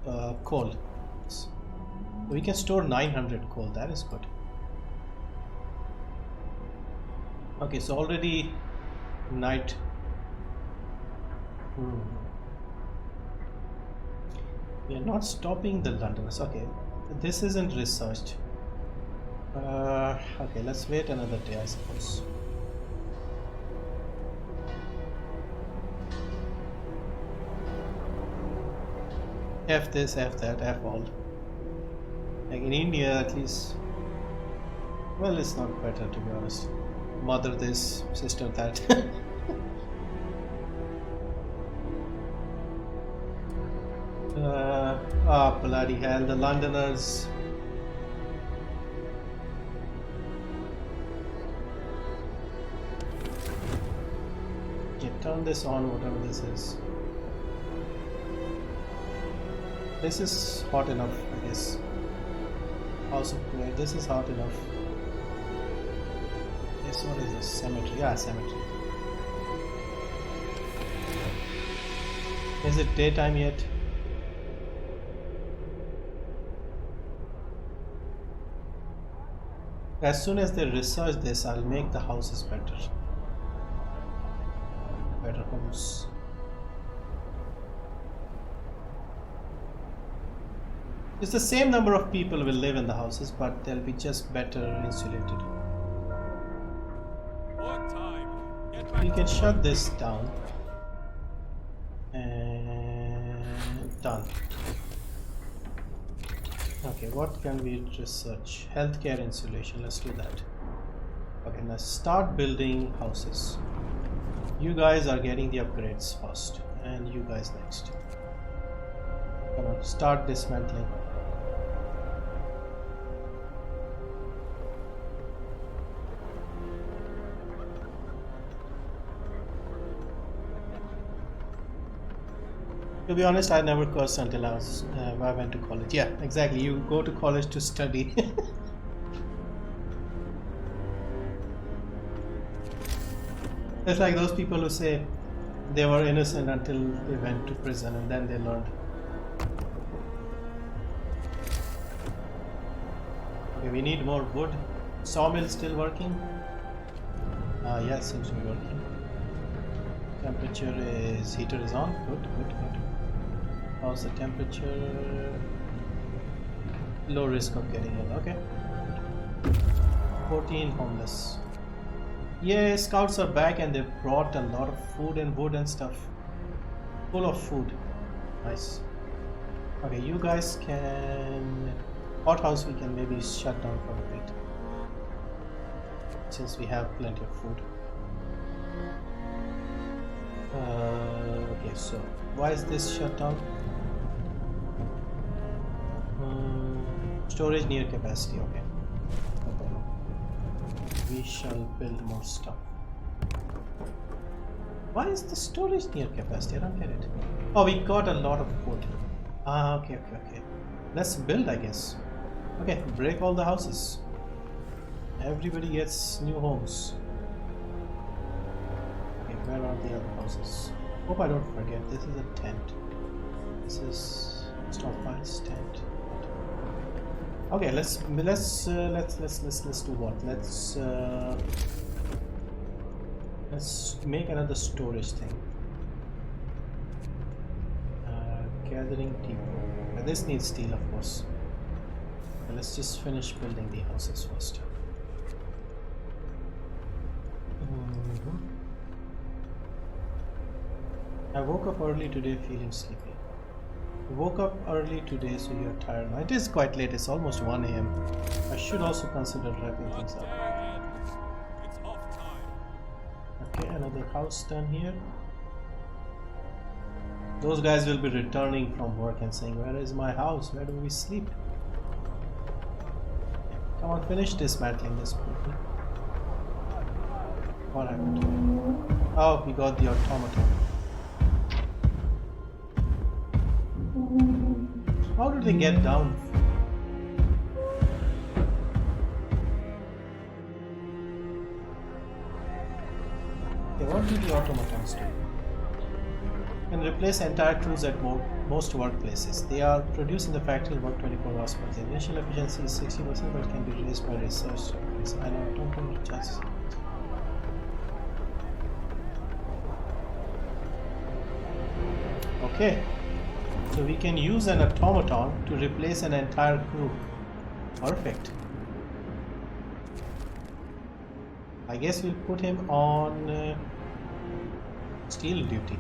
C: can.
A: Coal. We can store 900 coal. That is good. Okay, so already night. We are not stopping the Londoners. Okay, this isn't researched. Okay, let's wait another day, I suppose. F this, F that, F all. Like in India, at least. Well, it's not better, to be honest. Mother this, sister that. Bloody hell, the Londoners. Okay, turn this on, whatever this is. This is hot enough, I guess. House of Prayer, this is hot enough. Yes, what is this? Cemetery, yeah, cemetery. Is it daytime yet? As soon as they research this, I'll make the houses better. Better homes. It's the same number of people will live in the houses, but they'll be just better insulated.
C: What time? Get back.
A: We can shut this down. And done. Okay, what can we research? Healthcare insulation, let's do that. Okay, now start building houses. You guys are getting the upgrades first, and you guys next. Come on, start dismantling. To be honest, I never cursed until I went to college. Yeah, exactly. You go to college to study. It's like those people who say they were innocent until they went to prison and then they learned. Okay, we need more wood. Sawmill still working? Yeah, seems to be working. Temperature is, heater is on. Good, good, good. How's the temperature? Low risk of getting ill. Okay. 14 homeless. Yeah, scouts are back and they've brought a lot of food and wood and stuff. Full of food. Nice. Okay, you guys can... Hothouse we can maybe shut down for a bit, since we have plenty of food. Okay, so why is this shut down? Storage near capacity. Okay, no problem. We shall build more stuff. Why is the storage near capacity? I don't get it. Oh, we got a lot of wood. Okay. Let's build, I guess. Okay, break all the houses. Everybody gets new homes. Okay, where are the other houses? Hope I don't forget. This is a tent. This is Stockpiles tent. Okay, let's do what? Let's make another storage thing. Gathering depot. This needs steel, of course. Let's just finish building the houses first. I woke up early today feeling sleepy. Woke up early today, so you're tired now. It is quite late, it's almost 1 AM. I should also consider wrapping things up.
C: It's off time.
A: Okay, another house done here. Those guys will be returning from work and saying, where is my house? Where do we sleep? Come on, finish dismantling this quickly. What happened to it? Oh, we got the automaton. they get down? Okay, what do the automatons do? Can replace entire crews at most workplaces. They are produced in the factory, work 24 hours per day. Initial efficiency is 60%, but can be raised by research. I don't know the chances. Okay, so we can use an automaton to replace an entire crew. Perfect. I guess we'll put him on steel duty.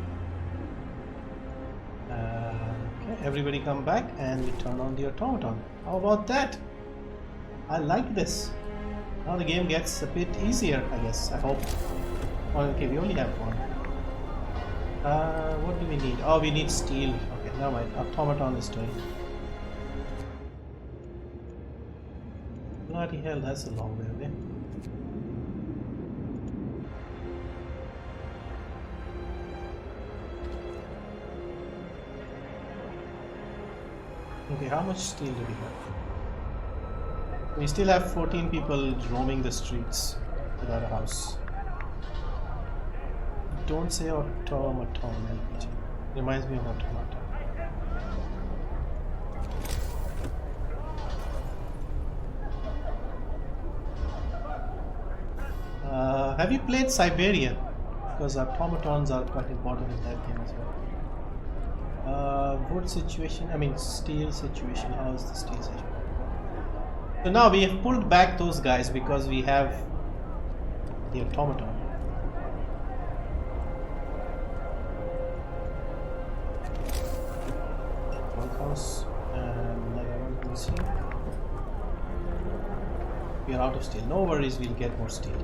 A: Okay, everybody come back and we turn on the automaton. How about that? I like this. Now the game gets a bit easier, I guess. I hope. Oh, okay, we only have one. What do we need? Oh, we need steel. Okay, now my automaton is doing. Bloody hell, that's a long way away. Okay, how much steel do we have? We still have 14 people roaming the streets without a house. Don't say automaton. Reminds me of automaton. Have you played Siberia? Because automatons are quite important in that game as well. Wood situation, I mean steel situation. How is the steel situation? So now we have pulled back those guys because we have the automaton. Bunkhouse and another one is here. We are out of steel. No worries, we'll get more steel.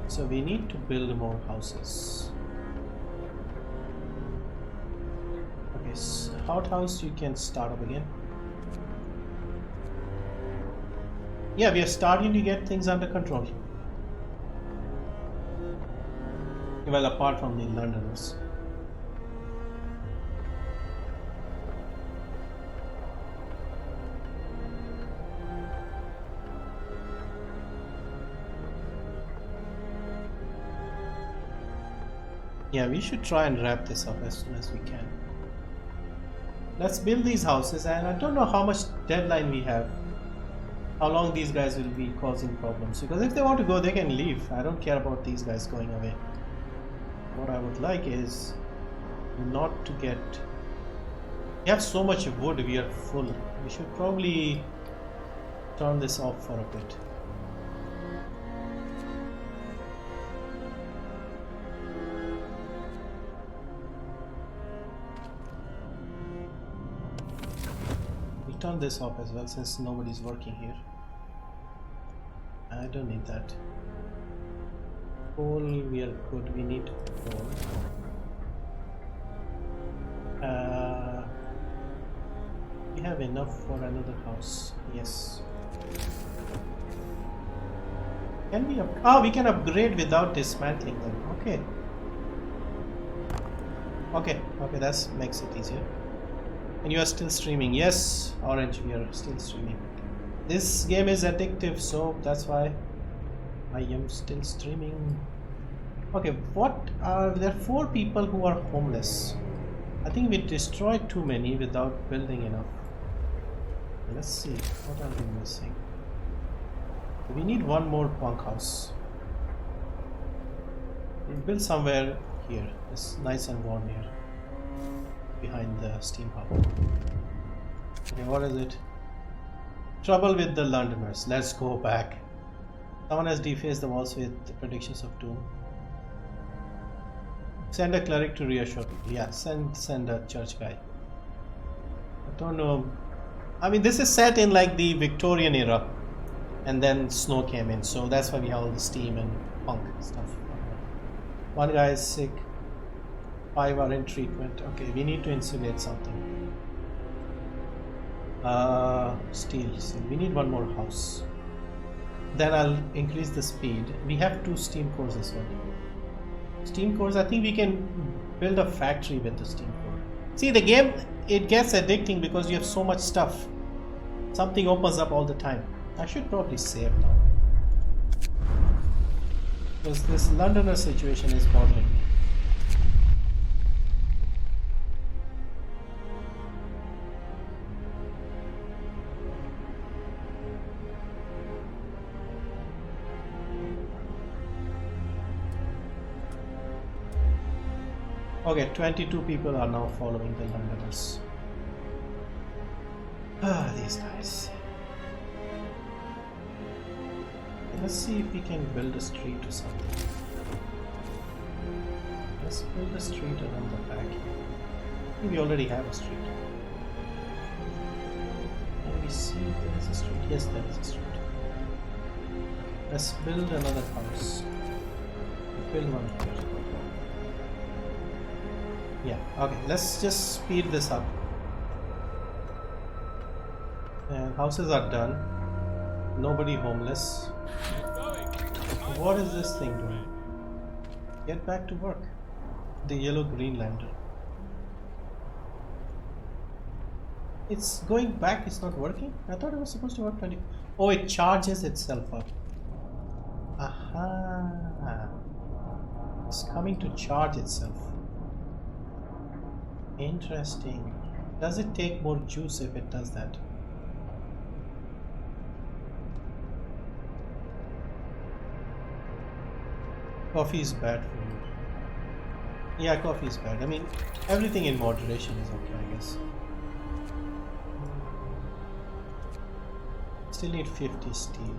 A: So we need to build more houses. Okay, so outhouse you can start up again. Yeah, we are starting to get things under control. Well, apart from the Londoners. Yeah, we should try and wrap this up as soon as we can. Let's build these houses, and I don't know how much deadline we have. How long these guys will be causing problems, because if they want to go they can leave. I don't care about these guys going away. What I would like is not to get... We have so much wood, we are full. We should probably turn this off for a bit. We'll turn this off as well since nobody's working here. I don't need that. Coal, we are good. We need coal. We have enough for another house. Yes. Can we we can upgrade without dismantling them. Okay. Okay, that makes it easier. And you are still streaming. Yes, Orange, we are still streaming. This game is addictive, so that's why I am still streaming. Okay, there are 4 people who are homeless. I think we destroyed too many without building enough. Let's see, what are we missing? We need one more bunkhouse. We'll build somewhere here. It's nice and warm here. Behind the steam hub. Okay, what is it? Trouble with the Londoners. Let's go back. Someone has defaced the walls with the predictions of doom. Send a cleric to reassure people. Yeah, send a church guy. I don't know. I mean, this is set in like the Victorian era, and then snow came in, so that's why we have all the steam and punk stuff. One guy is sick. 5 are in treatment. Okay, we need to insulate something. Steel. We need one more house. Then I'll increase the speed. We have 2 steam cores as well. Steam cores, I think we can build a factory with the steam core. See, the game, it gets addicting because you have so much stuff. Something opens up all the time. I should probably save now. Because this Londoner situation is bothering me. Okay, 22 people are now following the Londoners. Ah, these guys. Let's see if we can build a street or something. Let's build a street around the back here. I think we already have a street. Can we see if there is a street? Yes, there is a street. Let's build another house. Build one here. Yeah, okay, let's just speed this up. And houses are done. Nobody homeless. What is this thing doing? Get back to work. The yellow green lantern. It's going back, it's not working? I thought it was supposed to work 20. Oh, it charges itself up. Aha. It's coming to charge itself. Interesting. Does it take more juice if it does that? Coffee is bad for you. Yeah, coffee is bad. I mean, everything in moderation is okay, I guess. Still need 50 steel.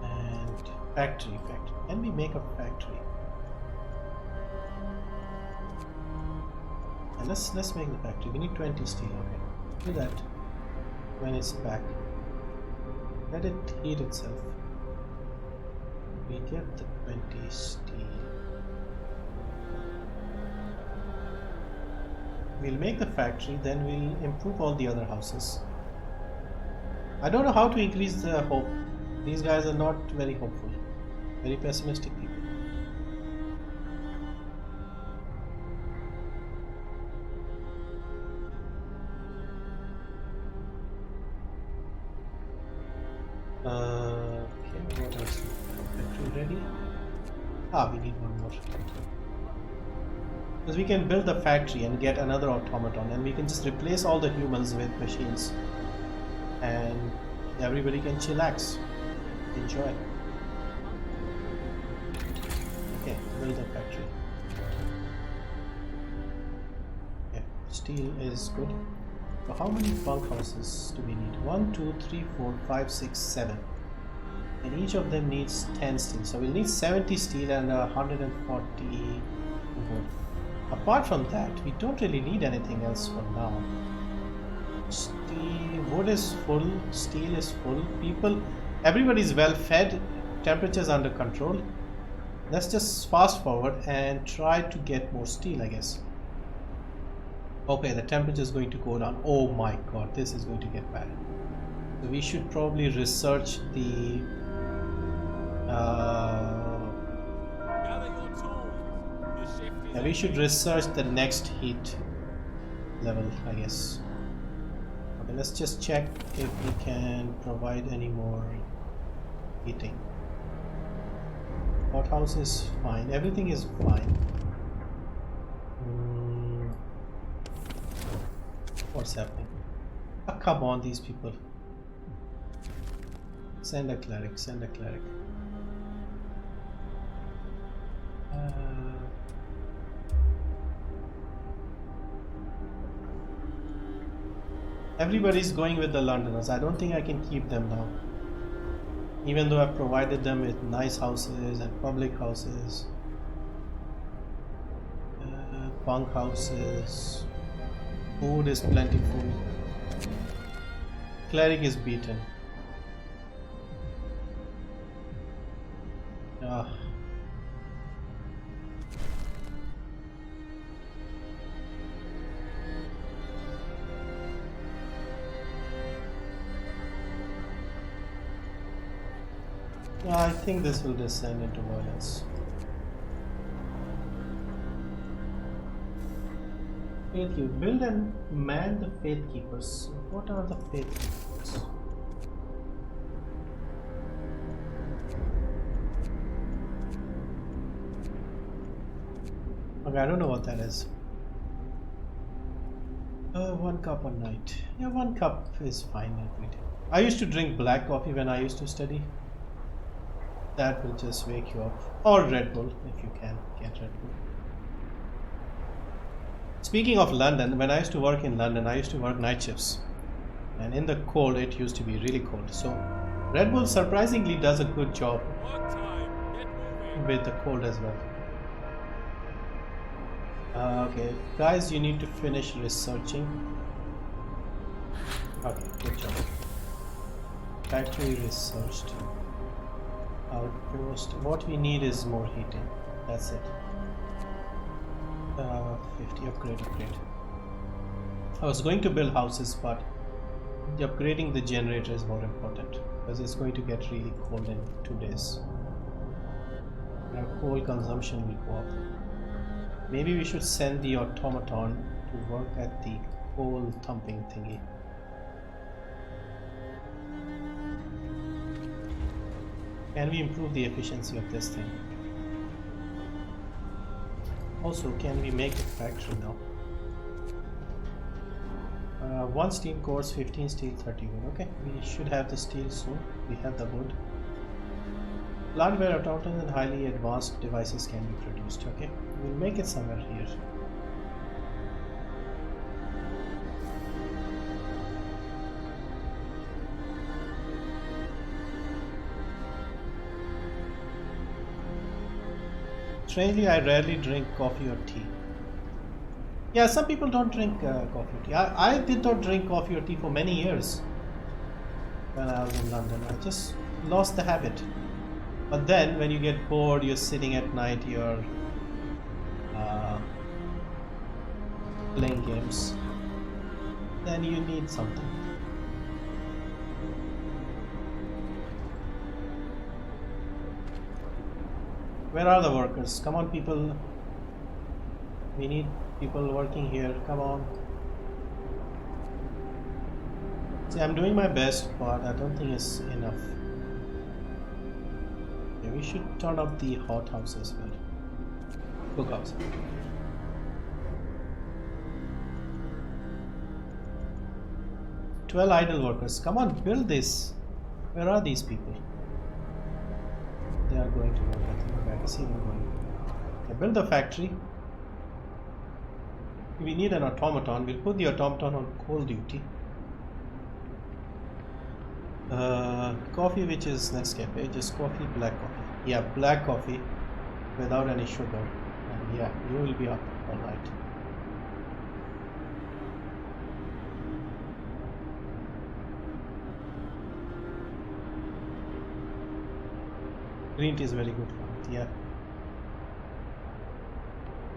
A: And factory. Can we make a factory? And let's make the factory. We need 20 steel. Okay, do that when it's back. Let it heat itself. We get the 20 steel. We'll make the factory, then we'll improve all the other houses. I don't know how to increase the hope. These guys are not very hopeful. Very pessimistic people. Okay, what else? Factory ready? We need one more. Because we can build the factory and get another automaton, and we can just replace all the humans with machines. And everybody can chillax. Enjoy. Okay, build a factory. Okay, steel is good. So how many bunkhouses do we need? 1, 2, 3, 4, 5, 6, 7. And each of them needs 10 steel. So we'll need 70 steel and 140 wood. Apart from that, we don't really need anything else for now. Steel, wood is full, steel is full. Everybody is well fed, temperatures under control. Let's just fast forward and try to get more steel, I guess. Okay, the temperature is going to go down. Oh my god, this is going to get bad. So we should probably research the we should research the next heat level, I guess. Okay, let's just check if we can provide any more heating. Hothouse is fine, everything is fine. What's happening? Oh, come on, these people. Send a cleric, send a cleric. Everybody's going with the Londoners. I don't think I can keep them now. Even though I've provided them with nice houses and public houses. Bunk houses. Food is plentiful. Cleric is beaten. I think this will descend into violence. Faith keepers. Build and man the faith keepers. What are the faith keepers? Okay, I don't know what that is. 1 cup a night. Yeah, 1 cup is fine every day. I used to drink black coffee when I used to study. That will just wake you up. Or Red Bull, if you can get Red Bull. Speaking of London, when I used to work in London, I used to work night shifts. And in the cold, it used to be really cold. So Red Bull surprisingly does a good job with the cold as well. Okay, guys, you need to finish researching. Okay, good job. Factory researched. Outpost. What we need is more heating. That's it. 50 upgrade. I was going to build houses, but upgrading the generator is more important because it's going to get really cold in 2 days. Our coal consumption will go up. Maybe we should send the automaton to work at the coal thumping thingy. Can we improve the efficiency of this thing? Also, can we make a factory now? 1 steel cores, 15 steel, 30 wood. Okay, we should have the steel soon. We have the wood. Plant where automaton and highly advanced devices can be produced. Okay, we'll make it somewhere here. Strangely, I rarely drink coffee or tea. Yeah, some people don't drink coffee or tea. I did not drink coffee or tea for many years when I was in London. I just lost the habit. But then when you get bored, you're sitting at night, you're playing games, then you need something. Where are the workers? Come on, people. We need people working here. Come on. See, I'm doing my best, but I don't think it's enough. Yeah, we should turn up the hothouse as well. Cookhouse. "12 idle workers. Come on, build this. Where are these people?" They are going to work. I think I can see them going. Okay, build the factory. We need an automaton. We'll put the automaton on coal duty. Coffee, which is Nescafe, just coffee, black coffee. Yeah, black coffee without any sugar. And yeah, you will be up all night. Green tea is very good for it, yeah.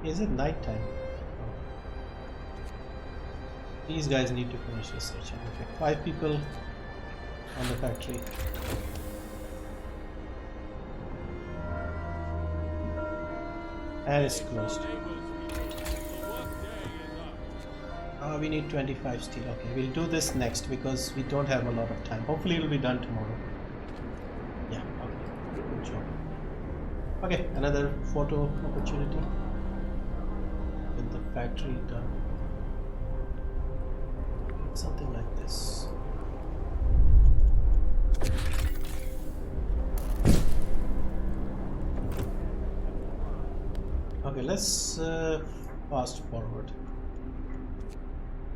A: Is it night time? Oh. These guys need to finish researching. Okay, 5 people on the factory. And it's closed. We need 25 steel. Okay, we'll do this next because we don't have a lot of time. Hopefully it will be done tomorrow. Yeah, okay, good job. Okay, another photo opportunity with the factory done. Something like this. Okay, let's fast forward.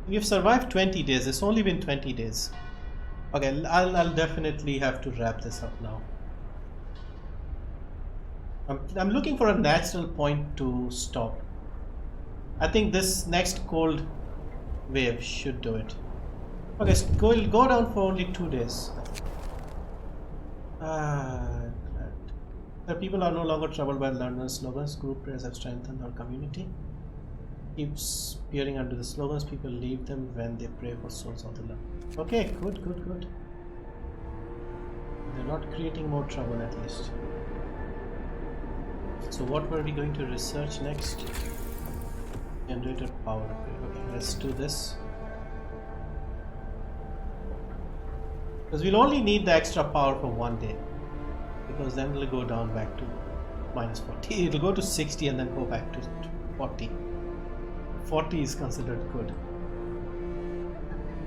A: We've survived 20 days. It's only been 20 days. Okay, I'll definitely have to wrap this up now. I'm looking for a natural point to stop. I think this next cold wave should do it. Okay, so we'll go down for only 2 days. The people are no longer troubled by London's slogans. Group prayers have strengthened our community. Keeps peering under the slogans. People leave them when they pray for souls of the Lord. Okay, good. They're not creating more trouble at least. So what were we going to research next? Generator power upgrade. Okay, let's do this. Because we'll only need the extra power for one day. Because then it'll go down back to minus 40. It'll go to 60 and then go back to 40. 40 is considered good.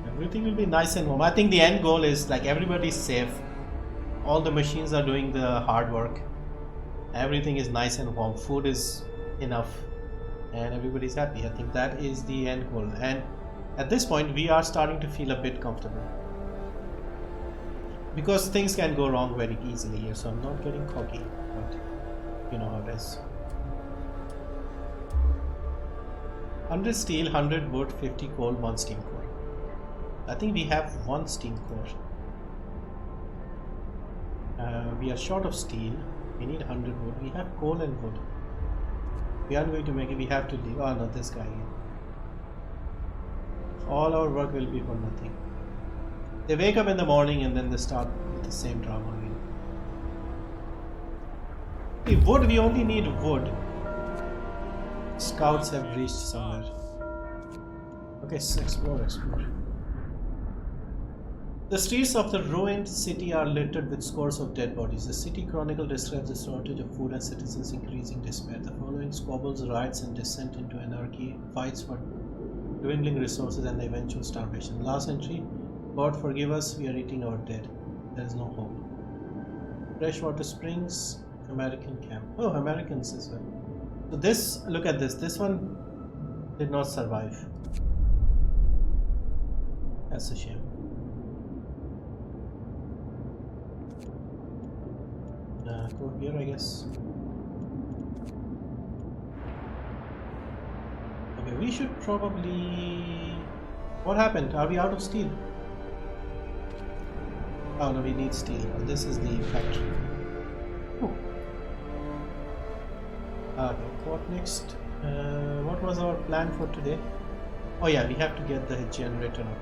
A: Everything will be nice and warm. I think the end goal is like everybody's safe. All the machines are doing the hard work. Everything is nice and warm. Food is enough. And everybody's happy. I think that is the end goal. And at this point, we are starting to feel a bit comfortable. Because things can go wrong very easily here. So I'm not getting cocky. But you know how it is. 100 steel, 100 wood, 50 coal, 1 steam core. I think we have 1 steam core. We are short of steel. We need 100 wood. We have coal and wood. We aren't going to make it. We have to leave. Oh no, this guy again. All our work will be for nothing. They wake up in the morning and then they start with the same drama again. Okay, wood, we only need wood. Scouts have reached somewhere. Okay, so explore. The streets of the ruined city are littered with scores of dead bodies. The city chronicle describes the shortage of food and citizens' increasing despair. The following squabbles, riots, and descent into anarchy, fights for dwindling resources, and the eventual starvation. Last entry: God forgive us, we are eating our dead. There is no hope. Freshwater springs, American camp. Oh, Americans as well. So this, look at this. This one did not survive. That's a shame. Go here, I guess. Okay, we should probably... What happened? Are we out of steel? Oh no, we need steel. Oh, this is the factory. Ooh. Okay, what next? What was our plan for today? Oh yeah, we have to get the generator up.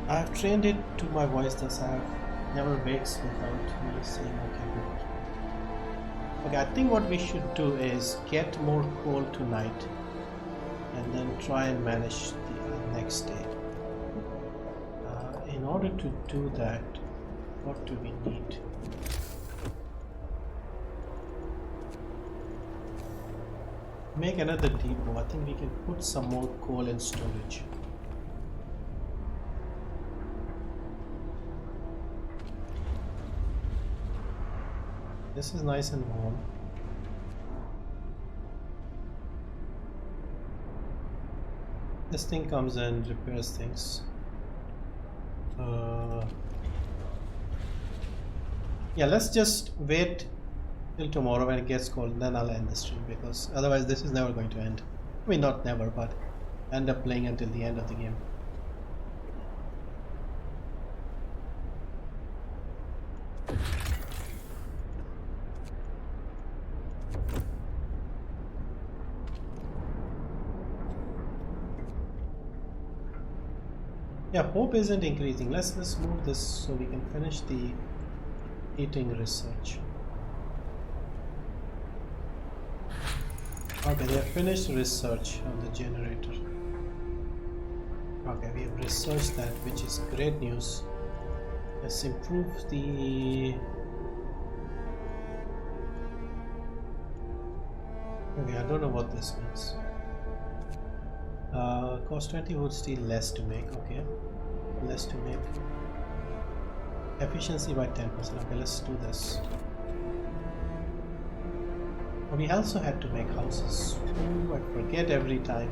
A: I have trained it to my voice, thus I have never wakes without me saying okay good. Okay, I think what we should do is get more coal tonight and then try and manage the next day. In order to do that, what do we need? Make another depot. I think we can put some more coal in storage. This is nice and warm. This thing comes and repairs things. Yeah, let's just wait till tomorrow when it gets cold, and then I'll end the stream, because otherwise this is never going to end. I mean, not never, but end up playing until the end of the game. Yeah, hope isn't increasing. Let's move this so we can finish the heating research. Okay, they have finished research on the generator. Okay, we have researched that, which is great news. Let's improve the... Okay, I don't know what this means. Cost 20 wood steel, less to make. Okay, less to make. Efficiency by 10%. Okay, let's do this. We also had to make houses. Ooh, I forget every time.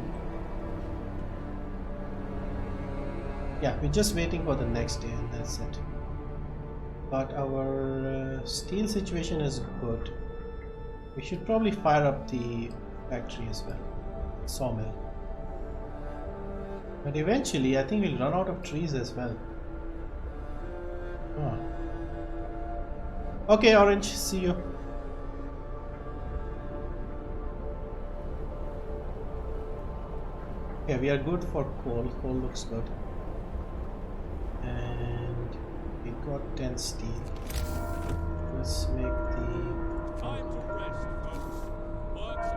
A: Yeah, we're just waiting for the next day and that's it. But our steel situation is good. We should probably fire up the factory as well. Sawmill. But eventually I think we'll run out of trees as well. Oh. Okay, Orange, see you. Okay, we are good for coal. Coal looks good. And we got 10 steel. Let's make the...
C: Time to rest, folks. Work's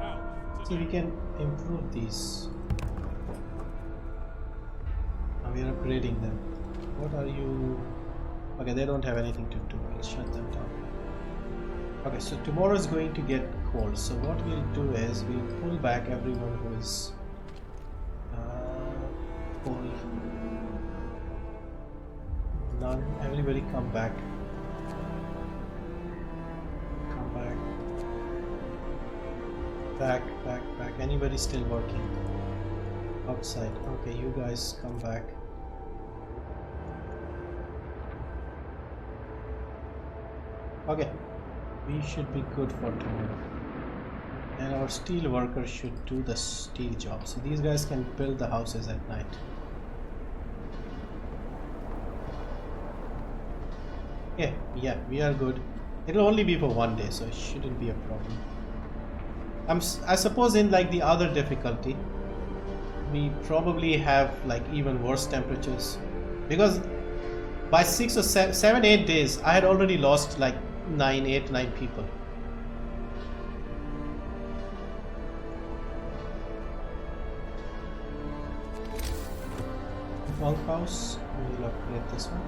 A: See, we can improve these. Now we are upgrading them. What are you? Okay, they don't have anything to do. We'll shut them down. Okay, so tomorrow is going to get cold. So what we'll do is we'll pull back everyone who is cold. None. Everybody come back. Come back. Back. Anybody still working? Outside. Okay, you guys come back. Okay, we should be good for tomorrow. And our steel workers should do the steel job. So these guys can build the houses at night. Yeah, we are good. It'll only be for one day, so it shouldn't be a problem. I suppose in like the other difficulty, we probably have like even worse temperatures, because by 6 or 7, 8 days I had already lost like 9 people. Bunkhouse, we'll upgrade this one.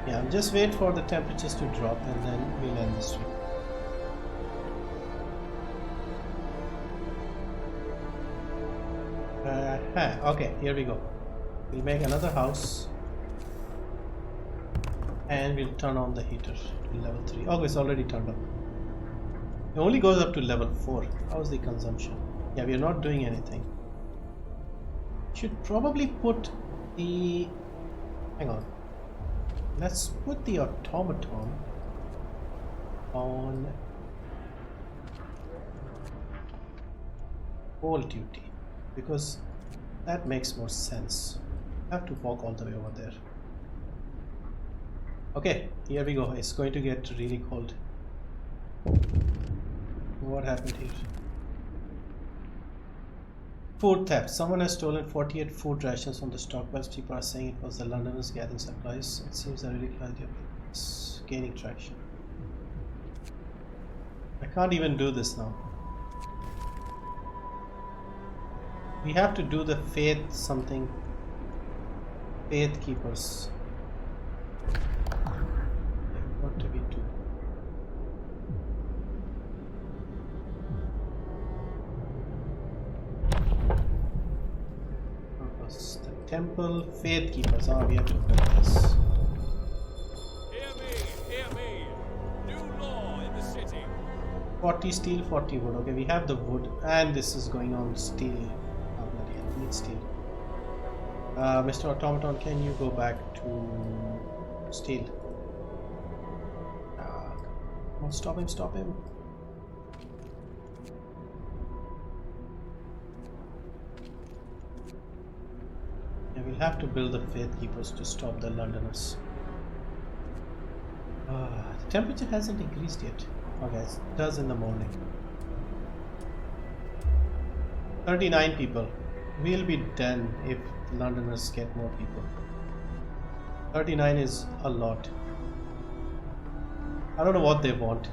A: Yeah, I'll just wait for the temperatures to drop and then we'll end the stream. Okay, here we go. We'll make another house and we'll turn on the heater to level 3. Oh, it's already turned on. It only goes up to level 4. How's the consumption? Yeah, we're not doing anything. Should probably put the... hang on. Let's put the automaton on whole duty, because that makes more sense. I have to walk all the way over there. Okay, here we go. It's going to get really cold. What happened here? Food theft. Someone has stolen 48 food rations from the stockpiles. People are saying it was the Londoners gathering supplies. It seems a really good idea. It's gaining traction. I can't even do this now. We have to do the faith something. Faith keepers. What do we do? Purpose. The temple faith keepers. Ah, we have to put this.
C: Hear me. New law in the city.
A: 40 steel, 40 wood. Okay, we have the wood, and this is going on steel. Oh, bloody hell, we need steel. Mr. Automaton, can you go back to steel? Come on, stop him. Yeah, we'll have to build the faith keepers to stop the Londoners. The temperature hasn't increased yet. Okay, it does in the morning. 39 people. We'll be done if Londoners get more people. 39 is a lot. I don't know what they want.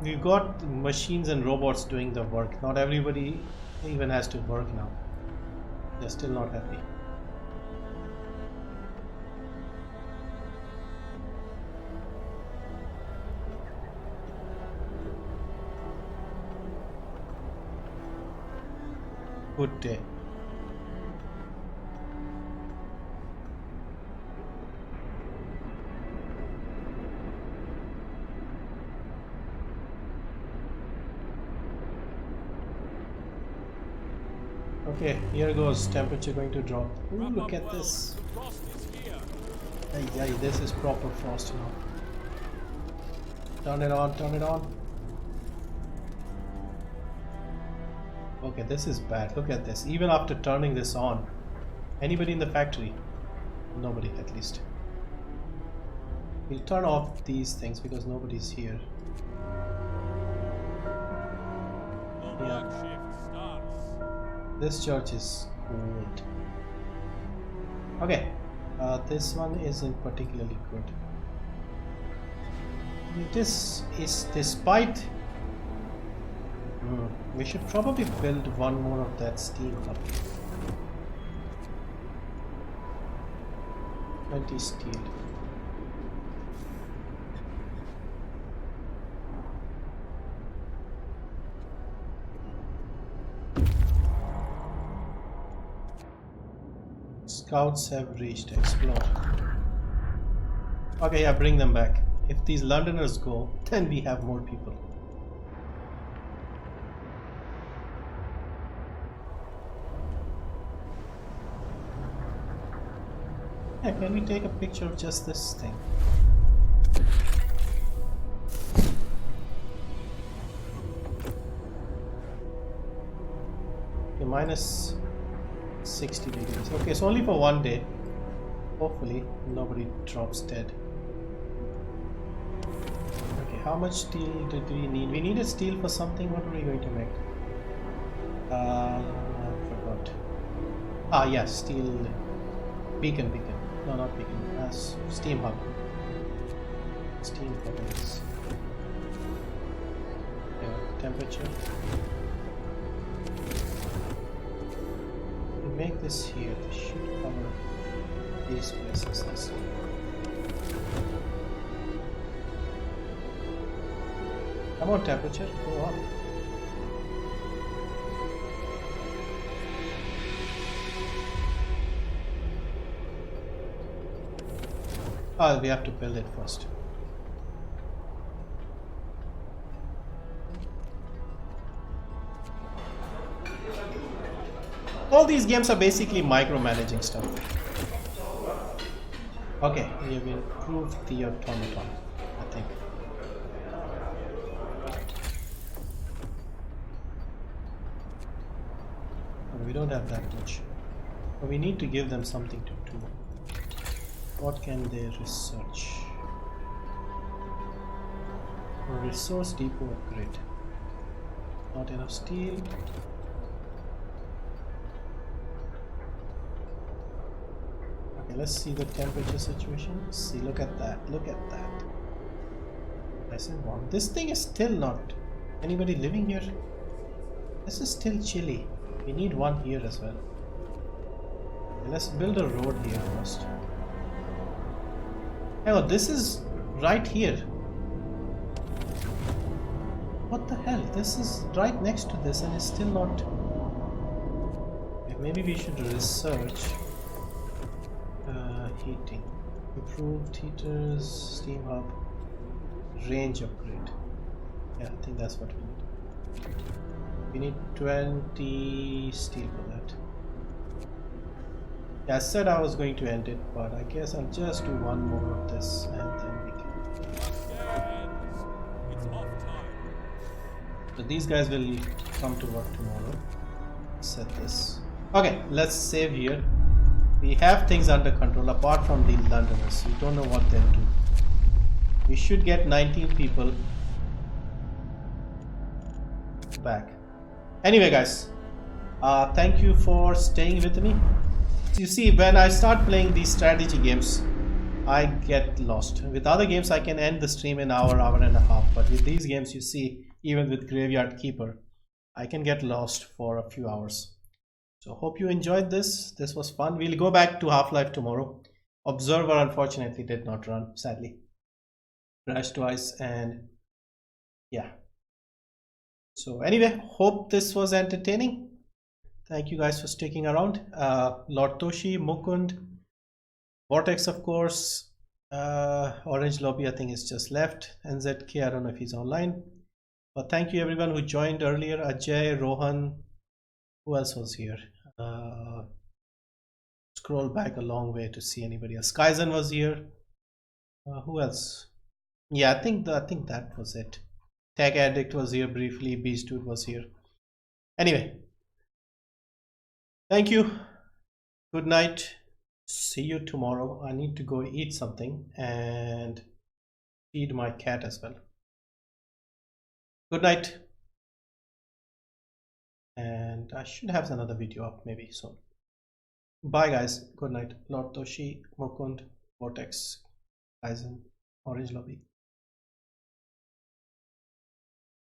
A: We've got machines and robots doing the work. Not everybody even has to work now. They're still not happy. Good day. Okay, here goes. Temperature going to drop. Ooh, look at this.
C: Frost is here.
A: Ay, this is proper frost now. Turn it on. Okay, this is bad. Look at this. Even after turning this on, anybody in the factory? Nobody, at least. We'll turn off these things because nobody's here.
C: The work shift starts.
A: This church is cold. Okay, this one isn't particularly good. This is despite We should probably build one more of that steam hub. 20 steel. Scouts have reached. Explore. Okay, yeah, bring them back. If these Londoners go, then we have more people. Yeah, can we take a picture of just this thing? Okay, minus 60 degrees. Okay, so only for one day. Hopefully nobody drops dead. Okay, how much steel did we need? We needed steel for something. What were we going to make? I forgot. Ah, yeah, steel beacon. No, not beacon. Steam hub. Steam hub is. Yeah, temperature. We make this here. This should cover these places. This way. Come on, temperature. Go up. Oh, we have to build it first. All these games are basically micromanaging stuff. Okay, we have improved the automaton, I think. But we don't have that much. But we need to give them something to do. What can they research? A resource depot upgrade. Not enough steel. Okay, let's see the temperature situation. See, look at that. Look at that. I said one. This thing is still not. Anybody living here? This is still chilly. We need one here as well. Okay, let's build a road here first. Oh, this is right here. What the hell? This is right next to this and it's still not. Okay, maybe we should research heating. Improved heaters, steam hub, range upgrade. Yeah, I think that's what we need. We need 20 steel for that. Yeah, I said I was going to end it, but I guess I'll just do one more of this and then we can.
C: It's off time.
A: So these guys will come to work tomorrow. Set this. Okay, let's save here. We have things under control apart from the Londoners. We don't know what they'll do. We should get 19 people back. Anyway, guys, thank you for staying with me. You see, when I start playing these strategy games, I get lost. With other games, I can end the stream in an hour, hour and a half. But with these games, you see, even with Graveyard Keeper, I can get lost for a few hours. So hope you enjoyed this. This was fun. We'll go back to Half-Life tomorrow. Observer unfortunately did not run, sadly. Crashed twice and yeah. So anyway, hope this was entertaining. Thank you guys for sticking around. Lord Toshi, Mukund, Vortex, of course, Orange Lobby, I think is just left. NZK, I don't know if he's online. But thank you everyone who joined earlier. Ajay, Rohan, who else was here? Scroll back a long way to see anybody else. 𝐿𝐻𝐿 was here. Who else? Yeah, I think that was it. Tag Addict was here briefly. Beast Dude was here. Anyway. Thank you. Good night. See you tomorrow. I need to go eat something and feed my cat as well. Good night. And I should have another video up maybe soon. Bye guys. Good night. Lord Toshi, Mukund, Vortex, 𝐿𝐻𝐿, Orange Lobby.